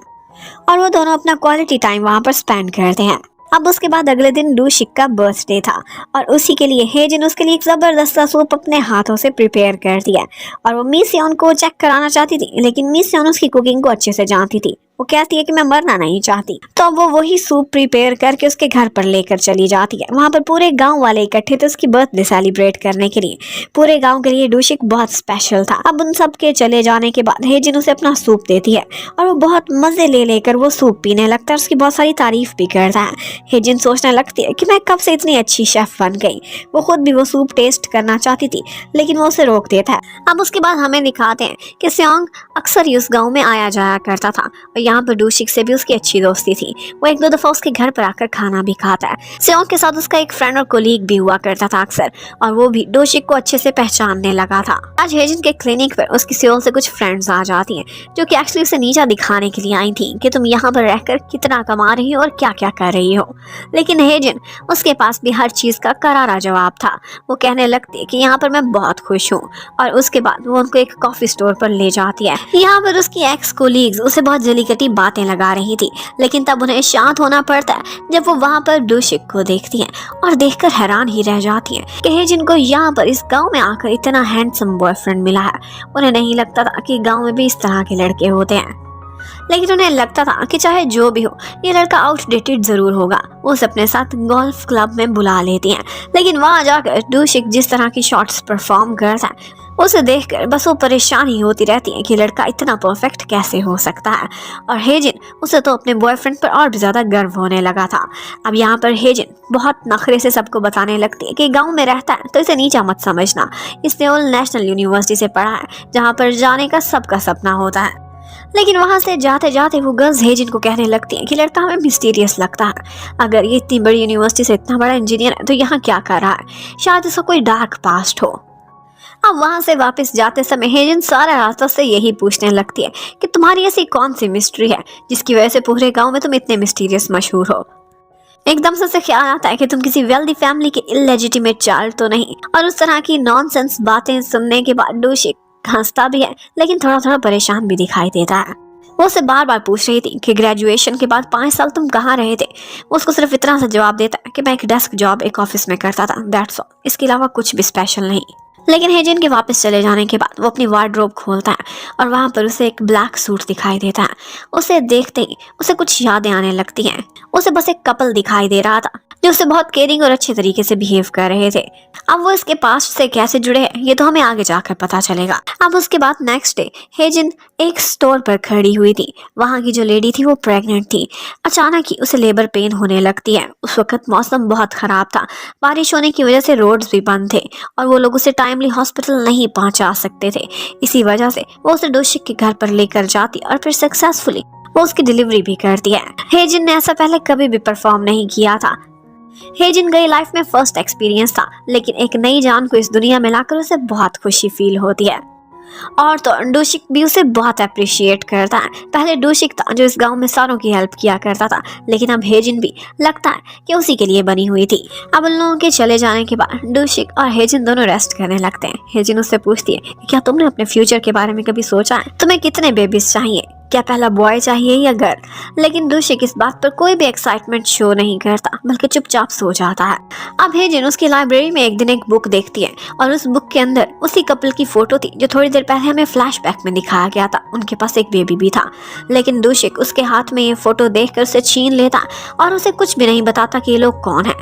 और वो दोनों अपना क्वालिटी टाइम वहाँ पर स्पेंड करते हैं। अब उसके बाद अगले दिन डोशिक का बर्थडे था और उसी के लिए हेजिन उसके लिए एक जबरदस्त सूप अपने हाथों से प्रिपेयर कर दिया और वो मी सेओन को चेक कराना चाहती थी, लेकिन मी सेओन उसकी कुकिंग को अच्छे से जानती थी। वो कहती है कि मैं मरना नहीं चाहती, तो वो वही सूप प्रिपेयर करके उसके घर पर लेकर चली जाती है। वहाँ पर पूरे गांव वाले इकट्ठे थे उसकी बर्थडे सेलिब्रेट करने के लिए। पूरे गांव के लिए डोशिक बहुत स्पेशल था। अब उन सब के चले जाने के बाद हेजिन उसे अपना सूप देती है और वो बहुत मजे ले लेकर वो सूप पीने लगता है। उसकी बहुत सारी तारीफ भी करता है। हेजिन सोचने लगती है कि मैं कब से इतनी अच्छी शेफ बन गई। वो खुद भी वो सूप टेस्ट करना चाहती थी, लेकिन वो उसे रोक देता है। अब उसके बाद हमें दिखाते हैं कि सेओंग अक्सर ही उस गाँव में आया जाया करता था और यहाँ पर डूशिक से भी उसकी अच्छी दोस्ती थी। वो एक दो दफा उसके घर पर आकर खाना भी खाता है। सेओंग के साथ उसका एक फ्रेंड और कोलीग भी हुआ करता था अक्सर, और वो भी डूशिक को अच्छे से पहचानने लगा था। आज हेजिन के क्लिनिक पर उसकी सेओल से कुछ फ्रेंड्स आ जाती हैं, जो कि एक्चुअली उसे नीचा दिखाने के लिए आई थी कि तुम यहाँ पर रहकर कितना कमा रही हो और क्या क्या कर रही हो। लेकिन हेजिन, उसके पास भी हर चीज का करारा जवाब था। वो कहने लगती है कि यहाँ पर मैं बहुत खुश हूँ, और उसके बाद वो उनको एक कॉफी स्टोर पर ले जाती है। यहाँ पर उसकी एक्स कोलीग्स उसे बहुत जलीकटी बातें लगा रही थी, लेकिन तब उन्हें शांत होना पड़ता है जब वो वहाँ पर डूशिक को देखती हैं और देखकर हैरान ही रह जाती हैं कि हेजिन को यहाँ पर इस गांव में आकर इतना हैंडसम बॉयफ्रेंड मिला है। उन्हें नहीं लगता था कि गांव में भी इस तरह के लड़के होते हैं, लेकिन उन्हें लगता था कि चाहे जो भी हो, ये लड़का आउटडेटेड जरूर होगा। वो उसे अपने साथ गोल्फ क्लब में बुला लेती हैं, लेकिन वहां जाकर डूशिक जिस तरह की शॉट्स परफॉर्म करता है, उसे देखकर बस वो परेशान ही होती रहती है कि लड़का इतना परफेक्ट कैसे हो सकता है। और हेजिन, उसे तो अपने बॉयफ्रेंड पर और भी ज्यादा गर्व होने लगा था। अब यहाँ पर हेजिन बहुत नखरे से सबको बताने लगती है कि गांव में रहता है तो इसे नीचा मत समझना। इसने ओल नेशनल यूनिवर्सिटी से पढ़ा है, जहाँ पर जाने का सबका सपना होता है। लेकिन वहां से जाते जाते वो गर्ल्स हेजिन को कहने लगती हैं कि लड़का हमें मिस्टीरियस लगता है। अगर ये इतनी बड़ी यूनिवर्सिटी से इतना बड़ा इंजीनियर है तो यहाँ क्या कर रहा है? शायद इसका कोई डार्क पास्ट हो। अब वहां से वापस जाते समय हेजिन सारा रास्ता से यही पूछने लगती है कि तुम्हारी ऐसी कौन सी मिस्ट्री है जिसकी वजह से पूरे गांव में तुम इतने मिस्टीरियस मशहूर हो। एकदम से उसे ख्याल आता है कि तुम किसी वेल्दी फैमिली के इललेजिटिमेट चाइल्ड तो नहीं। और उस तरह की नॉनसेंस बातें सुनने के बाद डूशिक हंसता भी है, लेकिन थोड़ा थोड़ा परेशान भी दिखाई देता है। वो उसे बार बार पूछ रही थी कि ग्रेजुएशन के बाद 5 साल तुम कहाँ रहे थे। वो उसको सिर्फ इतना सा जवाब देता है कि मैं एक डेस्क जॉब एक ऑफिस में करता था, दैट्स ऑल, इसके अलावा कुछ भी स्पेशल नहीं। लेकिन हेजिन के वापस चले जाने के बाद वो अपनी वार्डरोब खोलता है और वहां पर उसे एक ब्लैक सूट दिखाई देता है। उसे देखते ही उसे कुछ यादें आने लगती हैं। उसे बस एक कपल दिखाई दे रहा था जो उसे बहुत केयरिंग और अच्छे तरीके से बिहेव कर रहे थे। अब वो इसके पास्ट से कैसे जुड़े हैं ये तो हमें आगे जाकर पता चलेगा। अब उसके बाद नेक्स्ट डे हेजिन एक स्टोर पर खड़ी हुई थी। वहां की जो लेडी थी वो प्रेग्नेंट थी। अचानक ही उसे लेबर पेन होने लगती है। उस वक्त मौसम बहुत खराब था, बारिश होने की वजह से रोड्स भी बंद थे और वो लोग उसे टाइमली हॉस्पिटल नहीं पहुंचा सकते थे। इसी वजह से वो उसे डूशिक के घर पर लेकर जाती और फिर सक्सेसफुली वो उसकी डिलीवरी भी करती है। हेजिन ने ऐसा पहले कभी भी परफॉर्म नहीं किया था। हेजिन गई लाइफ में फर्स्ट एक्सपीरियंस था, लेकिन एक नई जान को इस दुनिया में लाकर उसे बहुत खुशी फील होती है। और तो डूशिक भी उसे बहुत अप्रिशिएट करता है। पहले डूशिक था जो इस गांव में सारों की हेल्प किया करता था, लेकिन अब हेजिन भी लगता है कि उसी के लिए बनी हुई थी। अब उन लोगों के चले जाने के बाद डूशिक और हेजिन दोनों रेस्ट करने लगते हैं। हेजिन उससे पूछती है कि क्या तुमने अपने फ्यूचर के बारे में कभी सोचा है? तुम्हें कितने बेबीज चाहिए? क्या पहला बॉय चाहिए या गर्ल? लेकिन डूशिक इस बात पर कोई भी एक्साइटमेंट शो नहीं करता, बल्कि चुपचाप सो जाता है। अब हेजिन उसकी लाइब्रेरी में एक दिन एक बुक देखती है और उस बुक के अंदर उसी कपल की फोटो थी जो थोड़ी देर पहले हमें फ्लैशबैक में दिखाया गया था। उनके पास एक बेबी भी था, लेकिन डूशिक उसके हाथ में ये फोटो देखकर उसे छीन लेता और उसे कुछ भी नहीं बताता कि ये लोग कौन है।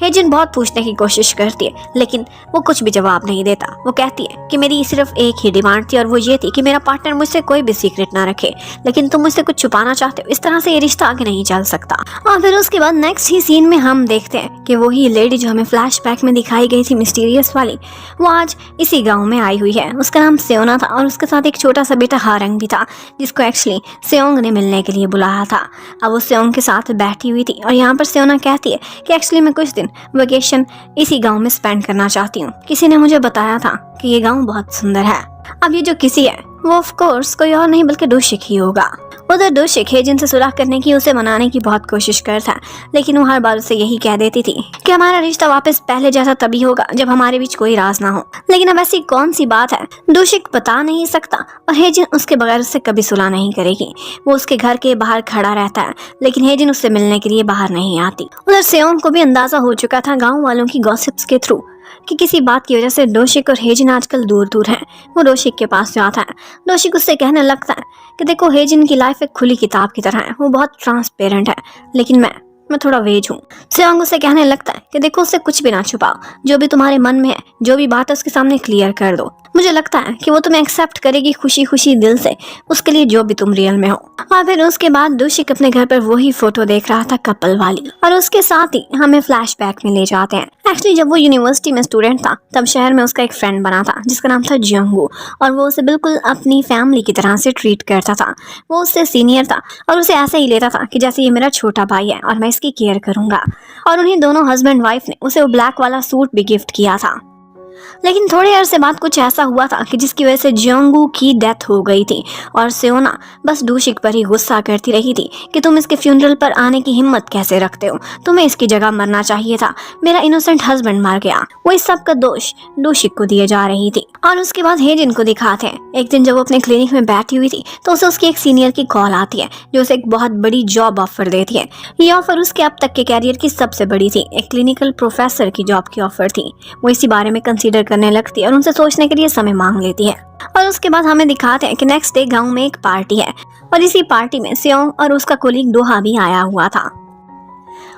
हेजिन बहुत पूछने की कोशिश करती है, लेकिन वो कुछ भी जवाब नहीं देता। वो कहती है कि मेरी सिर्फ एक ही डिमांड थी और वो ये थी कि मेरा पार्टनर मुझसे कोई भी सीक्रेट ना रखे, लेकिन तुम मुझसे कुछ छुपाना चाहते हो, इस तरह से ये रिश्ता आगे नहीं चल सकता। और फिर उसके बाद नेक्स्ट ही सीन में हम देखते हैं कि वही लेडी जो हमें फ्लैशबैक में दिखाई गई थी मिस्टीरियस वाली, वो आज इसी गांव में आई हुई है। उसका नाम सेओना था और उसके साथ एक छोटा सा बेटा हारंग भी था, जिसको एक्चुअली सेओंग ने मिलने के लिए बुलाया था। अब वो सेओंग के साथ बैठी हुई थी और यहाँ पर सेओना कहती है कि एक्चुअली मैं कुछ दिन वेकेशन इसी गांव में स्पेंड करना चाहती हूँ। किसी ने मुझे बताया था कि ये गांव बहुत सुंदर है। अब ये जो किसी है वो ऑफ कोर्स कोई और नहीं बल्कि डूशिक ही होगा। उधर डूशिक हेजिन से सुलह करने की, उसे मनाने की बहुत कोशिश करता, लेकिन वो हर बार उसे यही कह देती थी कि हमारा रिश्ता वापस पहले जैसा तभी होगा जब हमारे बीच कोई राज ना हो। लेकिन अब ऐसी कौन सी बात है, डूशिक बता नहीं सकता और हेजिन उसके बगैर उससे कभी सुलह नहीं करेगी। वो उसके घर के बाहर खड़ा रहता है, लेकिन हेजिन उससे मिलने के लिए बाहर नहीं आती। उधर सेओंग को भी अंदाजा हो चुका था गाँव वालों की गॉसिप्स के थ्रू कि किसी बात की वजह से डूशिक और हेजिन आजकल दूर दूर हैं। वो डूशिक के पास जाता है। डूशिक उससे कहने लगता है कि देखो हेजिन की लाइफ एक खुली किताब की तरह है, वो बहुत ट्रांसपेरेंट है, लेकिन मैं थोड़ा वेज हूँ। सेओंग उसे कहने लगता है कि देखो उससे कुछ भी ना छुपाओ, जो भी तुम्हारे मन में है, जो भी बात है उसके सामने क्लियर कर दो। मुझे लगता है कि वो तुम्हें एक्सेप्ट करेगी खुशी खुशी दिल से, उसके लिए जो भी तुम रियल में हो। और फिर उसके बाद डूशिक अपने घर पर वही फोटो देख रहा था कपल वाली, और उसके साथ ही हमें फ्लैशबैक में ले जाते हैं। एक्चुअली जब वो यूनिवर्सिटी में स्टूडेंट था तब शहर में उसका एक फ्रेंड बना था जिसका नाम था जियोंगू, और वो उसे बिल्कुल अपनी फैमिली की तरह से ट्रीट करता था। वो उससे सीनियर था और उसे ऐसे ही लेता था कि जैसे ये मेरा छोटा भाई है और मैं इसकी केयर करूँगा। और उन्हीं दोनों हस्बैंड वाइफ ने उसे वो ब्लैक वाला सूट भी गिफ्ट किया था। लेकिन थोड़े अरसे बाद कुछ ऐसा हुआ था कि जिसकी वजह से जियोंगू की डेथ हो गई थी और सेओना बस डूशिक पर ही गुस्सा करती रही थी कि तुम इसके फ्यूनरल पर आने की हिम्मत कैसे रखते हो, तुम्हें इसकी जगह मरना चाहिए था, मेरा इनोसेंट हस्बैंड मर गया। वो इस सब का दोष डूशिक को दिए जा रही थी। और उसके बाद हेजिन को दिखाते हैं एक दिन जब वो अपने क्लिनिक में बैठी हुई थी तो उसे उसकी एक सीनियर की कॉल आती है जो उसे एक बहुत बड़ी जॉब ऑफर देती है। ये ऑफर उसके अब तक के कैरियर की सबसे बड़ी थी, एक क्लिनिकल प्रोफेसर की जॉब की ऑफर थी। वो इसी बारे में कंसीडर करने लगती है और उनसे सोचने के लिए समय मांग लेती है। और उसके बाद हमें दिखाते हैं कि नेक्स्ट डे गांव में एक पार्टी है और इसी पार्टी में सेओंग और उसका कोलीग दोहा भी आया हुआ था।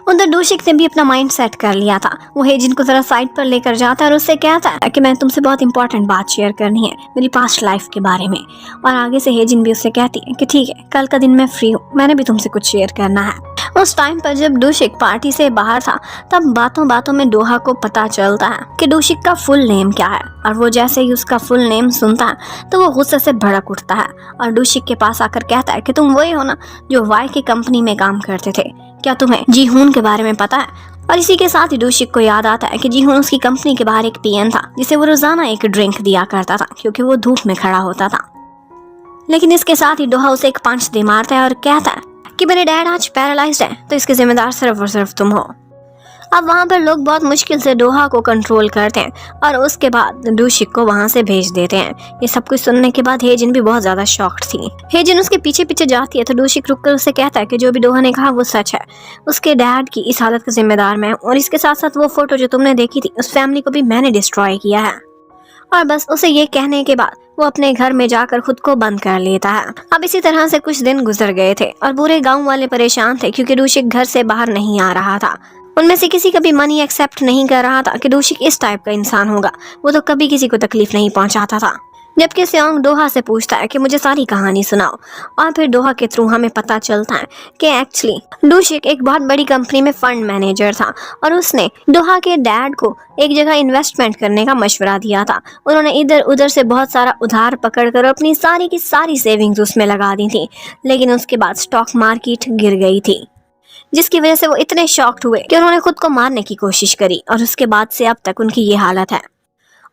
उधर डूशिक ने भी अपना माइंड सेट कर लिया था। वो हेजिन को जरा साइड पर लेकर जाता है और उससे कहता है कि मैं तुमसे बहुत इंपॉर्टेंट बात शेयर करनी है, मेरी पास्ट लाइफ के बारे में। और आगे से हेजिन भी उससे कहती है कि ठीक है, कल का दिन मैं फ्री हूँ, मैंने भी तुमसे कुछ शेयर करना है। उस टाइम पर जब डूशिक पार्टी से बाहर था तब बातों बातों में दोहा को पता चलता है कि डूशिक का फुल नेम क्या है। और वो जैसे ही उसका फुल नेम सुनता है तो वो गुस्से से भड़क उठता है और डूशिक के पास आकर कहता है कि तुम वही हो ना जो वाई की कंपनी में काम करते थे, क्या तुम्हें जीहून के बारे में पता है? और इसी के साथ ही डूशिक को याद आता है कि जीहून उसकी कंपनी के बाहर एक पीएन था जिसे वो रोजाना एक ड्रिंक दिया करता था क्योंकि वो धूप में खड़ा होता था। लेकिन इसके साथ ही दोहा उसे एक पंच दे मारता है और कहता है कि मेरे डैड आज पैरालाइज्ड है तो इसके जिम्मेदार सिर्फ और सिर्फ तुम हो। अब वहाँ पर लोग बहुत मुश्किल से दोहा को कंट्रोल करते हैं और उसके बाद डूशिक को वहाँ से भेज देते हैं। ये सब कुछ सुनने के बाद हेजिन भी बहुत ज्यादा शॉक्ड थी। हेजिन उसके पीछे पीछे जाती है तो डूशिक रुककर उसे कहता है कि जो भी दोहा ने कहा वो सच है, उसके डैड की इस हालत का जिम्मेदार मैं हूँ और इसके साथ साथ वो फोटो जो तुमने देखी थी उस फैमिली को भी मैंने डिस्ट्रॉय किया है। और बस उसे ये कहने के बाद वो अपने घर में जाकर खुद को बंद कर लेता है। अब इसी तरह से कुछ दिन गुजर गए थे और पूरे गांव वाले परेशान थे क्योंकि डूशिक घर से बाहर नहीं आ रहा था। उनमें से किसी का भी मन ये एक्सेप्ट नहीं कर रहा था कि डूशिक इस टाइप का इंसान होगा। वो तो कभी किसी को तकलीफ नहीं पहुंचाता था। जबकि सेओंग दोहा से पूछता है कि मुझे सारी कहानी सुनाओ और फिर दोहा के थ्रू हमें पता चलता है कि एक्चुअली डूशिक एक बहुत बड़ी कंपनी में फंड मैनेजर था और उसने दोहा के डैड को एक जगह इन्वेस्टमेंट करने का मशवरा दिया था। उन्होंने इधर उधर से बहुत सारा उधार पकड़कर अपनी सारी की सारी सेविंग्स उसमें लगा दी थी, लेकिन उसके बाद स्टॉक मार्केट गिर गई थी जिसकी वजह से वो इतने शॉक्ड हुए कि उन्होंने खुद को मारने की कोशिश करी और उसके बाद से अब तक उनकी ये हालत है।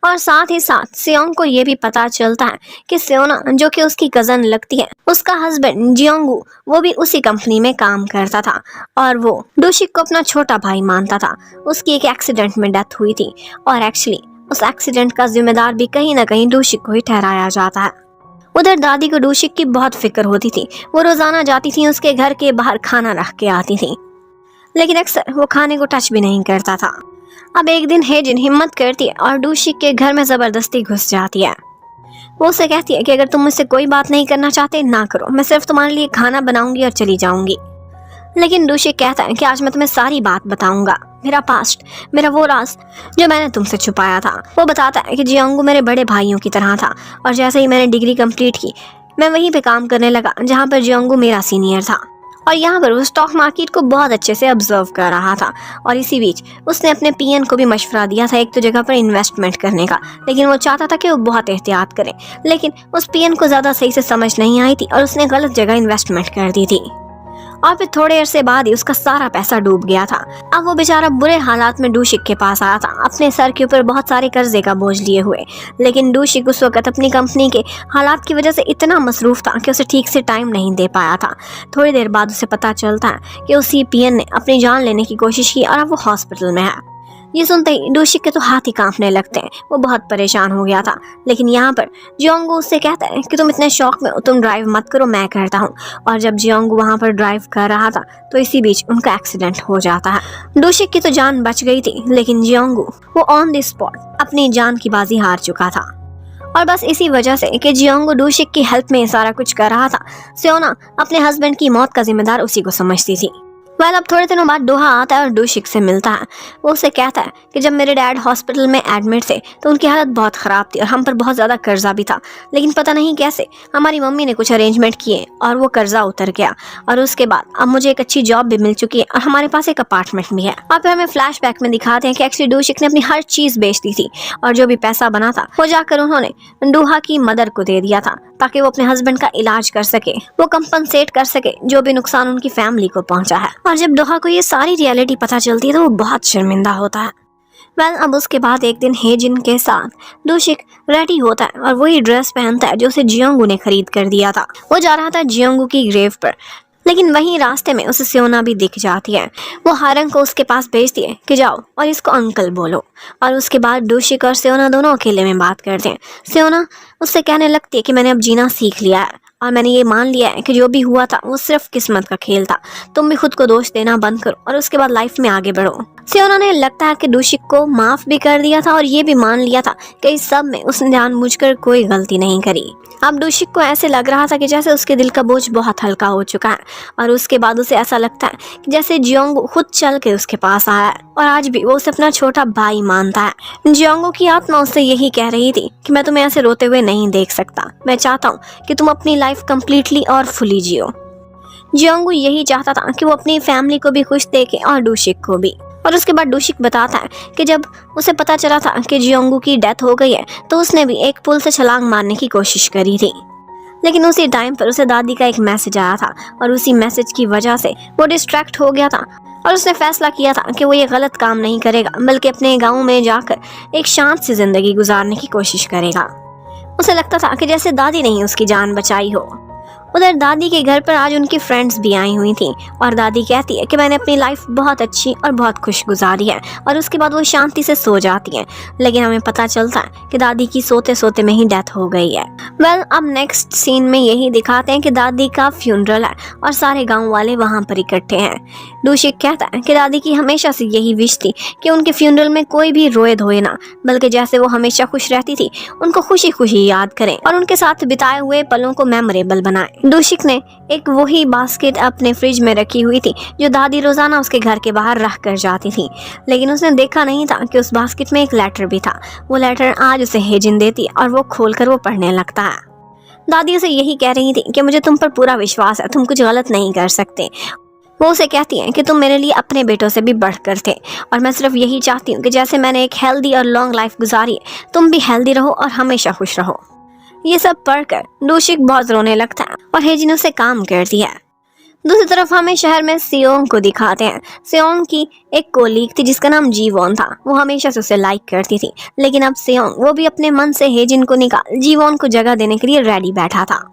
और साथ ही साथ सेओंग को ये भी पता चलता है कि सेओना जो कि उसकी कजन लगती है, उसका हस्बैंड जियोंगू वो भी उसी कंपनी में काम करता था और वो डूशिक को अपना छोटा भाई मानता था। उसकी एक एक्सीडेंट में डेथ हुई थी और एक्चुअली उस एक्सीडेंट का जिम्मेदार भी कहीं ना कहीं डूशिक को ही ठहराया जाता है। उधर दादी को डूशिक की बहुत फिक्र होती थी। वो रोजाना जाती थी उसके घर के बाहर खाना रख के आती थी, लेकिन अक्सर वो खाने को टच भी नहीं करता था। अब एक दिन हेजिन हिम्मत करती है और डूशिक के घर में जबरदस्ती घुस जाती है। वो उसे कहती है कि अगर तुम मुझसे कोई बात नहीं करना चाहते ना करो, मैं सिर्फ तुम्हारे लिए खाना बनाऊंगी और चली जाऊंगी। लेकिन डूशिक कहता है कि आज मैं तुम्हें सारी बात बताऊंगा, मेरा पास्ट, मेरा वो राज जो मैंने तुमसे छुपाया था। वो बताता है कि जियोंगू मेरे बड़े भाइयों की तरह था और जैसे ही मैंने डिग्री कंप्लीट की मैं वहीं पे काम करने लगा जहाँ पर जियोंगू मेरा सीनियर था और यहाँ पर वो स्टॉक मार्केट को बहुत अच्छे से ऑब्जर्व कर रहा था। और इसी बीच उसने अपने पीएन को भी मशवरा दिया था एक तो जगह पर इन्वेस्टमेंट करने का, लेकिन वो चाहता था कि वो बहुत एहतियात करे, लेकिन उस पीएन को ज़्यादा सही से समझ नहीं आई थी और उसने गलत जगह इन्वेस्टमेंट कर दी थी और फिर थोड़े अरसे बाद ही उसका सारा पैसा डूब गया था। अब वो बेचारा बुरे हालात में डूशिक के पास आया था, अपने सर के ऊपर बहुत सारे कर्जे का बोझ लिए हुए। लेकिन डूशिक उस वक्त अपनी कंपनी के हालात की वजह से इतना मसरूफ था कि उसे ठीक से टाइम नहीं दे पाया था। थोड़ी देर बाद उसे पता चलता है कि उसी पीएन ने अपनी जान लेने की कोशिश की और अब वो हॉस्पिटल में है। ये सुनते ही डूशिक के तो हाथ ही कांपने लगते हैं। वो बहुत परेशान हो गया था। लेकिन यहाँ पर जियोंगू उससे कहता है कि तुम इतने शौक में हो, तुम ड्राइव मत करो, मैं करता हूँ। और जब जियोंगू वहाँ पर ड्राइव कर रहा था तो इसी बीच उनका एक्सीडेंट हो जाता है। डूशिक की तो जान बच गई थी, लेकिन जियोंगू वो ऑन द स्पॉट अपनी जान की बाजी हार चुका था। और बस इसी वजह से कि जियोंगू डूशिक की हेल्प में सारा कुछ कर रहा था, सेओना अपने हस्बैंड की मौत का जिम्मेदार उसी को समझती थी। अब थोड़े दिनों बाद डोहा आता है और डूशिक से मिलता है। वो उसे कहता है कि जब मेरे डैड हॉस्पिटल में एडमिट थे तो उनकी हालत बहुत ख़राब थी और हम पर बहुत ज़्यादा कर्जा भी था, लेकिन पता नहीं कैसे हमारी मम्मी ने कुछ अरेंजमेंट किए और वो कर्जा उतर गया। और उसके बाद अब मुझे एक अच्छी जॉब भी मिल चुकी है और हमारे पास एक अपार्टमेंट भी है। और फिर हमें फ्लैशबैक में दिखाते हैं कि एक्चुअली डूशिक ने अपनी हर चीज़ बेच दी थी और जो भी पैसा बना था वो जाकर उन्होंने डोहा की मदर को दे दिया था ताकि वो अपने हस्बैंड का इलाज कर सके, वो कंपनसेट कर सके जो भी नुकसान उनकी फैमिली को पहुंचा है। और जब डोहा को ये सारी रियलिटी पता चलती है तो वो बहुत शर्मिंदा होता है। अब उसके बाद एक दिन हेजिन के साथ डूशिक रेडी होता है और वही ड्रेस पहनता है जो उसे जियोंगू ने खरीद कर दिया था। वो जा रहा था जियोंगू की ग्रेव पर, लेकिन वहीं रास्ते में उसे सियोना भी दिख जाती है। वो हारंग को उसके पास भेजती है कि जाओ और इसको अंकल बोलो। और उसके बाद डूशिक और सियोना दोनों अकेले में बात करते हैं। सियोना उससे कहने लगती है कि मैंने अब जीना सीख लिया है और मैंने ये मान लिया है कि जो भी हुआ था वो सिर्फ किस्मत का खेल था। तुम भी खुद को दोष देना बंद करो और उसके बाद लाइफ में आगे बढ़ो। सियोना ने लगता है कि डूशिक को माफ भी कर दिया था और ये भी मान लिया था कि इस सब में उसने जानबूझकर कोई गलती नहीं करी। अब डूशिक को ऐसे लग रहा था कि जैसे उसके दिल का बोझ बहुत हल्का हो चुका है। और उसके बाद उसे ऐसा लगता है कि जैसे जियोंगू खुद चल के उसके पास आया है और आज भी वो उसे अपना छोटा भाई मानता है। जियोंगू की आत्मा उससे यही कह रही थी कि मैं तुम्हें ऐसे रोते हुए नहीं देख सकता, मैं चाहता हूँ कि तुम अपनी लाइफ कंप्लीटली और फुली जियो। जियोंगू यही चाहता था कि वो अपनी फैमिली को भी खुश देखे और डूशिक को भी। और उसके बाद डूशिक बताता है कि जब उसे पता चला था कि जियोंगू की डेथ हो गई है तो उसने भी एक पुल से छलांग मारने की कोशिश करी थी, लेकिन उसी टाइम पर उसे दादी का एक मैसेज आया था और उसी मैसेज की वजह से वो डिस्ट्रैक्ट हो गया था और उसने फैसला किया था कि वो ये गलत काम नहीं करेगा बल्कि अपने गाँव में जाकर एक शांत सी जिंदगी गुजारने की कोशिश करेगा। उसे लगता था कि जैसे दादी ने ही उसकी जान बचाई हो। उधर दादी के घर पर आज उनकी फ्रेंड्स भी आई हुई थी और दादी कहती है कि मैंने अपनी लाइफ बहुत अच्छी और बहुत खुश गुजारी है। और उसके बाद वो शांति से सो जाती है, लेकिन हमें पता चलता है कि दादी की सोते सोते में ही डेथ हो गई है। अब नेक्स्ट सीन में यही दिखाते हैं कि दादी का फ्यूनरल है और सारे गांव वाले वहां पर इकट्ठे हैं। डूशिक कहता है कि दादी की हमेशा से यही विश थी कि उनके फ्यूनरल में कोई भी रोए धोए ना, बल्कि जैसे वो हमेशा खुश रहती थी उनको खुशी खुशी याद करें और उनके साथ बिताए हुए पलों को मेमोरेबल बनाएं। डूशिक ने एक वही बास्केट अपने फ्रिज में रखी हुई थी जो दादी रोजाना उसके घर के बाहर रख कर जाती थी, लेकिन उसने देखा नहीं था कि उस बास्केट में एक लेटर भी था। वो लेटर आज उसे हेजिन देती और वो खोलकर वो पढ़ने लगता है। दादी उसे यही कह रही थी कि मुझे तुम पर पूरा विश्वास है, तुम कुछ गलत नहीं कर सकते। वो उसे कहती हैं कि तुम मेरे लिए अपने बेटों से भी बढ़कर थे और मैं सिर्फ यही चाहती हूँ कि जैसे मैंने एक हेल्दी और लॉन्ग लाइफ गुजारी है तुम भी हेल्दी रहो और हमेशा खुश रहो। ये सब पढ़कर डूशिक बहुत रोने लगता है और हेजिन उसे काम करती है। दूसरी तरफ हमें शहर में सियोंग को दिखाते हैं। सियोंग की एक कोलीग थी जिसका नाम जीवोन था। वो हमेशा से उसे लाइक करती थी, लेकिन अब सियोंग वो भी अपने मन से हेजिन को निकाल जीवोन को जगह देने के लिए रेडी बैठा था।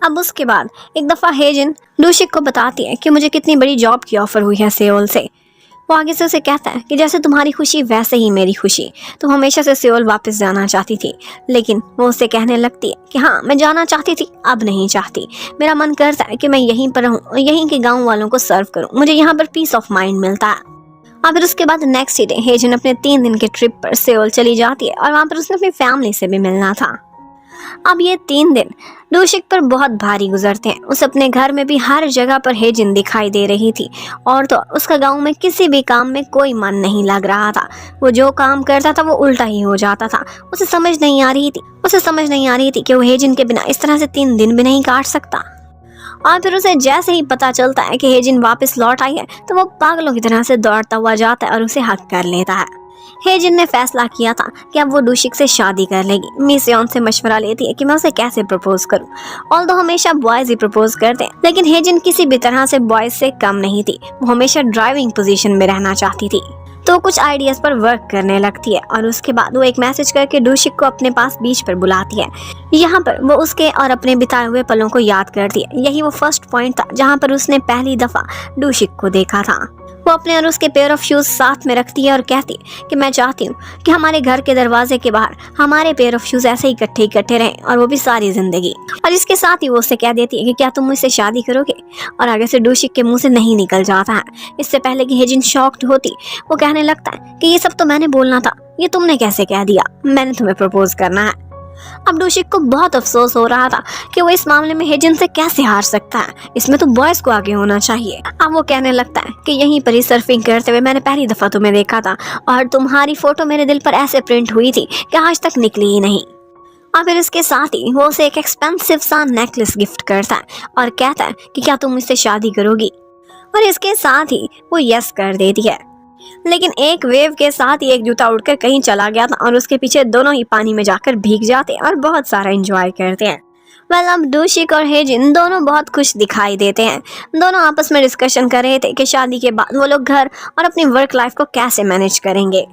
अब उसके बाद एक दफ़ा हेजिन डूशिक को बताती है कि मुझे कितनी बड़ी जॉब की ऑफर हुई है सियोल से। वो आगे से उसे कहता है कि जैसे तुम्हारी खुशी वैसे ही मेरी खुशी, तुम हमेशा से सियोल वापस जाना चाहती थी, लेकिन वो उसे कहने लगती है कि हाँ मैं जाना चाहती थी, अब नहीं चाहती। मेरा मन करता है कि मैं यहीं पर रहूँ और यहीं के गाँव वालों को सर्व करूँ, मुझे यहाँ पर पीस ऑफ माइंड मिलता है। और फिर उसके बाद नेक्स्ट डे हेजिन अपने 3 दिन के ट्रिप पर सियोल चली जाती है और वहाँ पर उसने अपनी फैमिली से भी मिलना था। अब ये 3 दिन डूशिक पर बहुत भारी गुजरते हैं। उसे अपने घर में भी हर जगह पर हेजिन दिखाई दे रही थी और तो उसका गांव में किसी भी काम में कोई मन नहीं लग रहा था। वो जो काम करता था वो उल्टा ही हो जाता था। उसे समझ नहीं आ रही थी कि वो हेजिन के बिना इस तरह से 3 दिन भी नहीं काट सकता। और फिर उसे जैसे ही पता चलता है कि हेजिन वापस लौट आई है तो वो पागलों की तरह से दौड़ता हुआ जाता है और उसे हक कर लेता है। हेजिन ने फैसला किया था कि अब वो डूशिक से शादी कर लेगी। मी सियोन से मशवरा लेती है कि मैं उसे कैसे प्रपोज करूं। ऑल्दो हमेशा बॉयज ही प्रपोज करते हैं, लेकिन हेजिन किसी भी तरह से बॉयज से कम नहीं थी। वो हमेशा ड्राइविंग पोजीशन में रहना चाहती थी, तो कुछ आइडियाज पर वर्क करने लगती है और उसके बाद वो एक मैसेज करके डूशिक को अपने पास बीच पर बुलाती है। यहाँ पर वो उसके और अपने बिताए हुए पलों को याद करती है। यही वो फर्स्ट पॉइंट था जहाँ पर उसने पहली दफा डूशिक को देखा था। वो अपने और उसके पेयर ऑफ शूज साथ में रखती है और कहती है कि मैं चाहती हूँ कि हमारे घर के दरवाजे के बाहर हमारे पेयर ऑफ शूज ऐसे इकट्ठे रहें और वो भी सारी जिंदगी। और इसके साथ ही वो उससे कह देती है कि क्या तुम मुझसे शादी करोगे। और आगे से डूशिक के मुंह से नहीं निकल जाता है। इससे पहले कि हेजिन शॉक्ड होती, वो कहने लगता है कि ये सब तो मैंने बोलना था, ये तुमने कैसे कह दिया, मैंने तुम्हें प्रपोज करना है। अब डूशिक को बहुत अफसोस हो रहा था कि वो इस मामले में हेजिन से कैसे हार सकता है, इसमें तो बॉयज को आगे होना चाहिए। अब वो कहने लगता है कि यहीं पर ही सर्फिंग करते हुए मैंने पहली दफा तुम्हें देखा था और तुम्हारी फोटो मेरे दिल पर ऐसे प्रिंट हुई थी कि आज तक निकली ही नहीं। और फिर इसके साथ ही वो उसे एक एक्सपेंसिव सा नेकलेस गिफ्ट करता है और कहता है कि क्या तुम मुझसे शादी करोगी, और इसके साथ ही वो यस कर देती है। लेकिन एक वेव के साथ ही एक जूता उड़कर कहीं चला गया था और उसके पीछे दोनों ही पानी में जाकर भीग जाते हैं और बहुत सारा एंजॉय करते हैं। अब डूशिक और हेजिन दोनों बहुत खुश दिखाई देते हैं। दोनों आपस में डिस्कशन कर रहे थे कि शादी के बाद वो लोग घर और अपनी वर्क लाइफ को कैसे मैनेज करेंगे।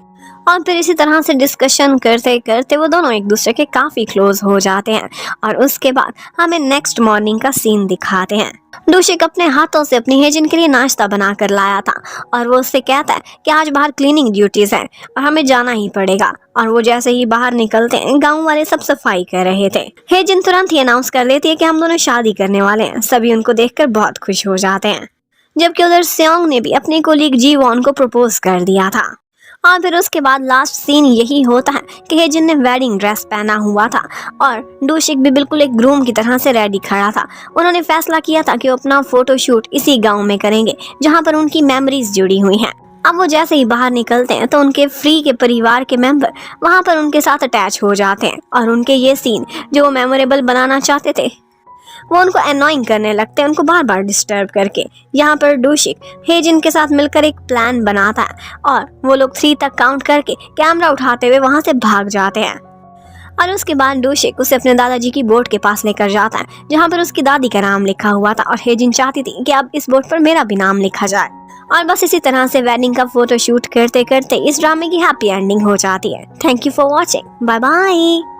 और फिर इसी तरह से डिस्कशन करते करते वो दोनों एक दूसरे के काफी क्लोज हो जाते हैं। और उसके बाद हमें नेक्स्ट मॉर्निंग का सीन दिखाते हैं। डूशिक अपने हाथों से अपनी हेजिन के लिए नाश्ता बना कर लाया था और वो उससे कहता है कि आज बाहर क्लीनिंग ड्यूटीज है और हमें जाना ही पड़ेगा। और वो जैसे ही बाहर निकलते हैं गांव वाले सब सफाई कर रहे थे। हेजिन तुरंत ही अनाउंस कर देती है कि हम दोनों शादी करने वाले हैं। सभी उनको देखकर बहुत खुश हो जाते हैं, जबकि उधर सेओंग ने भी अपने कोलीग जी वॉन को प्रपोज कर दिया था। और फिर उसके बाद लास्ट सीन यही होता है कि हेजिन ने वेडिंग ड्रेस पहना हुआ था और डूशिक भी बिल्कुल एक ग्रूम की तरह से रेडी खड़ा था। उन्होंने फैसला किया था कि वो अपना फोटोशूट इसी गांव में करेंगे जहां पर उनकी मेमोरीज जुड़ी हुई हैं। अब वो जैसे ही बाहर निकलते हैं तो उनके फ्री के परिवार के मेंबर वहां पर उनके साथ अटैच हो जाते हैं और उनके ये सीन जो वो मेमोरेबल बनाना चाहते थे वो उनको अनोइंग करने लगते हैं, उनको बार बार डिस्टर्ब करके। यहाँ पर डूशिक हेजिन के साथ मिलकर एक प्लान बनाता है और वो लोग 3 तक काउंट करके कैमरा उठाते हुए वहां से भाग जाते हैं। और उसके बाद डूशिक उसे अपने दादाजी की बोर्ड के पास लेकर जाता है जहाँ पर उसकी दादी का नाम लिखा हुआ था और हेजिन चाहती थी कि अब इस बोर्ड पर मेरा भी नाम लिखा जाए। और बस इसी तरह से वेडिंग का फोटो शूट करते करते इस ड्रामे की हैप्पी एंडिंग हो जाती है। Thank you for watching, bye bye.